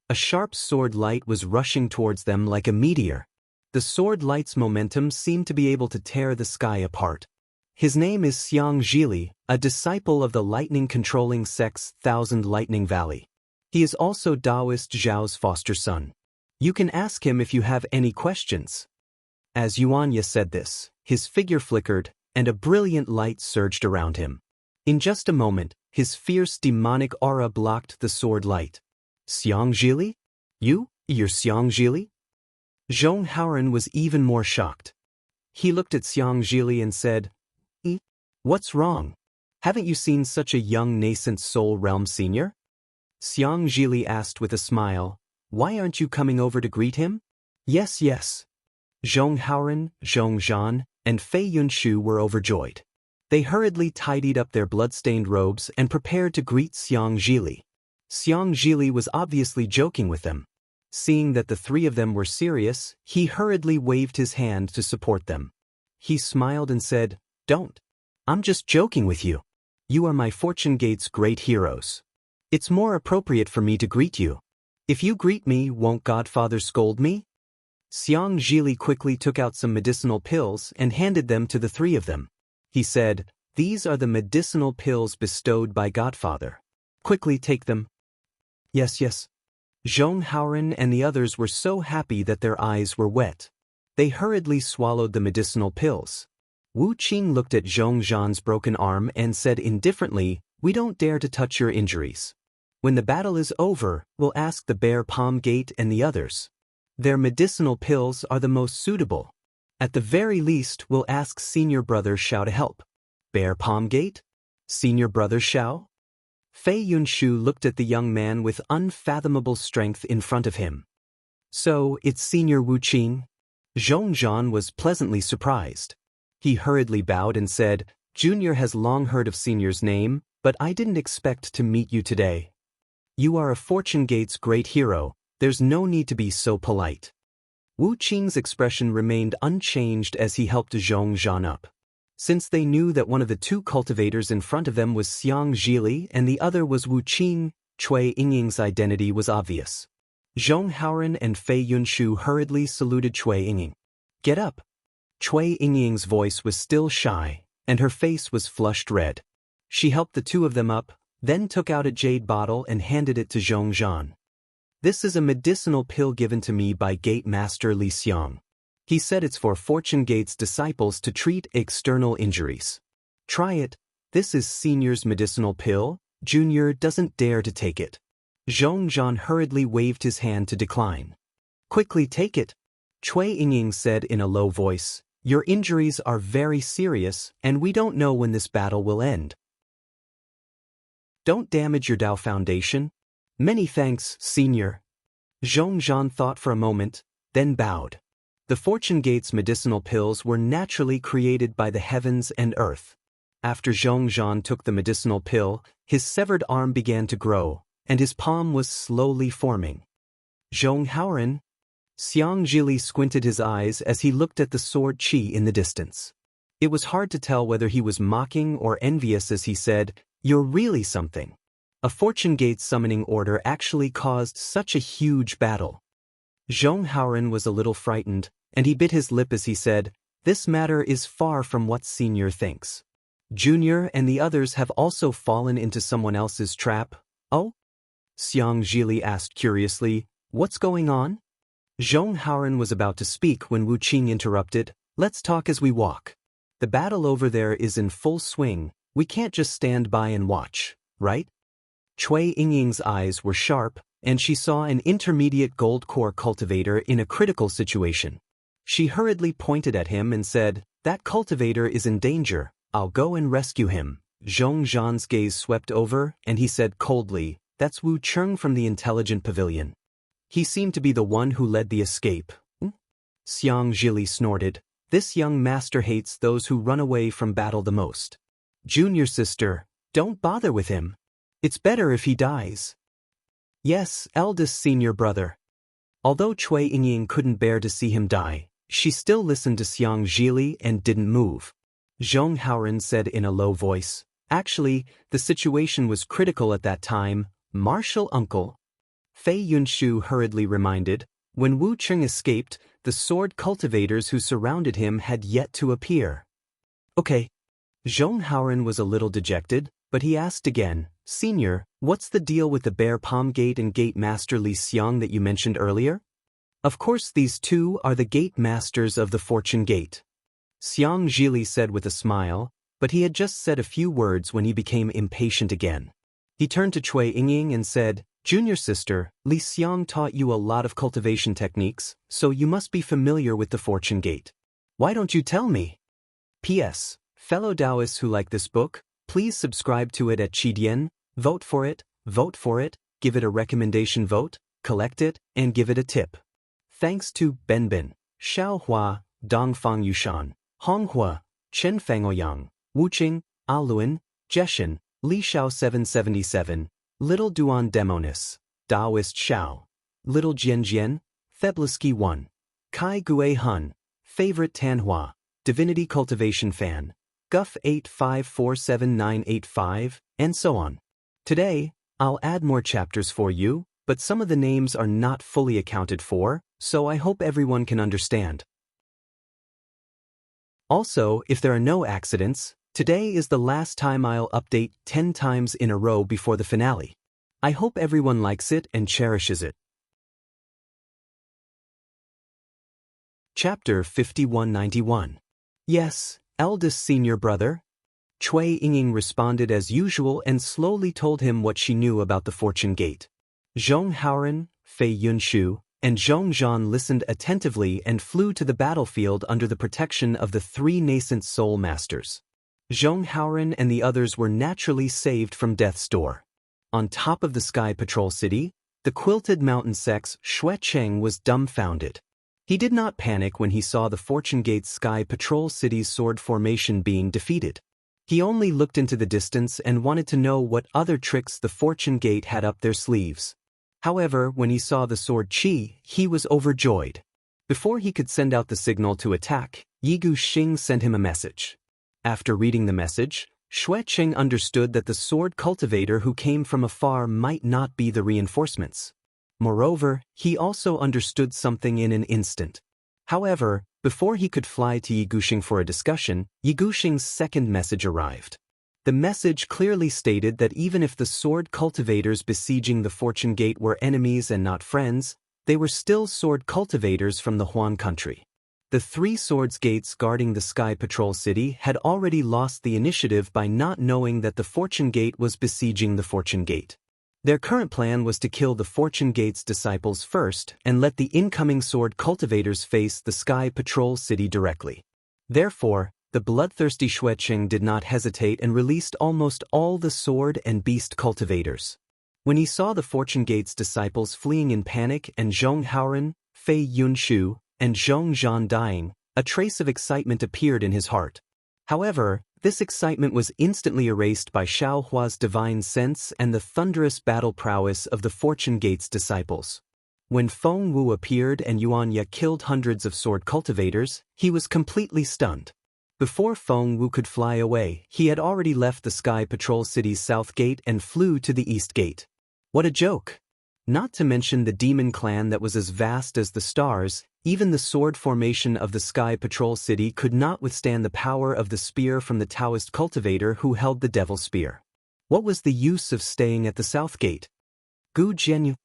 A sharp sword light was rushing towards them like a meteor. The sword light's momentum seemed to be able to tear the sky apart. His name is Xiang Zhili, a disciple of the lightning-controlling sect's Thousand Lightning Valley. He is also Taoist Zhao's foster son. You can ask him if you have any questions. As Yuan Ye said this, his figure flickered, and a brilliant light surged around him. In just a moment, his fierce demonic aura blocked the sword light. "Xiang Zhili? You're Xiang Zhili?" Zhong Haoren was even more shocked. He looked at Xiang Zhili and said, "What's wrong? Haven't you seen such a young nascent soul realm senior?" Xiang Zhili asked with a smile, "Why aren't you coming over to greet him?" Yes. Zhong Haoren, Zhongzhan, and Fei Yunshu were overjoyed. They hurriedly tidied up their blood-stained robes and prepared to greet Xiang Zhili. Xiang Zhili was obviously joking with them. Seeing that the three of them were serious, he hurriedly waved his hand to support them. He smiled and said, "Don't. I'm just joking with you. You are my Fortune Gate's great heroes. It's more appropriate for me to greet you. If you greet me, won't Godfather scold me?" Xiang Zhili quickly took out some medicinal pills and handed them to the three of them. He said, "These are the medicinal pills bestowed by Godfather. Quickly take them." Yes. Zhong Haoren and the others were so happy that their eyes were wet. They hurriedly swallowed the medicinal pills. Wu Qing looked at Zhongzhan's broken arm and said indifferently, "We don't dare to touch your injuries. When the battle is over, we'll ask the Bear Palm Gate and the others. Their medicinal pills are the most suitable. At the very least, we'll ask Senior Brother Xiao to help." Bear Palm Gate? Senior Brother Xiao? Fei Yunshu looked at the young man with unfathomable strength in front of him. "So, it's Senior Wu Qing?" Zhongzhan was pleasantly surprised. He hurriedly bowed and said, "Junior has long heard of Senior's name, but I didn't expect to meet you today. You are a Fortune Gate's great hero. There's no need to be so polite." Wu Qing's expression remained unchanged as he helped Zhongzhan up. Since they knew that one of the two cultivators in front of them was Xiang Zhili and the other was Wu Qing, Cui Yingying's identity was obvious. Zhong Haoren and Fei Yunshu hurriedly saluted Cui Yingying. "Get up." Cui Yingying's voice was still shy, and her face was flushed red. She helped the two of them up, then took out a jade bottle and handed it to Zhongzhan. "This is a medicinal pill given to me by Gate Master Li Xiang. He said it's for Fortune Gate's disciples to treat external injuries. Try it. This is Senior's medicinal pill. Junior doesn't dare to take it." Zhongzhan hurriedly waved his hand to decline. "Quickly take it," Cui Yingying said in a low voice. "Your injuries are very serious, and we don't know when this battle will end. Don't damage your Dao Foundation." "Many thanks, Senior." Zhongzhan thought for a moment, then bowed. The Fortune Gate's medicinal pills were naturally created by the heavens and earth. After Zhongzhan took the medicinal pill, his severed arm began to grow, and his palm was slowly forming. "Zhong Haoren?" Xiang Zhili squinted his eyes as he looked at the sword qi in the distance. It was hard to tell whether he was mocking or envious as he said, "You're really something. A Fortune Gate summoning order actually caused such a huge battle." Zhong Haoren was a little frightened, and he bit his lip as he said, "This matter is far from what Senior thinks. Junior and the others have also fallen into someone else's trap." "Oh?" Xiang Zhili asked curiously, "What's going on?" Zhong Haoren was about to speak when Wu Qing interrupted, "Let's talk as we walk. The battle over there is in full swing. We can't just stand by and watch. right? Cui Yingying's eyes were sharp, and she saw an intermediate gold core cultivator in a critical situation. She hurriedly pointed at him and said, "That cultivator is in danger, I'll go and rescue him." Zhong Zhan's gaze swept over, and he said coldly, "That's Wu Cheng from the Intelligent Pavilion. He seemed to be the one who led the escape." Xiang Zhili snorted, "This young master hates those who run away from battle the most. Junior sister, don't bother with him. It's better if he dies." "Yes, eldest senior brother." Although Cui Yingying couldn't bear to see him die, she still listened to Xiang Zhili and didn't move. Zhong Haoren said in a low voice, "Actually, the situation was critical at that time, martial uncle." Fei Yunshu hurriedly reminded, "When Wu Cheng escaped, the sword cultivators who surrounded him had yet to appear." "Okay." Zhong Haoren was a little dejected, but he asked again, "Senior, what's the deal with the Bear Palm Gate and Gate Master Li Xiang that you mentioned earlier?" "Of course these two are the Gate Masters of the Fortune Gate," Xiang Zhili said with a smile, but he had just said a few words when he became impatient again. He turned to Cui Yingying and said, "Junior sister, Li Xiang taught you a lot of cultivation techniques, so you must be familiar with the Fortune Gate. Why don't you tell me? P.S. Fellow Taoists who like this book, please subscribe to it at Qidian, vote for it, give it a recommendation vote, collect it, and give it a tip. Thanks to Benbin, Xiaohua, Dongfang Yushan, Honghua, Chen Fangoyang, Wuqing, Aluan, Jeshan, Li Shao 777, Little Duan Demonis, Taoist Shao, Little Jianjian, Theblisky 1, Kai Gue Hun, Favorite Tanhua, Divinity Cultivation Fan, Guff 8547985, and so on. Today, I'll add more chapters for you, but some of the names are not fully accounted for, so I hope everyone can understand. Also, if there are no accidents, today is the last time I'll update 10 times in a row before the finale. I hope everyone likes it and cherishes it. Chapter 5191. Yes, eldest senior brother. Cui Yingying responded as usual and slowly told him what she knew about the Fortune Gate. Zhong Haoren, Fei Yunshu, and Zhong Zhan listened attentively and flew to the battlefield under the protection of the three nascent soul masters. Zhong Haoren and the others were naturally saved from death's door. On top of the Sky Patrol City, the quilted mountain sex Xue Cheng was dumbfounded. He did not panic when he saw the Fortune Gate's Sky Patrol City's sword formation being defeated. He only looked into the distance and wanted to know what other tricks the Fortune Gate had up their sleeves. However, when he saw the sword Qi, he was overjoyed. Before he could send out the signal to attack, Yigu Xing sent him a message. After reading the message, Xue Cheng understood that the sword cultivator who came from afar might not be the reinforcements. Moreover, he also understood something in an instant. However, before he could fly to Yiguxing for a discussion, Yiguxing's second message arrived. The message clearly stated that even if the sword cultivators besieging the Fortune Gate were enemies and not friends, they were still sword cultivators from the Huan country. The three swords gates guarding the Sky Patrol City had already lost the initiative by not knowing that the Fortune Gate was besieging the Fortune Gate. Their current plan was to kill the Fortune Gate's disciples first and let the incoming sword cultivators face the Sky Patrol City directly. Therefore, the bloodthirsty Xue Cheng did not hesitate and released almost all the sword and beast cultivators. When he saw the Fortune Gate's disciples fleeing in panic and Zhong Haoren, Fei Yunshu, and Zhong Zhan dying, a trace of excitement appeared in his heart. However, this excitement was instantly erased by Xiaohua's divine sense and the thunderous battle prowess of the Fortune Gate's disciples. When Feng Wu appeared and Yuan Ye killed hundreds of sword cultivators, he was completely stunned. Before Feng Wu could fly away, he had already left the Sky Patrol City's south gate and flew to the east gate. What a joke! Not to mention the demon clan that was as vast as the stars, even the sword formation of the Sky Patrol City could not withstand the power of the spear from the Taoist cultivator who held the Devil Spear. What was the use of staying at the south gate? Gu Jianyu.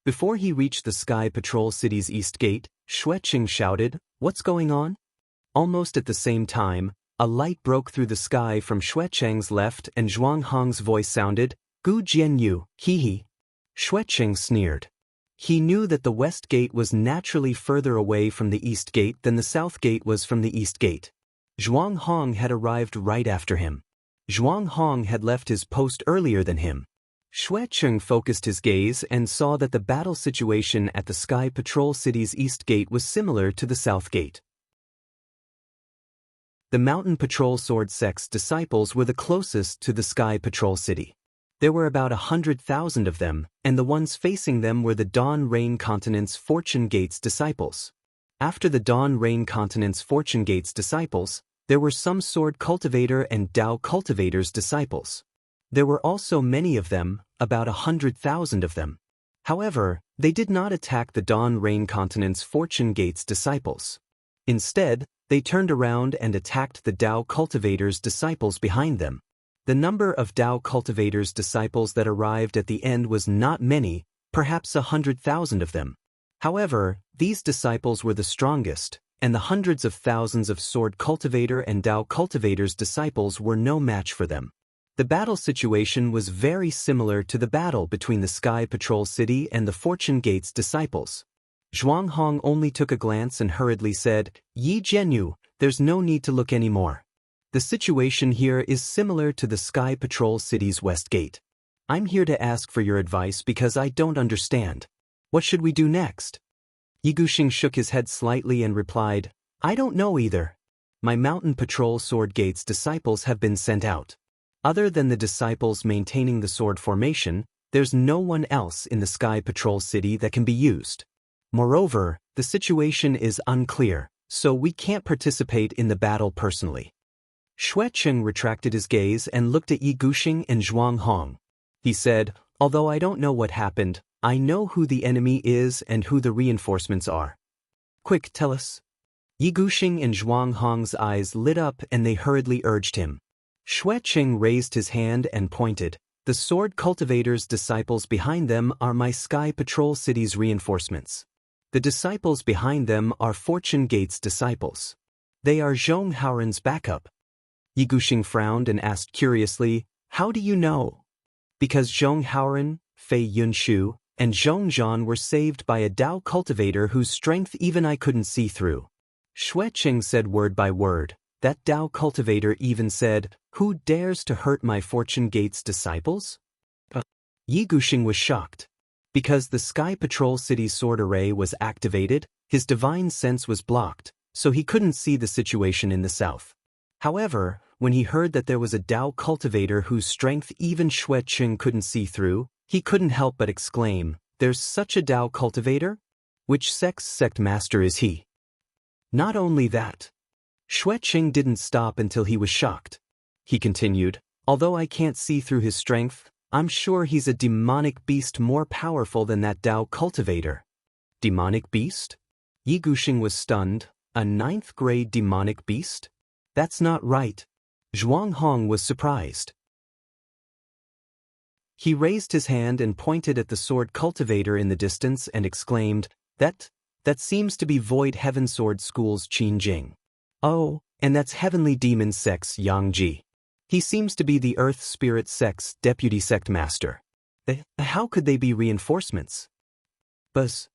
Before he reached the Sky Patrol City's east gate, Xue Cheng shouted, "What's going on?" Almost at the same time, a light broke through the sky from Xue Cheng's left and Zhuang Hong's voice sounded, Gu Jianyu, hee. Xuecheng sneered. He knew that the west gate was naturally further away from the east gate than the south gate was from the east gate. Zhuang Hong had arrived right after him. Zhuang Hong had left his post earlier than him. Xuecheng focused his gaze and saw that the battle situation at the Sky Patrol City's east gate was similar to the south gate. The Mountain Patrol Sword Sect's disciples were the closest to the Sky Patrol City. There were about 100,000 of them, and the ones facing them were the Dawn Rain Continent's Fortune Gate's disciples. After the Dawn Rain Continent's Fortune Gate's disciples, there were some Sword Cultivator and Dao Cultivator's disciples. There were also many of them, about 100,000 of them. However, they did not attack the Dawn Rain Continent's Fortune Gate's disciples. Instead, they turned around and attacked the Dao Cultivator's disciples behind them. The number of Dao Cultivator's disciples that arrived at the end was not many, perhaps 100,000 of them. However, these disciples were the strongest, and the hundreds of thousands of Sword Cultivator and Dao Cultivator's disciples were no match for them. The battle situation was very similar to the battle between the Sky Patrol City and the Fortune Gate's disciples. Zhuang Hong only took a glance and hurriedly said, "Yi Jianyu, there's no need to look anymore. The situation here is similar to the Sky Patrol City's West Gate. I'm here to ask for your advice because I don't understand. What should we do next?" Yi Guxing shook his head slightly and replied, "I don't know either. My Mountain Patrol Sword Gate's disciples have been sent out. Other than the disciples maintaining the sword formation, there's no one else in the Sky Patrol City that can be used. Moreover, the situation is unclear, so we can't participate in the battle personally." Xuecheng retracted his gaze and looked at Yi Guxing and Zhuang Hong. He said, "Although I don't know what happened, I know who the enemy is and who the reinforcements are. Quick, tell us." Yi Guxing and Zhuang Hong's eyes lit up and they hurriedly urged him. Xuecheng raised his hand and pointed. "The Sword Cultivator's disciples behind them are my Sky Patrol City's reinforcements. The disciples behind them are Fortune Gate's disciples. They are Zhong Haoren's backup." Yi Guxing frowned and asked curiously, "How do you know?" "Because Zhong Haoren, Fei Yunshu, and Zhong Zhan were saved by a Dao cultivator whose strength even I couldn't see through." Xuecheng said word by word. That Dao cultivator even said, "Who dares to hurt my Fortune Gate's disciples?" Yi Guxing was shocked. Because the Sky Patrol City's sword array was activated, his divine sense was blocked, so he couldn't see the situation in the south. However, when he heard that there was a Dao cultivator whose strength even Xuecheng couldn't see through, he couldn't help but exclaim, "There's such a Dao cultivator? Which sect master is he?" Not only that. Xuecheng didn't stop until he was shocked. He continued, "Although I can't see through his strength, I'm sure he's a demonic beast more powerful than that Dao cultivator." Demonic beast? Yi Guxing was stunned. A 9th grade demonic beast? That's not right. Zhuang Hong was surprised. He raised his hand and pointed at the sword cultivator in the distance and exclaimed, That seems to be Void Heaven Sword School's Qin Jing. Oh, and that's Heavenly Demon Sect's Yang Ji. He seems to be the Earth Spirit Sect's Deputy Sect Master. How could they be reinforcements? Buzz.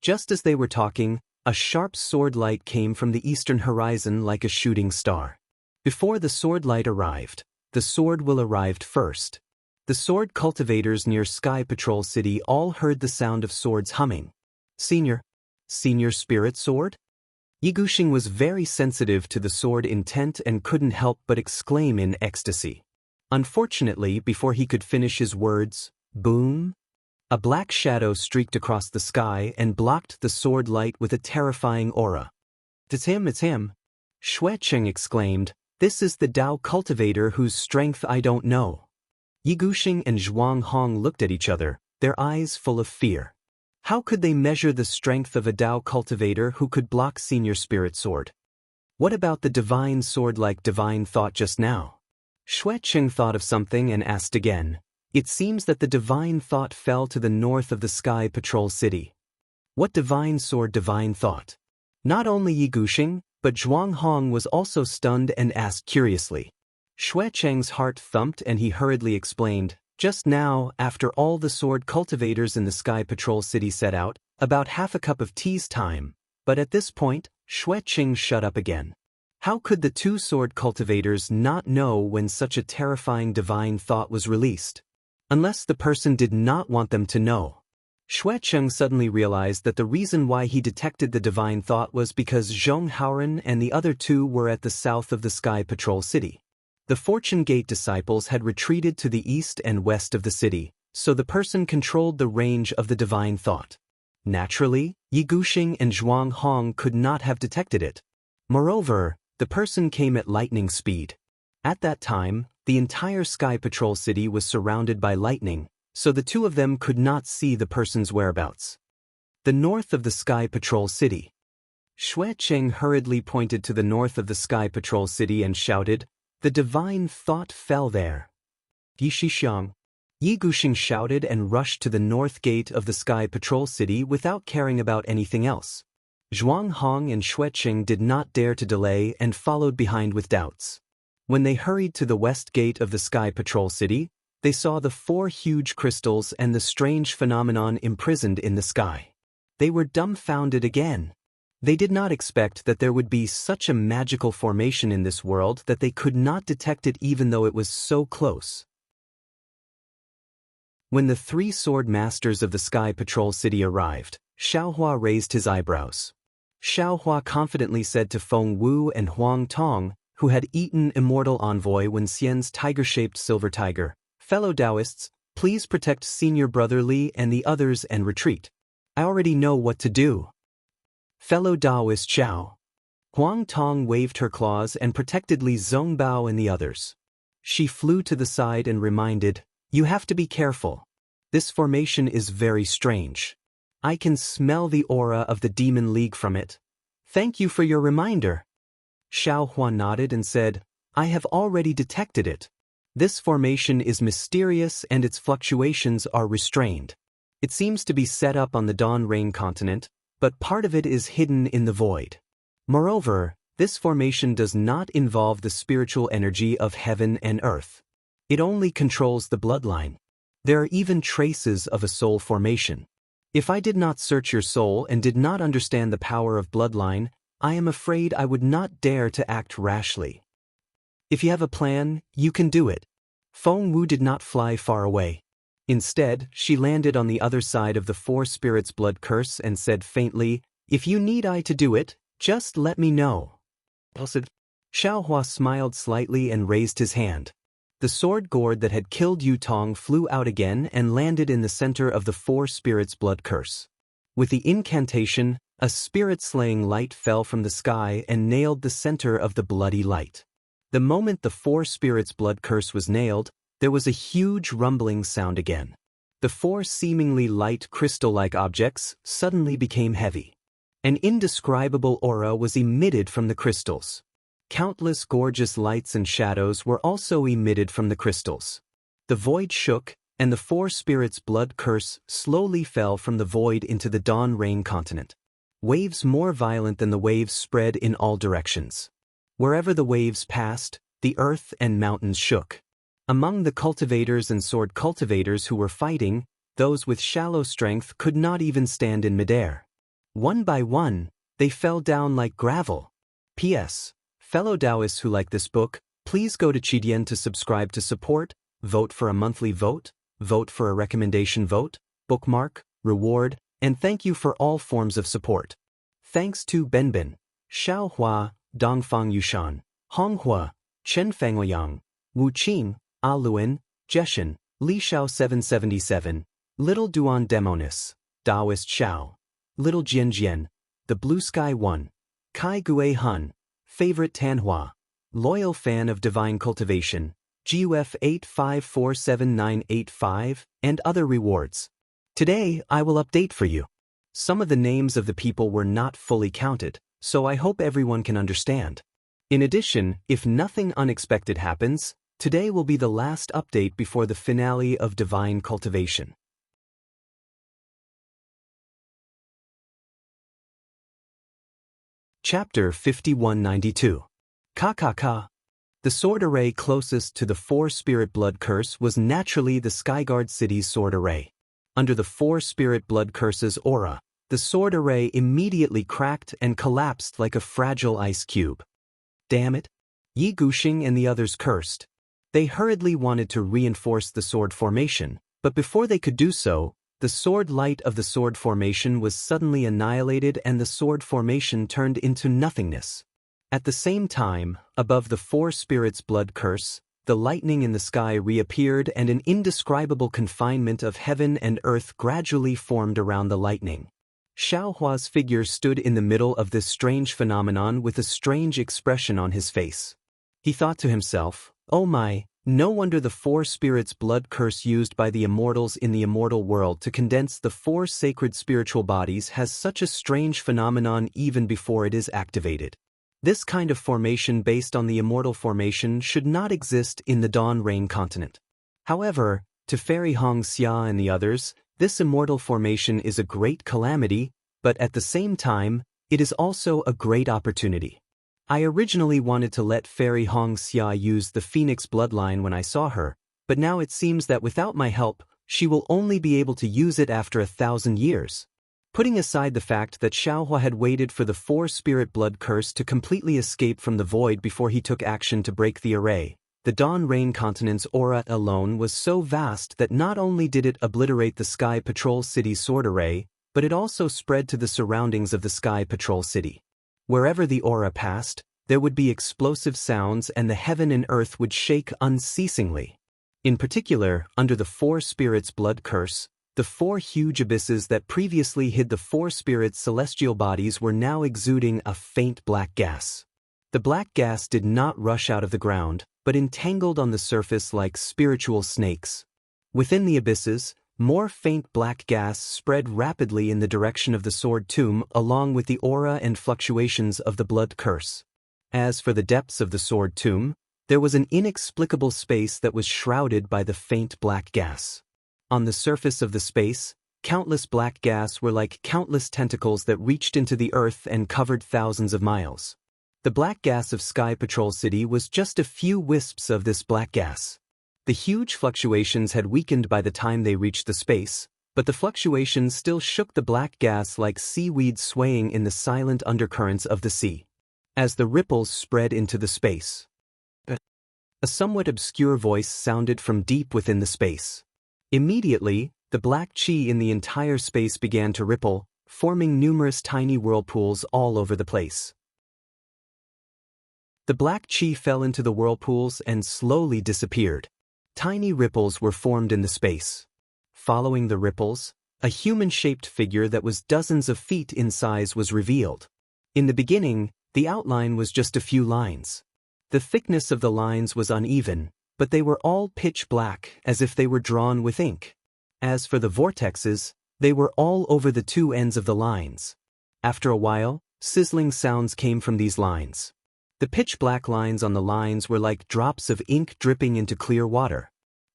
Just as they were talking, a sharp sword light came from the eastern horizon like a shooting star. Before the sword light arrived, the sword will arrived first. The sword cultivators near Sky Patrol City all heard the sound of swords humming. Senior Spirit Sword? Yi Guxing was very sensitive to the sword intent and couldn't help but exclaim in ecstasy. Unfortunately, before he could finish his words, boom! A black shadow streaked across the sky and blocked the sword light with a terrifying aura. It's him! Xuecheng exclaimed, "This is the Dao cultivator whose strength I don't know." Yi Guxing and Zhuang Hong looked at each other, their eyes full of fear. How could they measure the strength of a Dao cultivator who could block Senior Spirit Sword? What about the divine sword like divine thought just now? Xuecheng thought of something and asked again. It seems that the divine thought fell to the north of the Sky Patrol City. What divine sword divine thought? Not only Yi Guxing, but Zhuang Hong was also stunned and asked curiously. Xuecheng's heart thumped and he hurriedly explained, Just now, after all the sword cultivators in the Sky Patrol City set out, about half a cup of tea's time, but at this point, Xue Qing shut up again. How could the two sword cultivators not know when such a terrifying divine thought was released? Unless the person did not want them to know. Xue Qing suddenly realized that the reason why he detected the divine thought was because Zhong Haoren and the other two were at the south of the Sky Patrol City. The Fortune Gate disciples had retreated to the east and west of the city, so the person controlled the range of the divine thought. Naturally, Yi Guxing and Zhuang Hong could not have detected it. Moreover, the person came at lightning speed. At that time, the entire Sky Patrol City was surrounded by lightning, so the two of them could not see the person's whereabouts. The north of the Sky Patrol City. Xue Qing hurriedly pointed to the north of the Sky Patrol City and shouted, "The divine thought fell there." Yi Shixiang. Yi Guxing shouted and rushed to the north gate of the Sky Patrol City without caring about anything else. Zhuang Hong and Xue Qing did not dare to delay and followed behind with doubts. When they hurried to the west gate of the Sky Patrol City, they saw the 4 huge crystals and the strange phenomenon imprisoned in the sky. They were dumbfounded again. They did not expect that there would be such a magical formation in this world that they could not detect it even though it was so close. When the 3 sword masters of the Sky Patrol City arrived, Xiaohua raised his eyebrows. Xiaohua confidently said to Feng Wu and Huang Tong, who had eaten Immortal Envoy when Xian's tiger-shaped silver tiger, "Fellow Taoists, please protect Senior Brother Li and the others and retreat. I already know what to do." Fellow Taoist Xiao. Huang Tong waved her claws and protected Li Zongbao and the others. She flew to the side and reminded, "You have to be careful. This formation is very strange. I can smell the aura of the Demon League from it. Thank you for your reminder." Xiaohua nodded and said, "I have already detected it. This formation is mysterious and its fluctuations are restrained. It seems to be set up on the Dawn Rain continent, but part of it is hidden in the void. Moreover, this formation does not involve the spiritual energy of heaven and earth. It only controls the bloodline. There are even traces of a soul formation. If I did not search your soul and did not understand the power of bloodline, I am afraid I would not dare to act rashly. If you have a plan, you can do it." Feng Wu did not fly far away. Instead, she landed on the other side of the 4 spirits' blood curse and said faintly, "If you need I to do it, just let me know." Xiaohua smiled slightly and raised his hand. The sword gourd that had killed Yu Tong flew out again and landed in the center of the 4 spirits' blood curse. With the incantation, a spirit-slaying light fell from the sky and nailed the center of the bloody light. The moment the 4 spirits' blood curse was nailed, there was a huge rumbling sound again. The 4 seemingly light crystal-like objects suddenly became heavy. An indescribable aura was emitted from the crystals. Countless gorgeous lights and shadows were also emitted from the crystals. The void shook, and the 4 spirits' blood curse slowly fell from the void into the Dawn Rain continent. Waves more violent than the waves spread in all directions. Wherever the waves passed, the earth and mountains shook. Among the cultivators and sword cultivators who were fighting, those with shallow strength could not even stand in midair. One by one, they fell down like gravel. P.S. Fellow Taoists who like this book, please go to Qidian to subscribe to support, vote for a monthly vote for a recommendation vote, bookmark, reward, and thank you for all forms of support. Thanks to Benbin, Xiaohua, Dongfang Yushan, Honghua, Chen Fangoyang, Wu Qing, Aluan, Jeshan, Li Shao 777, Little Duan Demonis, Taoist Xiao, Little Jian Jian, The Blue Sky 1, Kai Gue Hun, Favorite Tanhua, Loyal Fan of Divine Cultivation, GUF 8547985, and other rewards. Today, I will update for you. Some of the names of the people were not fully counted, so I hope everyone can understand. In addition, if nothing unexpected happens, today will be the last update before the finale of Divine Cultivation. Chapter 5192. Ka. The sword array closest to the 4-spirit blood curse was naturally the Skyguard city's sword array. Under the 4-spirit blood curse's aura, the sword array immediately cracked and collapsed like a fragile ice cube. Damn it! Yi Guxing and the others cursed. They hurriedly wanted to reinforce the sword formation, but before they could do so, the sword light of the sword formation was suddenly annihilated and the sword formation turned into nothingness. At the same time, above the 4-spirits blood curse, the lightning in the sky reappeared and an indescribable confinement of heaven and earth gradually formed around the lightning. Xiaohua's figure stood in the middle of this strange phenomenon with a strange expression on his face. He thought to himself, "Oh my, no wonder the 4-spirits blood curse used by the immortals in the immortal world to condense the 4 sacred spiritual bodies has such a strange phenomenon even before it is activated. This kind of formation based on the immortal formation should not exist in the Dawn Rain continent." However, to Fairy Hong Xia and the others, this immortal formation is a great calamity, but at the same time, it is also a great opportunity. I originally wanted to let Fairy Hong Xia use the Phoenix bloodline when I saw her, but now it seems that without my help, she will only be able to use it after 1,000 years. Putting aside the fact that Xiaohua had waited for the 4-spirit blood curse to completely escape from the void before he took action to break the array, the Dawn Rain continent's aura alone was so vast that not only did it obliterate the Sky Patrol City's sword array, but it also spread to the surroundings of the Sky Patrol City. Wherever the aura passed, there would be explosive sounds and the heaven and earth would shake unceasingly. In particular, under the 4-spirits blood curse, the 4 huge abysses that previously hid the 4-spirits' celestial bodies were now exuding a faint black gas. The black gas did not rush out of the ground, but entangled on the surface like spiritual snakes. Within the abysses, more faint black gas spread rapidly in the direction of the sword tomb along with the aura and fluctuations of the blood curse. As for the depths of the sword tomb, there was an inexplicable space that was shrouded by the faint black gas. On the surface of the space, countless black gas were like countless tentacles that reached into the earth and covered thousands of miles. The black gas of Sky Patrol City was just a few wisps of this black gas. The huge fluctuations had weakened by the time they reached the space, but the fluctuations still shook the black gas like seaweed swaying in the silent undercurrents of the sea. As the ripples spread into the space, a somewhat obscure voice sounded from deep within the space. Immediately, the black chi in the entire space began to ripple, forming numerous tiny whirlpools all over the place. The black chi fell into the whirlpools and slowly disappeared. Tiny ripples were formed in the space. Following the ripples, a human-shaped figure that was dozens of feet in size was revealed. In the beginning, the outline was just a few lines. The thickness of the lines was uneven, but they were all pitch black, as if they were drawn with ink. As for the vortexes, they were all over the 2 ends of the lines. After a while, sizzling sounds came from these lines. The pitch-black lines on the lines were like drops of ink dripping into clear water.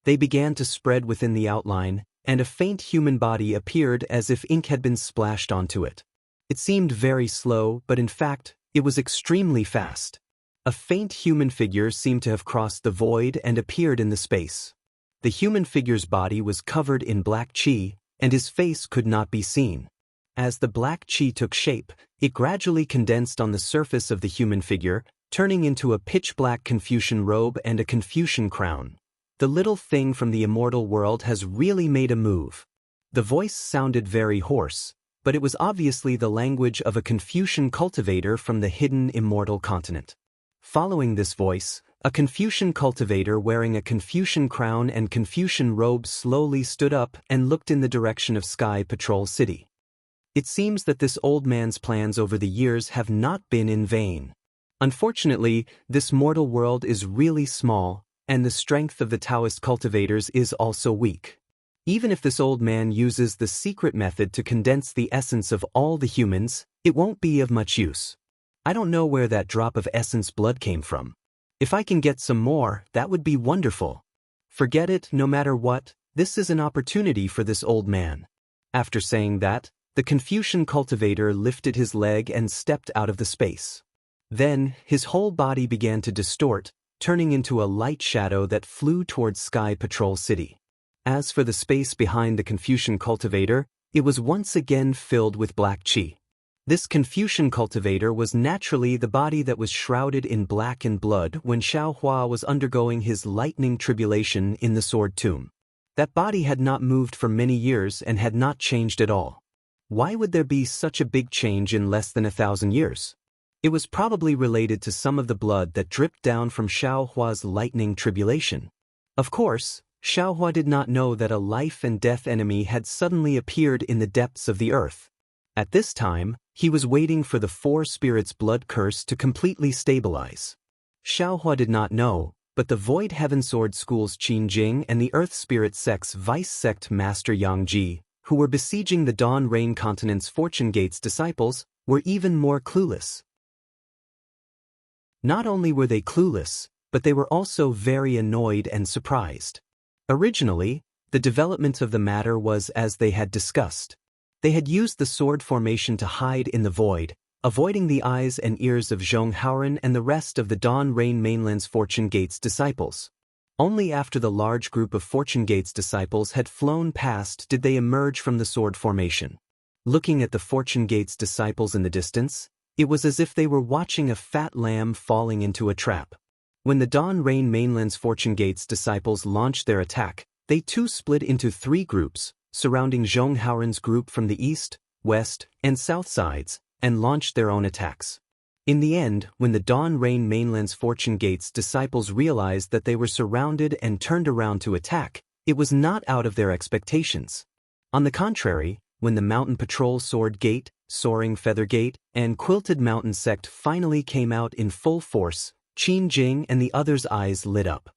They began to spread within the outline, and a faint human body appeared as if ink had been splashed onto it. It seemed very slow, but in fact, it was extremely fast. A faint human figure seemed to have crossed the void and appeared in the space. The human figure's body was covered in black chi, and his face could not be seen. As the black chi took shape, it gradually condensed on the surface of the human figure, turning into a pitch-black Confucian robe and a Confucian crown. The little thing from the immortal world has really made a move. The voice sounded very hoarse, but it was obviously the language of a Confucian cultivator from the hidden immortal continent. Following this voice, a Confucian cultivator wearing a Confucian crown and Confucian robe slowly stood up and looked in the direction of Sky Patrol City. It seems that this old man's plans over the years have not been in vain. Unfortunately, this mortal world is really small, and the strength of the Taoist cultivators is also weak. Even if this old man uses the secret method to condense the essence of all the humans, it won't be of much use. I don't know where that drop of essence blood came from. If I can get some more, that would be wonderful. Forget it, no matter what, this is an opportunity for this old man. After saying that, the Confucian cultivator lifted his leg and stepped out of the space. Then, his whole body began to distort, turning into a light shadow that flew towards Sky Patrol City. As for the space behind the Confucian cultivator, it was once again filled with black qi. This Confucian cultivator was naturally the body that was shrouded in black and blood when Xiao Hua was undergoing his lightning tribulation in the Sword Tomb. That body had not moved for many years and had not changed at all. Why would there be such a big change in less than 1,000 years? It was probably related to some of the blood that dripped down from Xiao Hua's lightning tribulation. Of course, Xiao Hua did not know that a life and death enemy had suddenly appeared in the depths of the earth. At this time, he was waiting for the four spirits' blood curse to completely stabilize. Xiao Hua did not know, but the Void Heaven Sword School's Qin Jing and the Earth Spirit Sect's Vice Sect Master Yang Ji, who were besieging the Dawn Rain Continent's Fortune Gate's disciples, were even more clueless. Not only were they clueless, but they were also very annoyed and surprised. Originally, the development of the matter was as they had discussed. They had used the sword formation to hide in the void, avoiding the eyes and ears of Zhong Haoren and the rest of the Dawn Rain Mainland's Fortune Gate's disciples. Only after the large group of Fortune Gate's disciples had flown past did they emerge from the sword formation. Looking at the Fortune Gate's disciples in the distance, it was as if they were watching a fat lamb falling into a trap. When the Dawn Rain Mainland's Fortune Gate's disciples launched their attack, they too split into 3 groups, surrounding Zhong Haoren's group from the east, west, and south sides, and launched their own attacks. In the end, when the Dawn Rain Mainland's Fortune Gate's disciples realized that they were surrounded and turned around to attack, it was not out of their expectations. On the contrary, when the Mountain Patrol Sword Gate, Soaring Feather Gate, and Quilted Mountain Sect finally came out in full force, Qin Jing and the others' eyes lit up.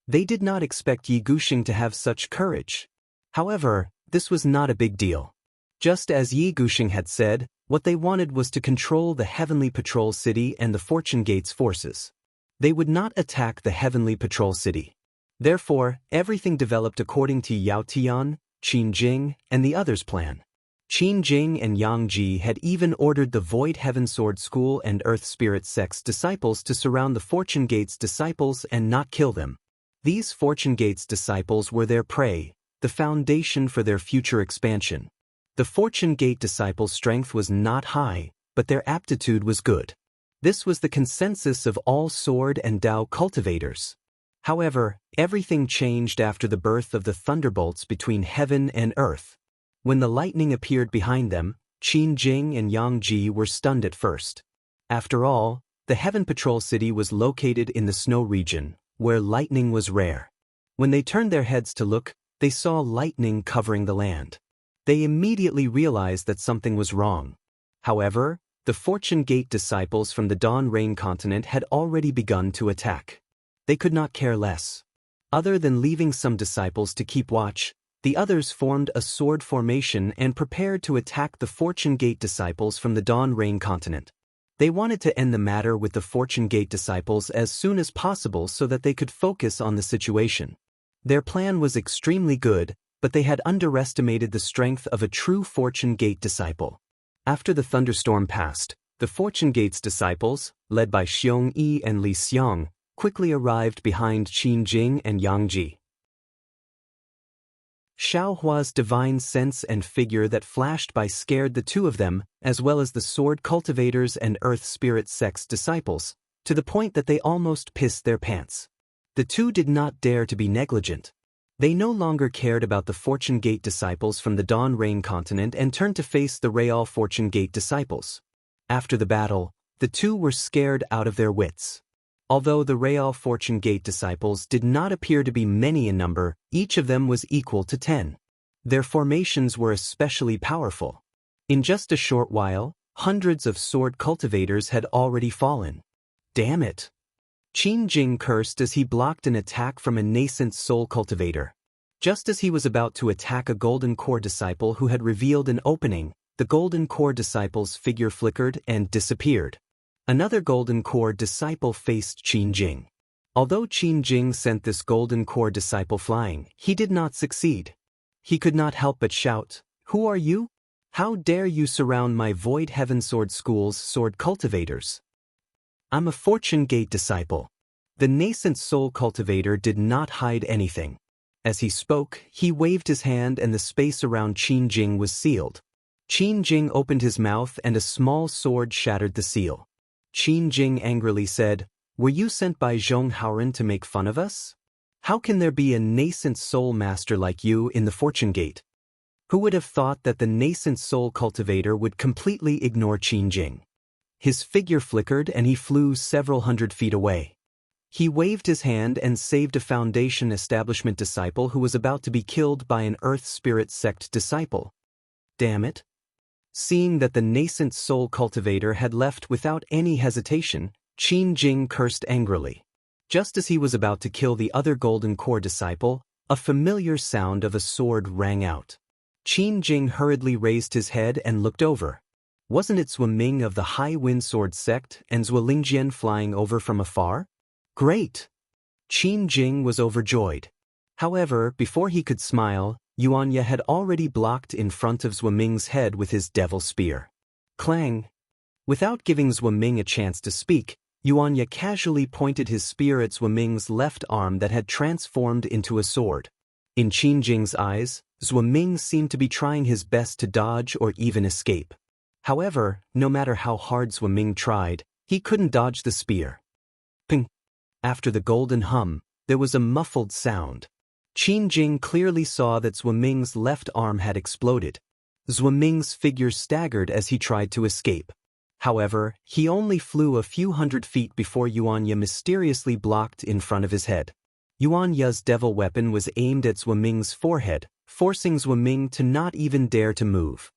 They did not expect Yi Gushing to have such courage. However, this was not a big deal. Just as Yi Gushing had said, what they wanted was to control the Heavenly Patrol City and the Fortune Gate's forces. They would not attack the Heavenly Patrol City. Therefore, everything developed according to Yao Tian, Qin Jing, and the others' plan. Qin Jing and Yang Ji had even ordered the Void Heaven Sword School and Earth Spirit Sect's disciples to surround the Fortune Gate's disciples and not kill them. These Fortune Gate's disciples were their prey, the foundation for their future expansion. The Fortune Gate disciples' strength was not high, but their aptitude was good. This was the consensus of all sword and Dao cultivators. However, everything changed after the birth of the thunderbolts between heaven and earth. When the lightning appeared behind them, Qin Jing and Yang Ji were stunned at first. After all, the Heaven Patrol City was located in the snow region, where lightning was rare. When they turned their heads to look, they saw lightning covering the land. They immediately realized that something was wrong. However, the Fortune Gate disciples from the Dawn Rain continent had already begun to attack. They could not care less. Other than leaving some disciples to keep watch, the others formed a sword formation and prepared to attack the Fortune Gate disciples from the Dawn Rain continent. They wanted to end the matter with the Fortune Gate disciples as soon as possible so that they could focus on the situation. Their plan was extremely good, but they had underestimated the strength of a true Fortune Gate disciple. After the thunderstorm passed, the Fortune Gate's disciples, led by Xiong Yi and Li Xiang, quickly arrived behind Qin Jing and Yang Ji. Xiao Hua's divine sense and figure that flashed by scared the two of them, as well as the sword cultivators and Earth Spirit Sect's disciples, to the point that they almost pissed their pants. The two did not dare to be negligent. They no longer cared about the Fortune Gate disciples from the Dawn Rain continent and turned to face the Real Fortune Gate disciples. After the battle, the two were scared out of their wits. Although the Real Fortune Gate disciples did not appear to be many in number, each of them was equal to 10. Their formations were especially powerful. In just a short while, hundreds of sword cultivators had already fallen. Damn it! Qin Jing cursed as he blocked an attack from a nascent soul cultivator. Just as he was about to attack a Golden Core disciple who had revealed an opening, the Golden Core disciple's figure flickered and disappeared. Another Golden Core disciple faced Qin Jing. Although Qin Jing sent this Golden Core disciple flying, he did not succeed. He could not help but shout, "Who are you? How dare you surround my Void Heaven Sword School's sword cultivators? I'm a Fortune Gate disciple. The nascent soul cultivator did not hide anything. As he spoke, he waved his hand and the space around Qin Jing was sealed. Qin Jing opened his mouth and a small sword shattered the seal. Qin Jing angrily said, "Were you sent by Zhong Haoren to make fun of us? How can there be a nascent soul master like you in the Fortune Gate?" Who would have thought that the nascent soul cultivator would completely ignore Qin Jing? His figure flickered and he flew several hundred feet away. He waved his hand and saved a Foundation Establishment disciple who was about to be killed by an Earth Spirit Sect disciple. Damn it. Seeing that the nascent soul cultivator had left without any hesitation, Qin Jing cursed angrily. Just as he was about to kill the other Golden Core disciple, a familiar sound of a sword rang out. Qin Jing hurriedly raised his head and looked over. Wasn't it Zhuaming of the High Wind Sword Sect and Zhualingjian flying over from afar? Great! Qin Jing was overjoyed. However, before he could smile, Yuanya had already blocked in front of Zhuaming's head with his devil spear. Clang! Without giving Zhuaming a chance to speak, Yuanya casually pointed his spear at Zhuaming's left arm that had transformed into a sword. In Qin Jing's eyes, Zhuaming seemed to be trying his best to dodge or even escape. However, no matter how hard Zhuaming tried, he couldn't dodge the spear. Ping! After the golden hum, there was a muffled sound. Qin Jing clearly saw that Zhuaming's left arm had exploded. Zhuaming's figure staggered as he tried to escape. However, he only flew a few hundred feet before Yuanya mysteriously blocked in front of his head. Yuanya's devil weapon was aimed at Zhuaming's forehead, forcing Zhuaming to not even dare to move.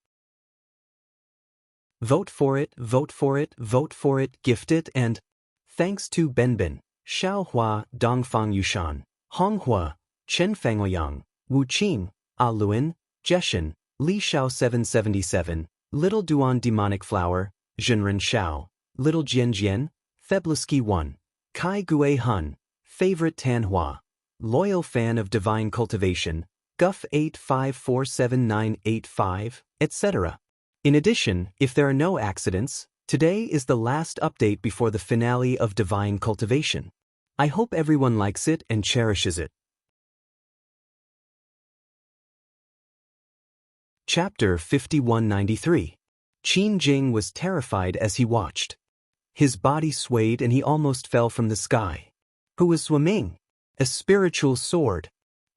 Vote for it, vote for it, vote for it, gift it, and thanks to Benbin, Xiaohua, Dongfang Yushan, Honghua, Chenfangoyang, Wu Qing, A Luan, Jeshin, Li Xiao 777, Little Duan Demonic Flower, Zhenren Xiao, Little Jian, Feblisky 1, Kai Gue Hun, Favorite Tanhua, Loyal Fan of Divine Cultivation, Guff 8547985, etc. In addition, if there are no accidents, today is the last update before the finale of Divine Cultivation. I hope everyone likes it and cherishes it. Chapter 5193. Qin Jing was terrified as he watched. His body swayed and he almost fell from the sky. Who was Zhuaming? A spiritual sword.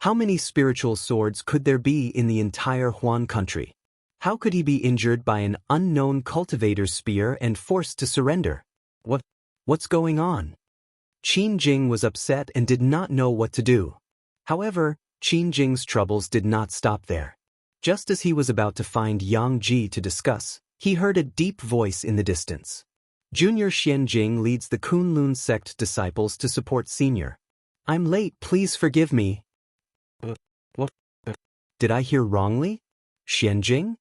How many spiritual swords could there be in the entire Huan country? How could he be injured by an unknown cultivator's spear and forced to surrender? What's going on? Qin Jing was upset and did not know what to do. However, Qin Jing's troubles did not stop there. Just as he was about to find Yang Ji to discuss, he heard a deep voice in the distance. Junior Xianjing leads the Kunlun sect disciples to support Senior. I'm late, please forgive me. What? Did I hear wrongly? Xianjing?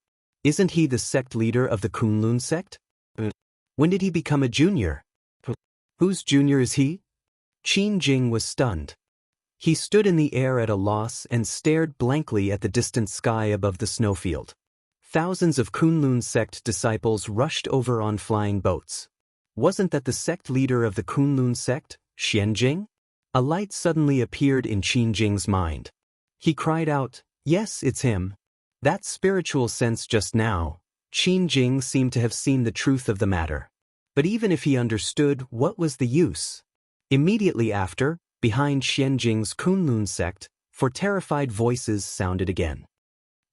Isn't he the sect leader of the Kunlun sect? When did he become a junior? Whose junior is he? Qin Jing was stunned. He stood in the air at a loss and stared blankly at the distant sky above the snowfield. Thousands of Kunlun sect disciples rushed over on flying boats. Wasn't that the sect leader of the Kunlun sect, Xianjing? A light suddenly appeared in Qin Jing's mind. He cried out, "Yes, it's him." That spiritual sense just now, Qin Jing seemed to have seen the truth of the matter. But even if he understood, what was the use? Immediately after, behind Xianjing's Kunlun sect, for terrified voices sounded again.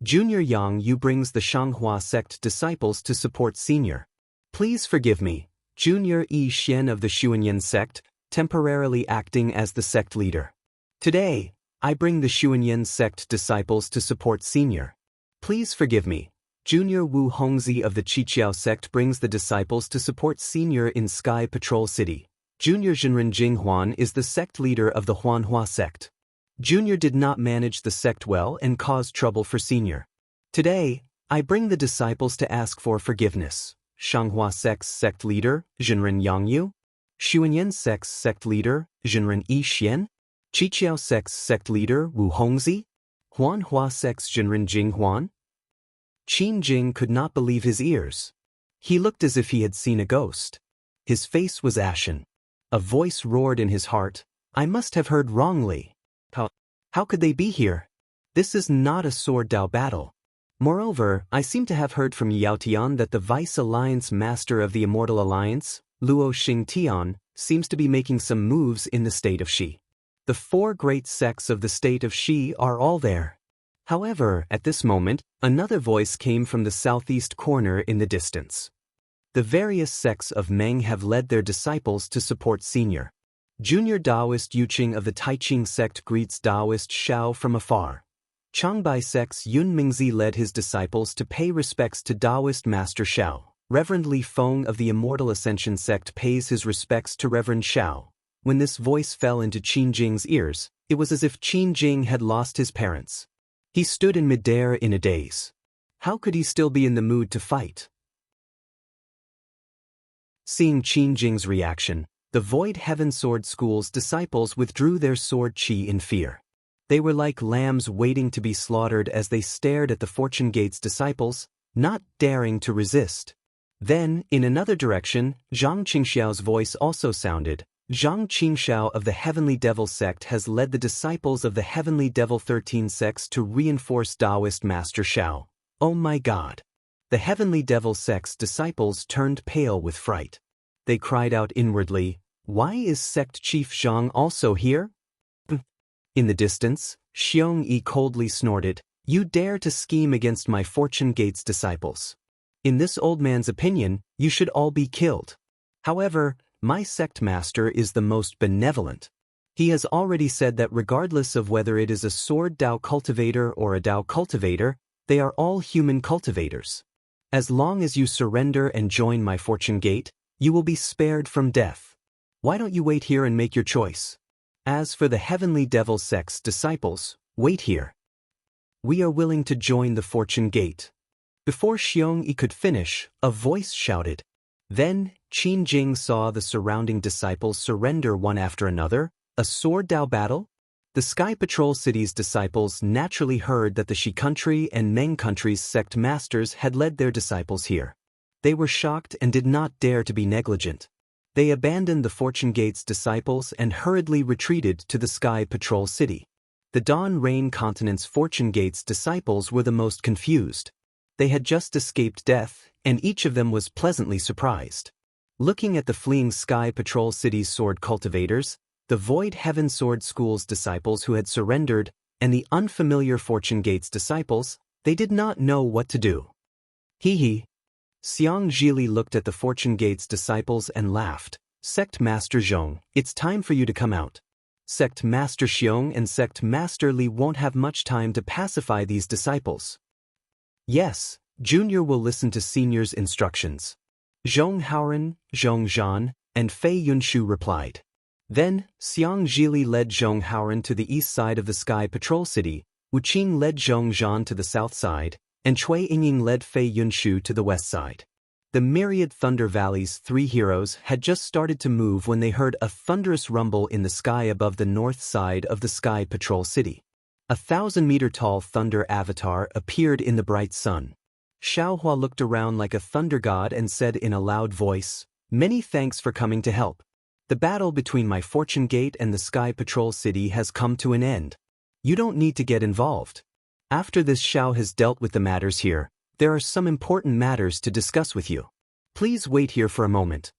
Junior Yang Yu brings the Shanghua sect disciples to support Senior. Please forgive me, Junior Yi Xian of the Xuanyan sect, temporarily acting as the sect leader. Today, I bring the Xuanyan sect disciples to support Senior. Please forgive me, Junior Wu Hongzi of the Qiqiao sect brings the disciples to support Senior in Sky Patrol City. Junior Zhenren Jinghuan is the sect leader of the Huanhua sect. Junior did not manage the sect well and caused trouble for Senior. Today, I bring the disciples to ask for forgiveness. Shanghua sect's sect leader, Zhenren Yangyu. Xuanyan sect's sect leader, Zhenren Yi Xian. Qiqiao sect's sect leader, Wu Hongzi. Huanhua sect's Zhenren Jinghuan. Qin Jing could not believe his ears. He looked as if he had seen a ghost. His face was ashen. A voice roared in his heart, I must have heard wrongly. How could they be here? This is not a sword Dao battle. Moreover, I seem to have heard from Yao Tian that the Vice Alliance Master of the Immortal Alliance, Luo Xing Tian, seems to be making some moves in the state of Shi. The 4 great sects of the state of Shi are all there. However, at this moment, another voice came from the southeast corner in the distance. The various sects of Meng have led their disciples to support Senior. Junior Taoist Yuqing of the Taiqing sect greets Taoist Shao from afar. Changbai sect's Yun Mingzi led his disciples to pay respects to Taoist Master Shao. Reverend Li Feng of the Immortal Ascension sect pays his respects to Reverend Shao. When this voice fell into Qin Jing's ears, it was as if Qin Jing had lost his parents. He stood in midair in a daze. How could he still be in the mood to fight? Seeing Qin Jing's reaction, the Void Heaven Sword School's disciples withdrew their sword qi in fear. They were like lambs waiting to be slaughtered as they stared at the Fortune Gate's disciples, not daring to resist. Then, in another direction, Zhang Qingxiao's voice also sounded. Zhang Qingxiao of the Heavenly Devil sect has led the disciples of the Heavenly Devil 13 sects to reinforce Taoist Master Shao. Oh my God! The Heavenly Devil sect's disciples turned pale with fright. They cried out inwardly, why is sect chief Zhang also here? In the distance, Xiong Yi coldly snorted, you dare to scheme against my Fortune Gate's disciples. In this old man's opinion, you should all be killed. However, my sect master is the most benevolent. He has already said that regardless of whether it is a sword Dao cultivator or a Dao cultivator, they are all human cultivators. As long as you surrender and join my Fortune Gate, you will be spared from death. Why don't you wait here and make your choice? As for the Heavenly Devil sect's disciples, wait here. We are willing to join the Fortune Gate. Before Xiong Yi could finish, a voice shouted. Then, Qin Jing saw the surrounding disciples surrender one after another. A sword Dao battle? The Sky Patrol City's disciples naturally heard that the Shi country and Meng country's sect masters had led their disciples here. They were shocked and did not dare to be negligent. They abandoned the Fortune Gate's disciples and hurriedly retreated to the Sky Patrol City. The Dawn Rain Continent's Fortune Gate's disciples were the most confused. They had just escaped death, and each of them was pleasantly surprised. Looking at the fleeing Sky Patrol City's sword cultivators, the Void Heaven Sword School's disciples who had surrendered, and the unfamiliar Fortune Gate's disciples, they did not know what to do. Hee. Xiang Zhili looked at the Fortune Gate's disciples and laughed. Sect Master Zhong, it's time for you to come out. Sect Master Xiong and Sect Master Li won't have much time to pacify these disciples. Yes, Junior will listen to Senior's instructions. Zhong Haoren, Zhong Zhan, and Fei Yunshu replied. Then, Xiang Zhili led Zhong Haoren to the east side of the Sky Patrol City, Wuqing led Zhong Zhan to the south side, and Cui Yingying led Fei Yunshu to the west side. The myriad Thunder Valley's 3 heroes had just started to move when they heard a thunderous rumble in the sky above the north side of the Sky Patrol City. A 1,000-meter-tall thunder avatar appeared in the bright sun. Xiaohua looked around like a thunder god and said in a loud voice, "Many thanks for coming to help. The battle between my Fortune Gate and the Sky Patrol City has come to an end. You don't need to get involved. After this Xiao has dealt with the matters here, there are some important matters to discuss with you. Please wait here for a moment."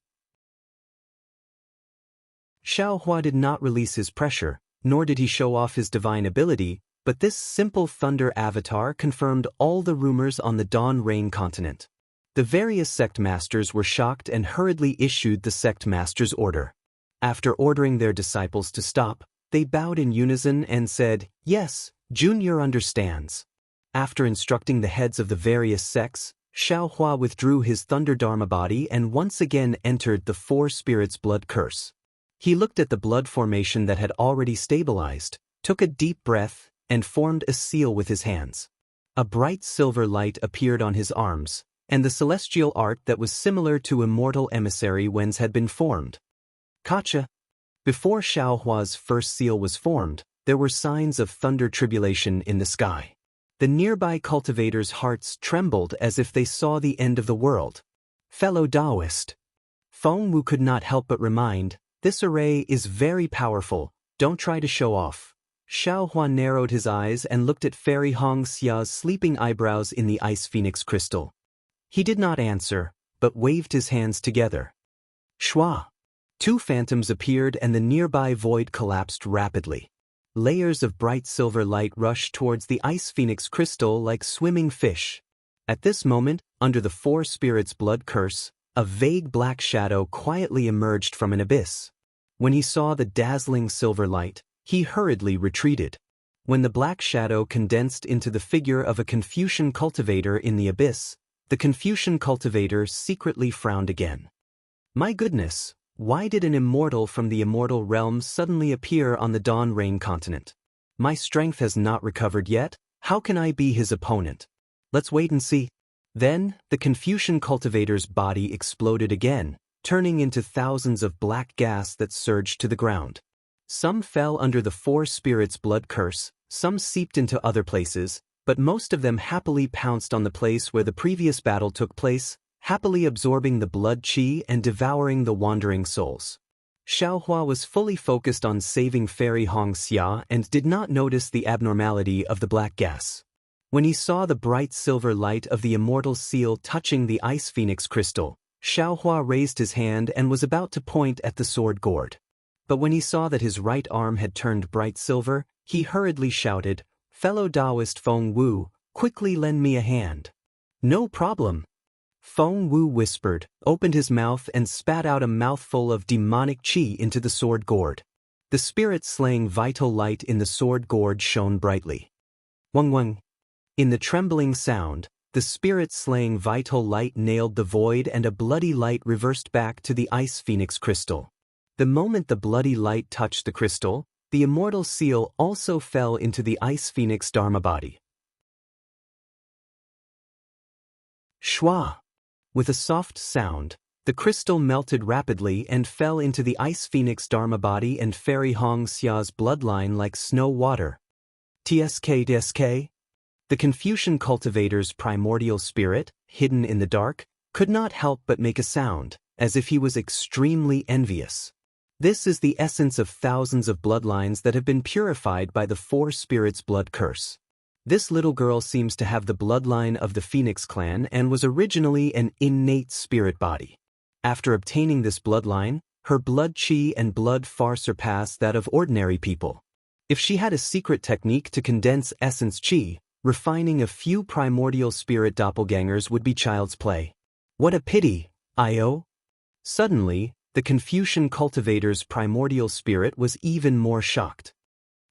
Xiaohua did not release his pressure, nor did he show off his divine ability, but this simple thunder avatar confirmed all the rumors on the Dawn Rain continent. The various sect masters were shocked and hurriedly issued the sect master's order. After ordering their disciples to stop, they bowed in unison and said, "Yes, Junior understands." After instructing the heads of the various sects, Xiaohua withdrew his Thunder Dharma body and once again entered the 4 spirits' blood curse. He looked at the blood formation that had already stabilized, took a deep breath, and formed a seal with his hands. A bright silver light appeared on his arms, and the celestial art that was similar to immortal emissary wens had been formed. Kacha. Before Xiaohua's first seal was formed, there were signs of thunder tribulation in the sky. The nearby cultivators' hearts trembled as if they saw the end of the world. Fellow Taoist. Feng Wu could not help but remind, This array is very powerful, don't try to show off. Xiao Hua narrowed his eyes and looked at Fairy Hong Xia's sleeping eyebrows in the ice phoenix crystal. He did not answer, but waved his hands together. Shua! Two phantoms appeared and the nearby void collapsed rapidly. Layers of bright silver light rushed towards the ice phoenix crystal like swimming fish. At this moment, under the four spirits' blood curse, a vague black shadow quietly emerged from an abyss. When he saw the dazzling silver light, he hurriedly retreated. When the black shadow condensed into the figure of a Confucian cultivator in the abyss, the Confucian cultivator secretly frowned again. My goodness, why did an immortal from the immortal realm suddenly appear on the Dawn Rain continent? My strength has not recovered yet, how can I be his opponent? Let's wait and see. Then, the Confucian cultivator's body exploded again, turning into thousands of black gas that surged to the ground. Some fell under the four spirits' blood curse, some seeped into other places, but most of them happily pounced on the place where the previous battle took place, happily absorbing the blood qi and devouring the wandering souls. Xiao Hua was fully focused on saving Fairy Hong Xia and did not notice the abnormality of the black gas. When he saw the bright silver light of the immortal seal touching the ice phoenix crystal, Xiao Hua raised his hand and was about to point at the sword gourd. But when he saw that his right arm had turned bright silver, he hurriedly shouted, "Fellow Taoist Feng Wu, quickly lend me a hand." "No problem." Feng Wu whispered, opened his mouth and spat out a mouthful of demonic qi into the sword gourd. The spirit-slaying vital light in the sword gourd shone brightly. Wang wang. In the trembling sound, the spirit-slaying vital light nailed the void and a bloody light reversed back to the ice phoenix crystal. The moment the bloody light touched the crystal, the immortal seal also fell into the ice phoenix dharma body. Shwa! With a soft sound, the crystal melted rapidly and fell into the ice phoenix dharma body and Fairy Hong Xia's bloodline like snow water. TSK. The Confucian cultivator's primordial spirit, hidden in the dark, could not help but make a sound, as if he was extremely envious. This is the essence of thousands of bloodlines that have been purified by the four spirits' blood curse. This little girl seems to have the bloodline of the Phoenix clan and was originally an innate spirit body. After obtaining this bloodline, her blood qi and blood far surpass that of ordinary people. If she had a secret technique to condense essence qi, refining a few primordial spirit doppelgangers would be child's play. What a pity, Io! Suddenly, the Confucian cultivator's primordial spirit was even more shocked.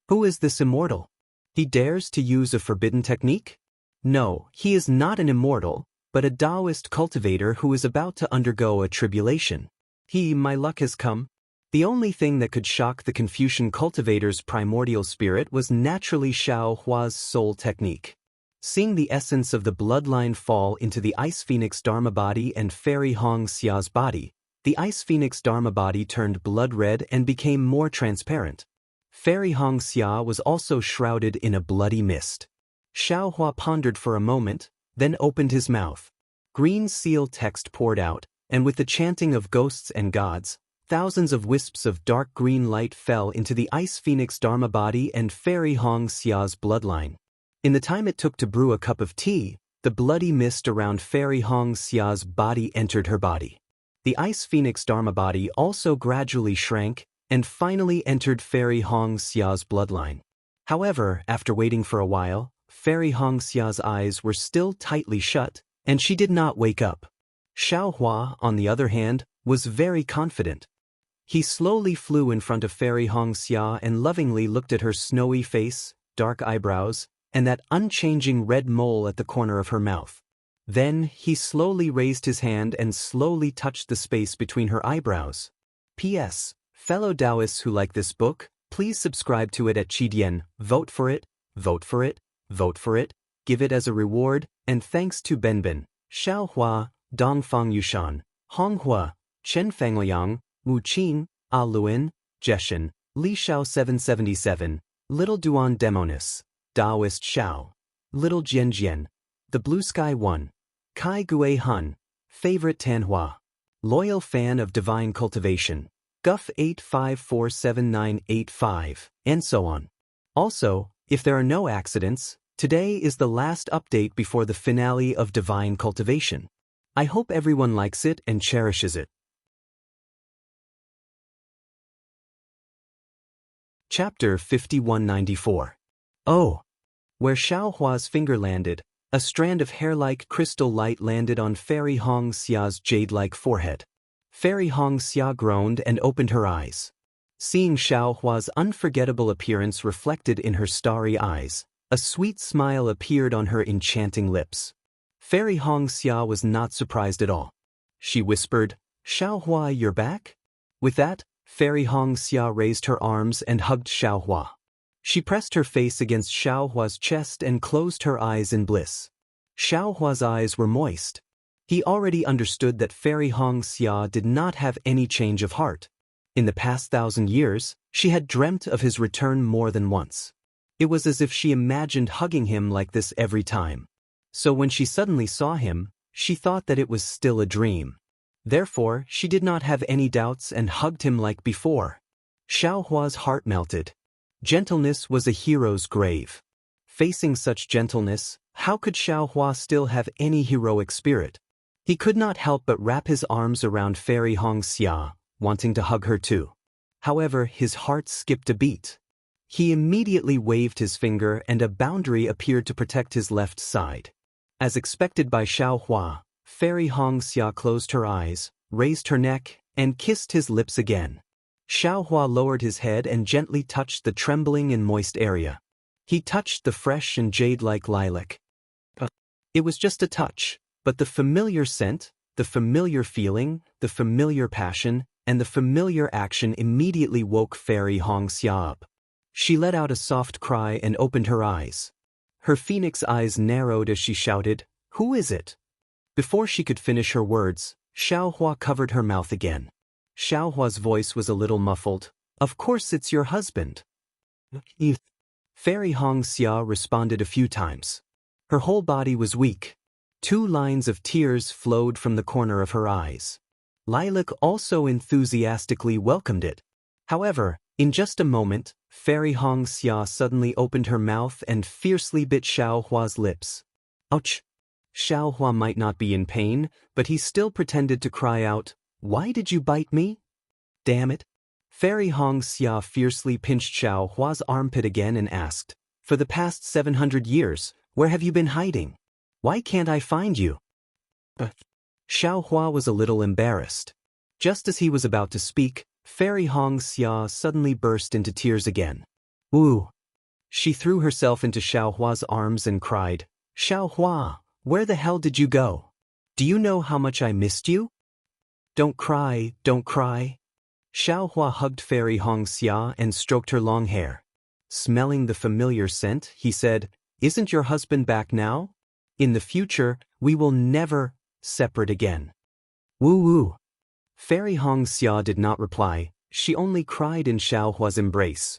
Who is this immortal? He dares to use a forbidden technique? No, he is not an immortal, but a Taoist cultivator who is about to undergo a tribulation. My luck has come. The only thing that could shock the Confucian cultivator's primordial spirit was naturally Xiao Hua's soul technique. Seeing the essence of the bloodline fall into the ice phoenix dharma body and Fairy Hong Xia's body, the ice phoenix dharma body turned blood red and became more transparent. Fairy Hong Xia was also shrouded in a bloody mist. Xiao Hua pondered for a moment, then opened his mouth. Green seal text poured out, and with the chanting of ghosts and gods, thousands of wisps of dark green light fell into the ice phoenix dharma body and Fairy Hong Xia's bloodline. In the time it took to brew a cup of tea, the bloody mist around Fairy Hong Xia's body entered her body. The ice phoenix dharma body also gradually shrank and finally entered Fairy Hong Xia's bloodline. However, after waiting for a while, Fairy Hong Xia's eyes were still tightly shut, and she did not wake up. Xiao Hua, on the other hand, was very confident. He slowly flew in front of Fairy Hong Xia and lovingly looked at her snowy face, dark eyebrows, and that unchanging red mole at the corner of her mouth. Then, he slowly raised his hand and slowly touched the space between her eyebrows. P.S. Fellow Taoists who like this book, please subscribe to it at Qidian, vote for it, vote for it, vote for it, give it as a reward, and thanks to Benbin, Xiao Hua, Dongfang Yushan, Honghua, Chen Fangliang, Wu Qin, A Luan, Jeshen, Li Shao 777, Little Duan Demonis, Taoist Xiao, Little Jian, The Blue Sky 1, Kai Gue Hun, Favorite Tanhua, Loyal Fan of Divine Cultivation, Guff 85478985, and so on. Also, if there are no accidents, today is the last update before the finale of Divine Cultivation. I hope everyone likes it and cherishes it. Chapter 5194. Oh! Where Xiaohua's finger landed, a strand of hair-like crystal light landed on Fairy Hong Xia's jade-like forehead. Fairy Hong Xia groaned and opened her eyes. Seeing Xiaohua's unforgettable appearance reflected in her starry eyes, a sweet smile appeared on her enchanting lips. Fairy Hong Xia was not surprised at all. She whispered, "Xiaohua, you're back?" With that, Fairy Hong Xia raised her arms and hugged Xiaohua. She pressed her face against Xiaohua's chest and closed her eyes in bliss. Xiaohua's eyes were moist. He already understood that Fairy Hong Xia did not have any change of heart. In the past 1,000 years, she had dreamt of his return more than once. It was as if she imagined hugging him like this every time. So when she suddenly saw him, she thought that it was still a dream. Therefore, she did not have any doubts and hugged him like before. Xiaohua's heart melted. Gentleness was a hero's grave. Facing such gentleness, how could Xiaohua still have any heroic spirit? He could not help but wrap his arms around Fairy Hong Xia, wanting to hug her too. However, his heart skipped a beat. He immediately waved his finger and a boundary appeared to protect his left side. As expected by Xiaohua, Fairy Hong Xia closed her eyes, raised her neck, and kissed his lips again. Xiaohua lowered his head and gently touched the trembling and moist area. He touched the fresh and jade-like lilac. It was just a touch, but the familiar scent, the familiar feeling, the familiar passion, and the familiar action immediately woke Fairy Hong Xia up. She let out a soft cry and opened her eyes. Her phoenix eyes narrowed as she shouted, "Who is it?" Before she could finish her words, Xiaohua covered her mouth again. Xiaohua's voice was a little muffled. "Of course it's your husband." Fairy Hong Xia responded a few times. Her whole body was weak. 2 lines of tears flowed from the corner of her eyes. Lilac also enthusiastically welcomed it. However, in just a moment, Fairy Hong Xia suddenly opened her mouth and fiercely bit Xiaohua's lips. Ouch! Xiaohua might not be in pain, but he still pretended to cry out, "Why did you bite me?" "Damn it!" Fairy Hong Xia fiercely pinched Xiaohua's armpit again and asked, "For the past 700 years, where have you been hiding? Why can't I find you?" Xiaohua was a little embarrassed. Just as he was about to speak, Fairy Hong Xia suddenly burst into tears again. "Ooh!" She threw herself into Xiaohua's arms and cried, "Xiaohua, where the hell did you go? Do you know how much I missed you?" "Don't cry, don't cry." Xiaohua hugged Fairy Hong Xia and stroked her long hair. Smelling the familiar scent, he said, "Isn't your husband back now? In the future, we will never separate again." Woo-woo. Fairy Hong Xia did not reply, she only cried in Xiaohua's embrace.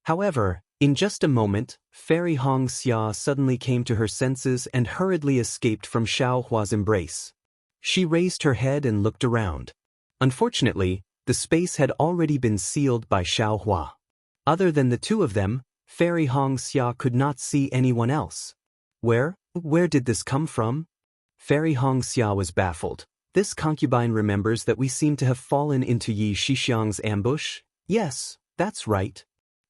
However, in just a moment, Fairy Hong Xia suddenly came to her senses and hurriedly escaped from Xiaohua's embrace. She raised her head and looked around. Unfortunately, the space had already been sealed by Xiaohua. Other than the two of them, Fairy Hong Xia could not see anyone else. Where did this come from? Fairy Hong Xia was baffled. This concubine remembers that we seem to have fallen into Yi Shixiang's ambush? Yes, that's right.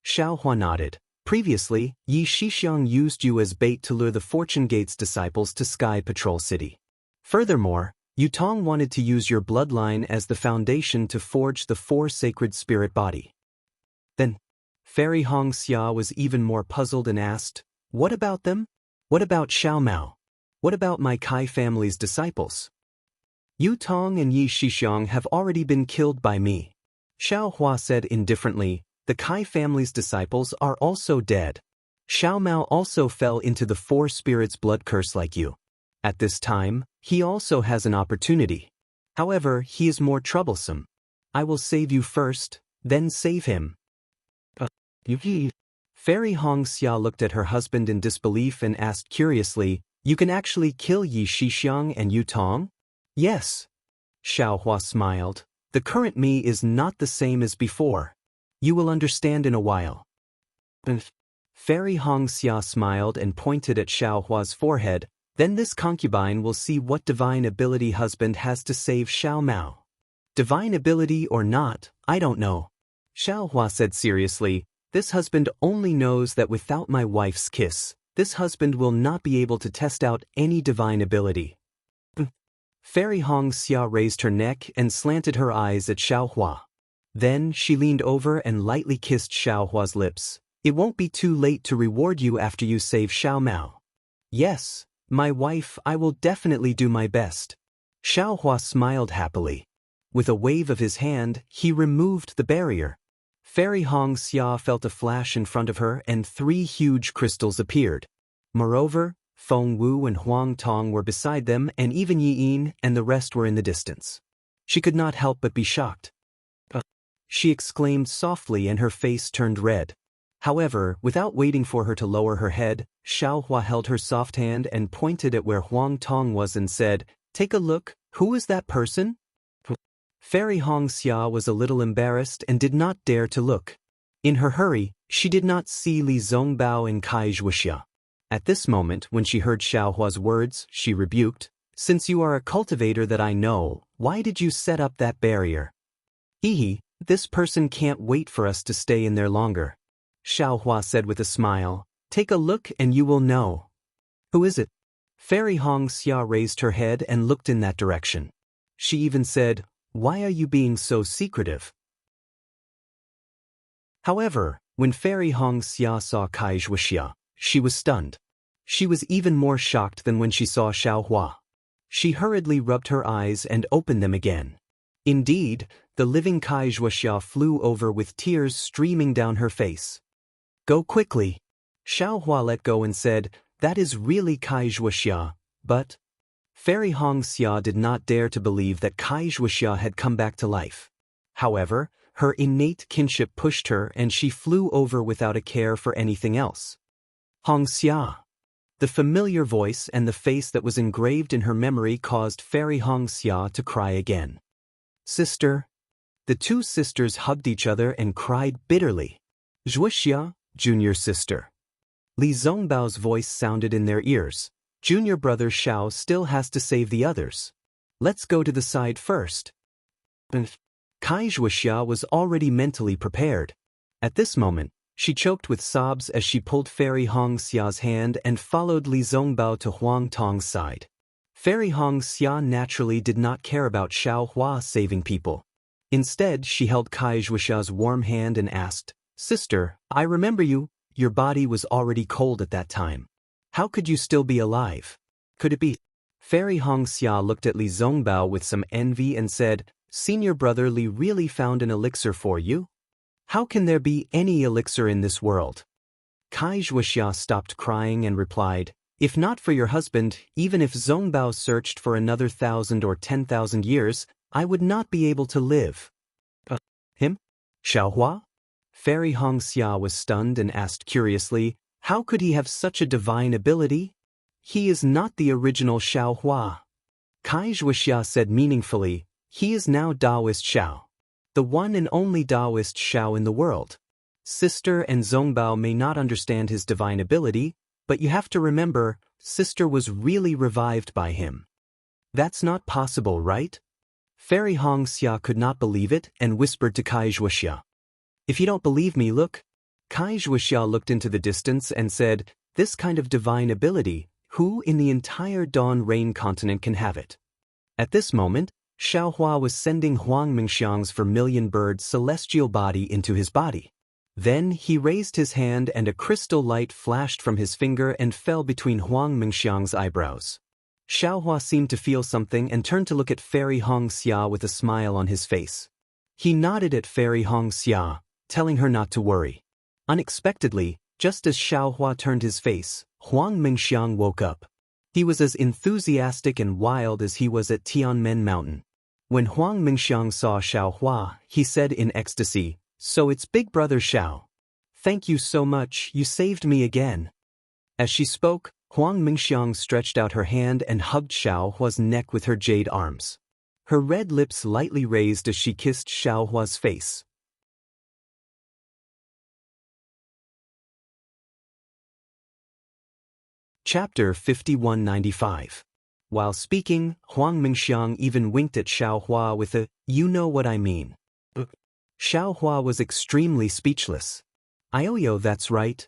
Xiaohua nodded. Previously, Yi Shixiang used you as bait to lure the Fortune Gate's disciples to Sky Patrol City. Furthermore, Yutong wanted to use your bloodline as the foundation to forge the 4 sacred spirit body. Then, Fairy Hong Xia was even more puzzled and asked, "What about them? What about Xiao Mao? What about my Kai family's disciples?" "Yutong and Yi Shixiang have already been killed by me." Xiaohua said indifferently, "The Kai family's disciples are also dead. Xiao Mao also fell into the 4 spirits' blood curse like you. At this time, he also has an opportunity. However, he is more troublesome. I will save you first, then save him." Fairy Hong Xia looked at her husband in disbelief and asked curiously, "You can actually kill Yi Shixiang and Yutong?" "Yes." Xiaohua smiled. The current me is not the same as before. You will understand in a while. Fairy Hongxia smiled and pointed at Xiaohua's forehead. Then this concubine will see what divine ability husband has to save Xiao Mao. Divine ability or not, I don't know. Xiaohua said seriously, this husband only knows that without my wife's kiss, this husband will not be able to test out any divine ability. Fairy Hongxia raised her neck and slanted her eyes at Xiaohua. Then she leaned over and lightly kissed Xiaohua's lips. It won't be too late to reward you after you save Xiao Mao. Yes, my wife, I will definitely do my best. Xiaohua smiled happily. With a wave of his hand, he removed the barrier. Fairy Hongxia felt a flash in front of her and 3 huge crystals appeared. Moreover, Feng Wu and Huang Tong were beside them, and even Yi Yin and the rest were in the distance. She could not help but be shocked. She exclaimed softly and her face turned red. However, without waiting for her to lower her head, Xiaohua held her soft hand and pointed at where Huang Tong was and said, "Take a look, who is that person?" Fairy Hongxia was a little embarrassed and did not dare to look. In her hurry, she did not see Li Zongbao and Kai Zhuoxia. At this moment, when she heard Xiaohua's words, she rebuked, "Since you are a cultivator that I know, why did you set up that barrier?" "Hehe, this person can't wait for us to stay in there longer." Xiaohua said with a smile, "Take a look and you will know." "Who is it?" Fairy Hongxia raised her head and looked in that direction. She even said, "Why are you being so secretive?" However, when Fairy Hongxia saw Kai Zhuoxia, she was stunned. She was even more shocked than when she saw Xiaohua. She hurriedly rubbed her eyes and opened them again. Indeed, the living Kai Zhuoxia flew over with tears streaming down her face. "Go quickly." Xiaohua let go and said, "That is really Kai Zhuoxia, but..." Fairy Hongxia did not dare to believe that Kai Zhuoxia had come back to life. However, her innate kinship pushed her and she flew over without a care for anything else. Hongxia. The familiar voice and the face that was engraved in her memory caused Fairy Hongxia to cry again. "Sister." The 2 sisters hugged each other and cried bitterly. "Zhuoxia, junior sister." Li Zongbao's voice sounded in their ears. "Junior brother Xiao still has to save the others. Let's go to the side first." Kai Zhuoxia was already mentally prepared. At this moment, she choked with sobs as she pulled Fairy Hongxia's hand and followed Li Zongbao to Huang Tong's side. Fairy Hongxia naturally did not care about Xiaohua saving people. Instead, she held Kai Zhuoxia's warm hand and asked, "Sister, I remember you. Your body was already cold at that time. How could you still be alive? Could it be?" Fairy Hongxia looked at Li Zongbao with some envy and said, "Senior brother Li really found an elixir for you? How can there be any elixir in this world?" Kai Zhuoxia stopped crying and replied, "If not for your husband, even if Zongbao searched for another 1,000 or 10,000 years, I would not be able to live." Him? Xiaohua? Fairy Hongxia was stunned and asked curiously, "How could he have such a divine ability? He is not the original Xiaohua." Kai Zhuoxia said meaningfully, "He is now Taoist Xiao. The one and only Taoist Xiao in the world. Sister and Zongbao may not understand his divine ability, but you have to remember, Sister was really revived by him. That's not possible, right?" Fairy Hongxia could not believe it and whispered to Kai Zhuoxia, "If you don't believe me, look." Kai Zhuoxia looked into the distance and said, "This kind of divine ability, who in the entire Dawn Rain continent can have it?" At this moment, Xiaohua was sending Huang Mingxiang's vermilion bird celestial body into his body. Then he raised his hand and a crystal light flashed from his finger and fell between Huang Mingxiang's eyebrows. Xiaohua seemed to feel something and turned to look at Fairy Hongxia with a smile on his face. He nodded at Fairy Hongxia, telling her not to worry. Unexpectedly, just as Xiaohua turned his face, Huang Mingxiang woke up. He was as enthusiastic and wild as he was at Tianmen Mountain. When Huang Mingxiang saw Xiaohua, he said in ecstasy, "So it's Big Brother Xiao. Thank you so much, you saved me again." As she spoke, Huang Mingxiang stretched out her hand and hugged Xiaohua's neck with her jade arms. Her red lips lightly raised as she kissed Xiaohua's face. Chapter 5195. While speaking, Huang Mingxiang even winked at Xiaohua with a, "You know what I mean." Xiaohua was extremely speechless. "Ioyo, that's right."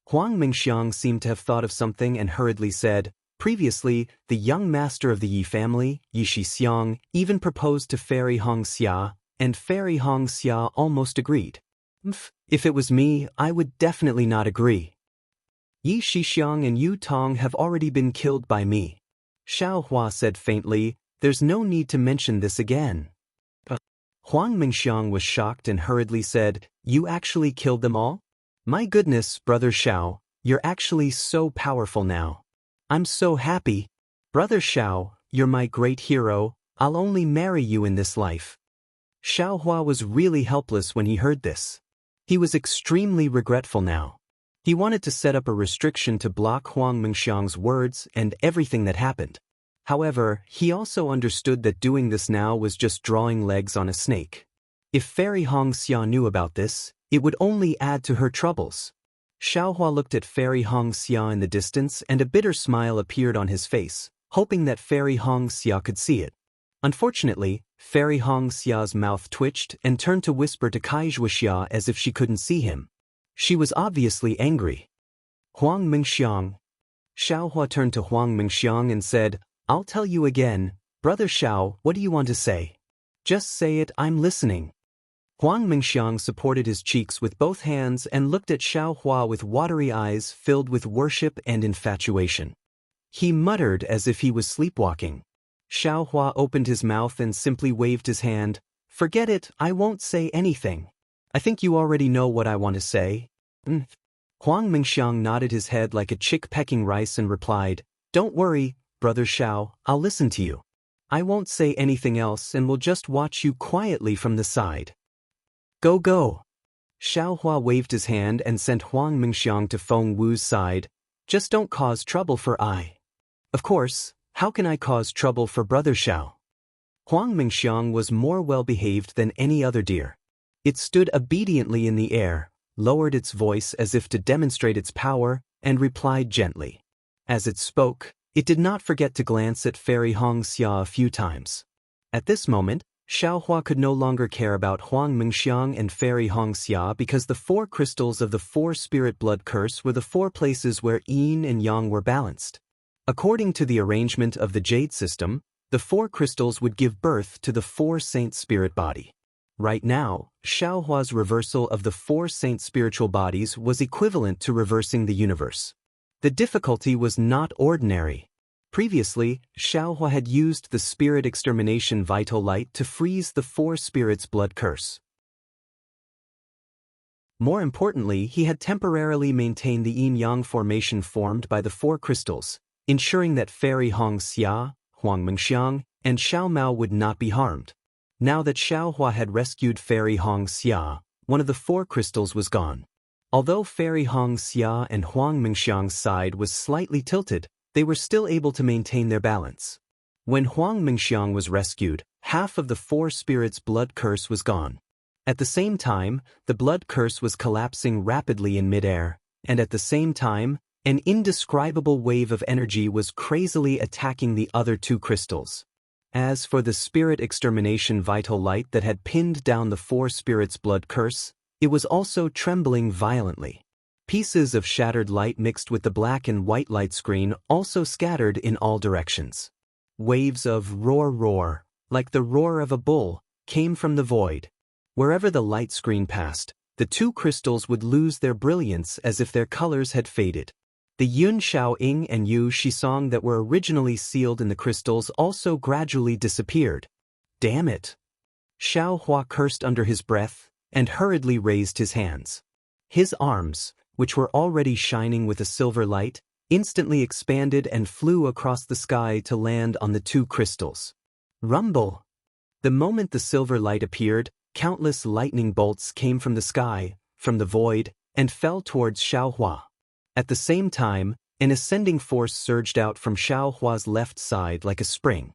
Huang Mingxiang seemed to have thought of something and hurriedly said, "Previously, the young master of the Yi family, Yi Shixiang, even proposed to Fairy Hong Xia, and Fairy Hong Xia almost agreed. If it was me, I would definitely not agree. Yi Shixiang and Yu Tong have already been killed by me." Xiaohua said faintly, "There's no need to mention this again." Huang Mingxiang was shocked and hurriedly said, "You actually killed them all? My goodness, Brother Xiao, you're actually so powerful now. I'm so happy. Brother Xiao, you're my great hero. I'll only marry you in this life." Xiaohua was really helpless when he heard this. He was extremely regretful now. He wanted to set up a restriction to block Huang Mingxiang's words and everything that happened. However, he also understood that doing this now was just drawing legs on a snake. If Fairy Hong Xia knew about this, it would only add to her troubles. Xiaohua looked at Fairy Hong Xia in the distance and a bitter smile appeared on his face, hoping that Fairy Hong Xia could see it. Unfortunately, Fairy Hong Xia's mouth twitched and turned to whisper to Kaizhuxia as if she couldn't see him. She was obviously angry. "Huang Mingxiang." Xiaohua turned to Huang Mingxiang and said, "I'll tell you again, Brother Xiao, what do you want to say? Just say it, I'm listening." Huang Mingxiang supported his cheeks with both hands and looked at Xiaohua with watery eyes filled with worship and infatuation. He muttered as if he was sleepwalking. Xiaohua opened his mouth and simply waved his hand. "Forget it, I won't say anything. I think you already know what I want to say." Huang Mingxiang nodded his head like a chick pecking rice and replied, "Don't worry, Brother Xiao, I'll listen to you. I won't say anything else and will just watch you quietly from the side. Go go." Xiaohua waved his hand and sent Huang Mingxiang to Feng Wu's side. "Just don't cause trouble for I." "Of course, how can I cause trouble for Brother Xiao?" Huang Mingxiang was more well-behaved than any other deer. It stood obediently in the air, lowered its voice as if to demonstrate its power, and replied gently. As it spoke, it did not forget to glance at Fairy Hong Xia a few times. At this moment, Xiaohua could no longer care about Huang Mingxiang and Fairy Hong Xia because the 4 crystals of the 4-spirit blood curse were the 4 places where yin and yang were balanced. According to the arrangement of the jade system, the 4 crystals would give birth to the 4 saint spirit body. Right now, Xiaohua's reversal of the 4 saint spiritual bodies was equivalent to reversing the universe. The difficulty was not ordinary. Previously, Xiaohua had used the spirit extermination vital light to freeze the 4 spirits' blood curse. More importantly, he had temporarily maintained the yin-yang formation formed by the 4 crystals, ensuring that Fairy Hong Xia, Huang Mingxiang, and Xiao Mao would not be harmed. Now that Xiaohua had rescued Fairy Hong Xia, one of the 4 crystals was gone. Although Fairy Hong Xia and Huang Mingxiang's side was slightly tilted, they were still able to maintain their balance. When Huang Mingxiang was rescued, half of the 4 spirits' blood curse was gone. At the same time, the blood curse was collapsing rapidly in midair, and at the same time, an indescribable wave of energy was crazily attacking the other 2 crystals. As for the spirit extermination vital light that had pinned down the 4 spirits' blood curse, it was also trembling violently. Pieces of shattered light mixed with the black and white light screen also scattered in all directions. Waves of roar, like the roar of a bull, came from the void. Wherever the light screen passed, the 2 crystals would lose their brilliance as if their colors had faded. The Yun Xiaoying and Yu Shisong that were originally sealed in the crystals also gradually disappeared. Damn it! Xiaohua cursed under his breath and hurriedly raised his hands. His arms, which were already shining with a silver light, instantly expanded and flew across the sky to land on the 2 crystals. Rumble! The moment the silver light appeared, countless lightning bolts came from the sky, from the void, and fell towards Xiaohua. At the same time, an ascending force surged out from Xiaohua's left side like a spring.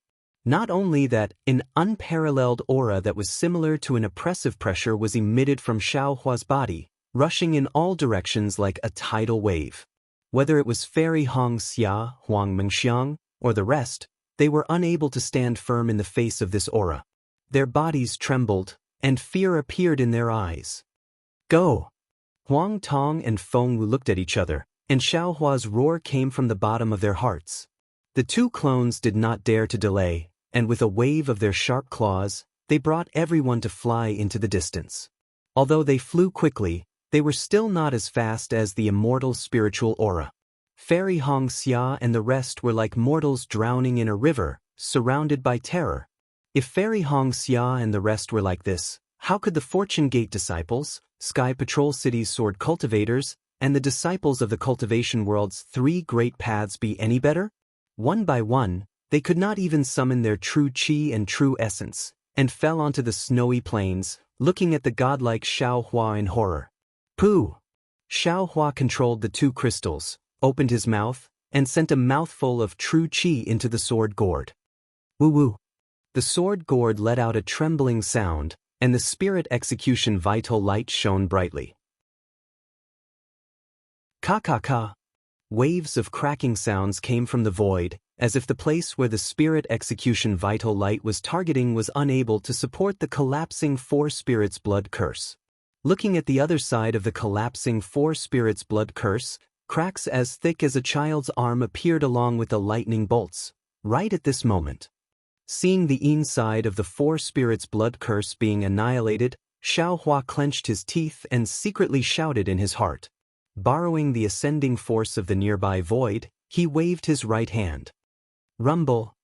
Not only that, an unparalleled aura that was similar to an oppressive pressure was emitted from Xiao Hua's body, rushing in all directions like a tidal wave. Whether it was Fairy Hong Xia, Huang Mengxiang, or the rest, they were unable to stand firm in the face of this aura. Their bodies trembled, and fear appeared in their eyes. Go! Huang Tong and Feng Wu looked at each other, and Xiao Hua's roar came from the bottom of their hearts. The two clones did not dare to delay, and with a wave of their sharp claws, they brought everyone to fly into the distance. Although they flew quickly, they were still not as fast as the immortal spiritual aura. Fairy Hong Xia and the rest were like mortals drowning in a river, surrounded by terror. If Fairy Hong Xia and the rest were like this, how could the Fortune Gate disciples, Sky Patrol City's sword cultivators, and the disciples of the Cultivation World's 3 great paths be any better? One by one, they could not even summon their true chi and true essence, and fell onto the snowy plains, looking at the godlike Xiao Hua in horror. Pooh! Xiao Hua controlled the 2 crystals, opened his mouth, and sent a mouthful of true chi into the sword gourd. Woo-woo! The sword gourd let out a trembling sound, and the spirit execution vital light shone brightly. Ka-ka-ka! Waves of cracking sounds came from the void, as if the place where the spirit execution vital light was targeting was unable to support the collapsing 4 spirits blood curse. Looking at the other side of the collapsing 4 spirits blood curse, cracks as thick as a child's arm appeared along with the lightning bolts, right at this moment. Seeing the inside of the 4 spirits blood curse being annihilated, Xiao Hua clenched his teeth and secretly shouted in his heart. Borrowing the ascending force of the nearby void, he waved his right hand. Rumble!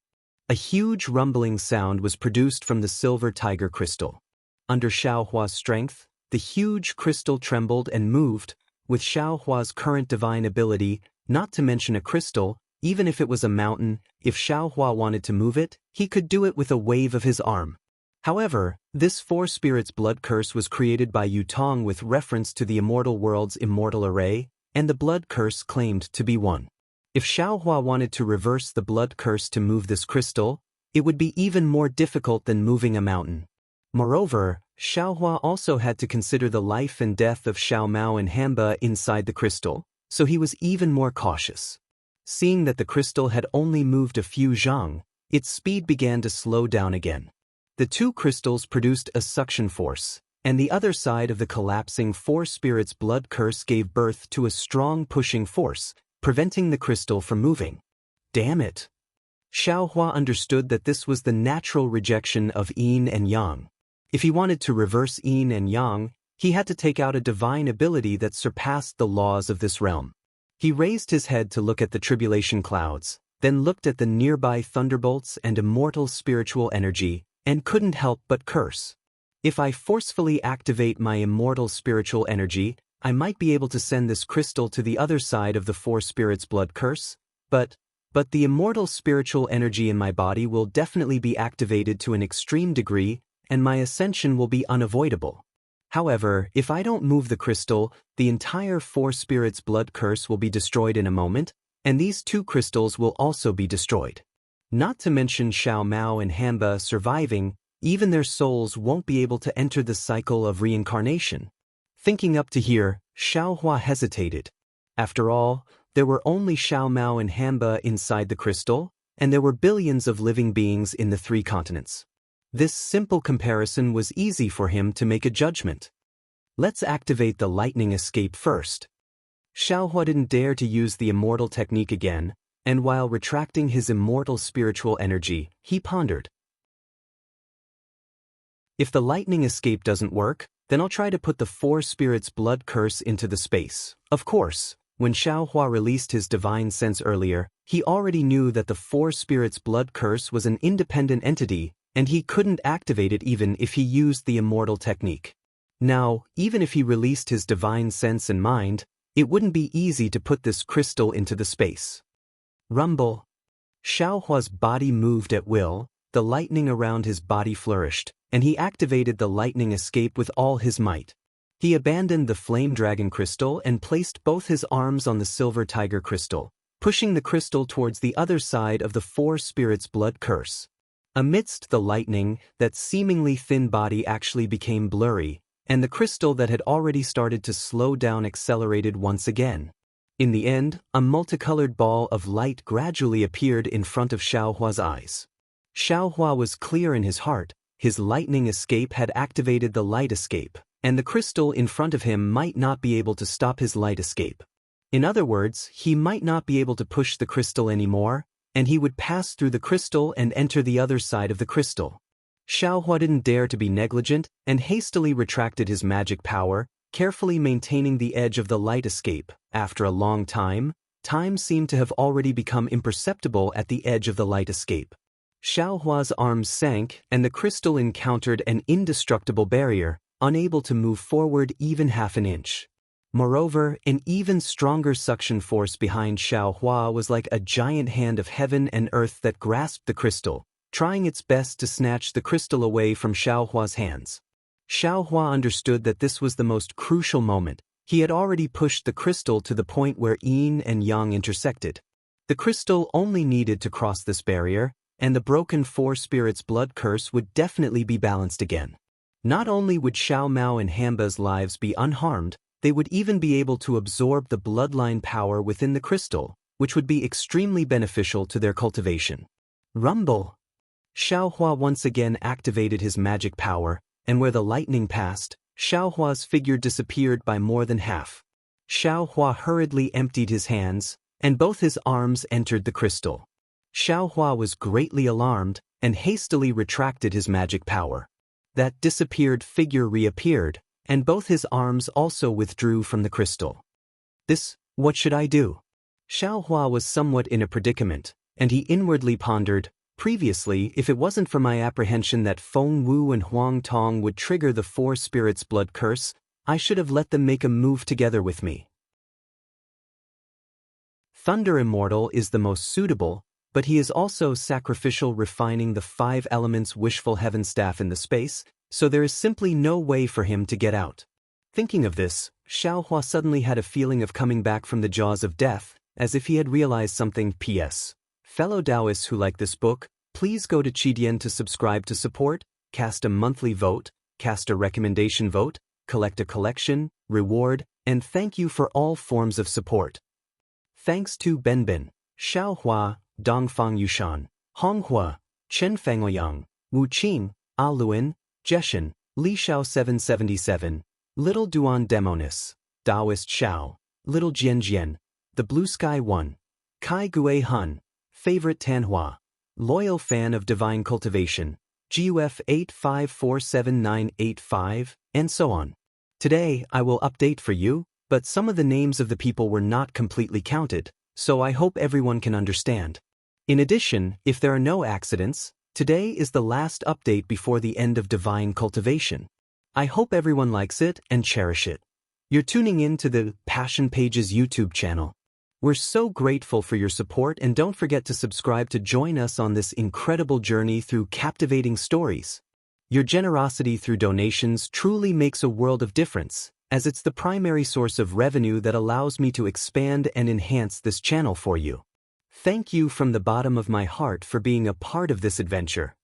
A huge rumbling sound was produced from the silver tiger crystal. Under Xiao Hua's strength, the huge crystal trembled and moved, with Xiao Hua's current divine ability, not to mention a crystal, even if it was a mountain, if Xiao Hua wanted to move it, he could do it with a wave of his arm. However, this 4 spirits blood curse was created by Yutong with reference to the immortal world's immortal array, and the blood curse claimed to be 1. If Xiao Hua wanted to reverse the blood curse to move this crystal, it would be even more difficult than moving a mountain. Moreover, Xiao Hua also had to consider the life and death of Xiao Mao and Hamba inside the crystal, so he was even more cautious. Seeing that the crystal had only moved a few zhang, its speed began to slow down again. The 2 crystals produced a suction force, and the other side of the collapsing 4 spirits blood curse gave birth to a strong pushing force, preventing the crystal from moving. Damn it! Xiao Hua understood that this was the natural rejection of yin and yang. If he wanted to reverse yin and yang, he had to take out a divine ability that surpassed the laws of this realm. He raised his head to look at the tribulation clouds, then looked at the nearby thunderbolts and immortal spiritual energy, and couldn't help but curse. If I forcefully activate my immortal spiritual energy, I might be able to send this crystal to the other side of the 4 spirits blood curse, but the immortal spiritual energy in my body will definitely be activated to an extreme degree, and my ascension will be unavoidable. However, if I don't move the crystal, the entire 4 spirits blood curse will be destroyed in a moment, and these 2 crystals will also be destroyed. Not to mention Xiao Mao and Hamba surviving, even their souls won't be able to enter the cycle of reincarnation. Thinking up to here, Xiao Hua hesitated. After all, there were only Xiao Mao and Hamba inside the crystal, and there were billions of living beings in the 3 continents. This simple comparison was easy for him to make a judgment. Let's activate the lightning escape first. Xiao Hua didn't dare to use the immortal technique again, and while retracting his immortal spiritual energy, he pondered. If the lightning escape doesn't work, then I'll try to put the 4 spirits blood curse into the space. Of course, when Xiao Hua released his divine sense earlier, he already knew that the 4 spirits blood curse was an independent entity, and he couldn't activate it even if he used the immortal technique. Now, even if he released his divine sense and mind, it wouldn't be easy to put this crystal into the space. Rumble. Xiao Hua's body moved at will, the lightning around his body flourished, and he activated the lightning escape with all his might. He abandoned the flame dragon crystal and placed both his arms on the silver tiger crystal, pushing the crystal towards the other side of the 4 spirits blood curse. Amidst the lightning, that seemingly thin body actually became blurry, and the crystal that had already started to slow down accelerated once again. In the end, a multicolored ball of light gradually appeared in front of Xiaohua's eyes. Xiaohua was clear in his heart. His lightning escape had activated the light escape, and the crystal in front of him might not be able to stop his light escape. In other words, he might not be able to push the crystal anymore, and he would pass through the crystal and enter the other side of the crystal. Xiaohua didn't dare to be negligent and hastily retracted his magic power, carefully maintaining the edge of the light escape. After a long time, time seemed to have already become imperceptible at the edge of the light escape. Xiaohua's arms sank, and the crystal encountered an indestructible barrier, unable to move forward even half an inch. Moreover, an even stronger suction force behind Xiaohua was like a giant hand of heaven and earth that grasped the crystal, trying its best to snatch the crystal away from Xiaohua's hands. Xiaohua understood that this was the most crucial moment. He had already pushed the crystal to the point where yin and yang intersected. The crystal only needed to cross this barrier, and the broken four spirits' blood curse would definitely be balanced again. Not only would Xiao Mao and Hamba's lives be unharmed, they would even be able to absorb the bloodline power within the crystal, which would be extremely beneficial to their cultivation. Rumble! Xiaohua once again activated his magic power, and where the lightning passed, Xiaohua's figure disappeared by more than half. Xiaohua hurriedly emptied his hands, and both his arms entered the crystal. Xiaohua was greatly alarmed and hastily retracted his magic power. That disappeared figure reappeared, and both his arms also withdrew from the crystal. What should I do? Xiaohua was somewhat in a predicament, and he inwardly pondered, previously, if it wasn't for my apprehension that Feng Wu and Huang Tong would trigger the four spirits' blood curse, I should have let them make a move together with me. Thunder Immortal is the most suitable, but he is also sacrificial, refining the 5 elements wishful heaven staff in the space, so there is simply no way for him to get out. Thinking of this, Xiaohua suddenly had a feeling of coming back from the jaws of death, as if he had realized something. P.S. Fellow Taoists who like this book, please go to Qidian to subscribe to support, cast a monthly vote, cast a recommendation vote, collect a collection, reward, and thank you for all forms of support. Thanks to Benbin, Xiaohua, Dongfang Yushan, Honghua, Chenfengoyang, Wu Qing, Aluan, Jeshan, Li Shao 777, Little Duan Demonis, Taoist Shao, Little Jian, The Blue Sky 1, Kai Gue Hun, Favorite Tanhua, Loyal Fan of Divine Cultivation, GUF 8547985, and so on. Today, I will update for you, but some of the names of the people were not completely counted, so I hope everyone can understand. In addition, if there are no accidents, today is the last update before the end of Divine Cultivation. I hope everyone likes it and cherish it. You're tuning in to the Passion Pages YouTube channel. We're so grateful for your support, and don't forget to subscribe to join us on this incredible journey through captivating stories. Your generosity through donations truly makes a world of difference, as it's the primary source of revenue that allows me to expand and enhance this channel for you. Thank you from the bottom of my heart for being a part of this adventure.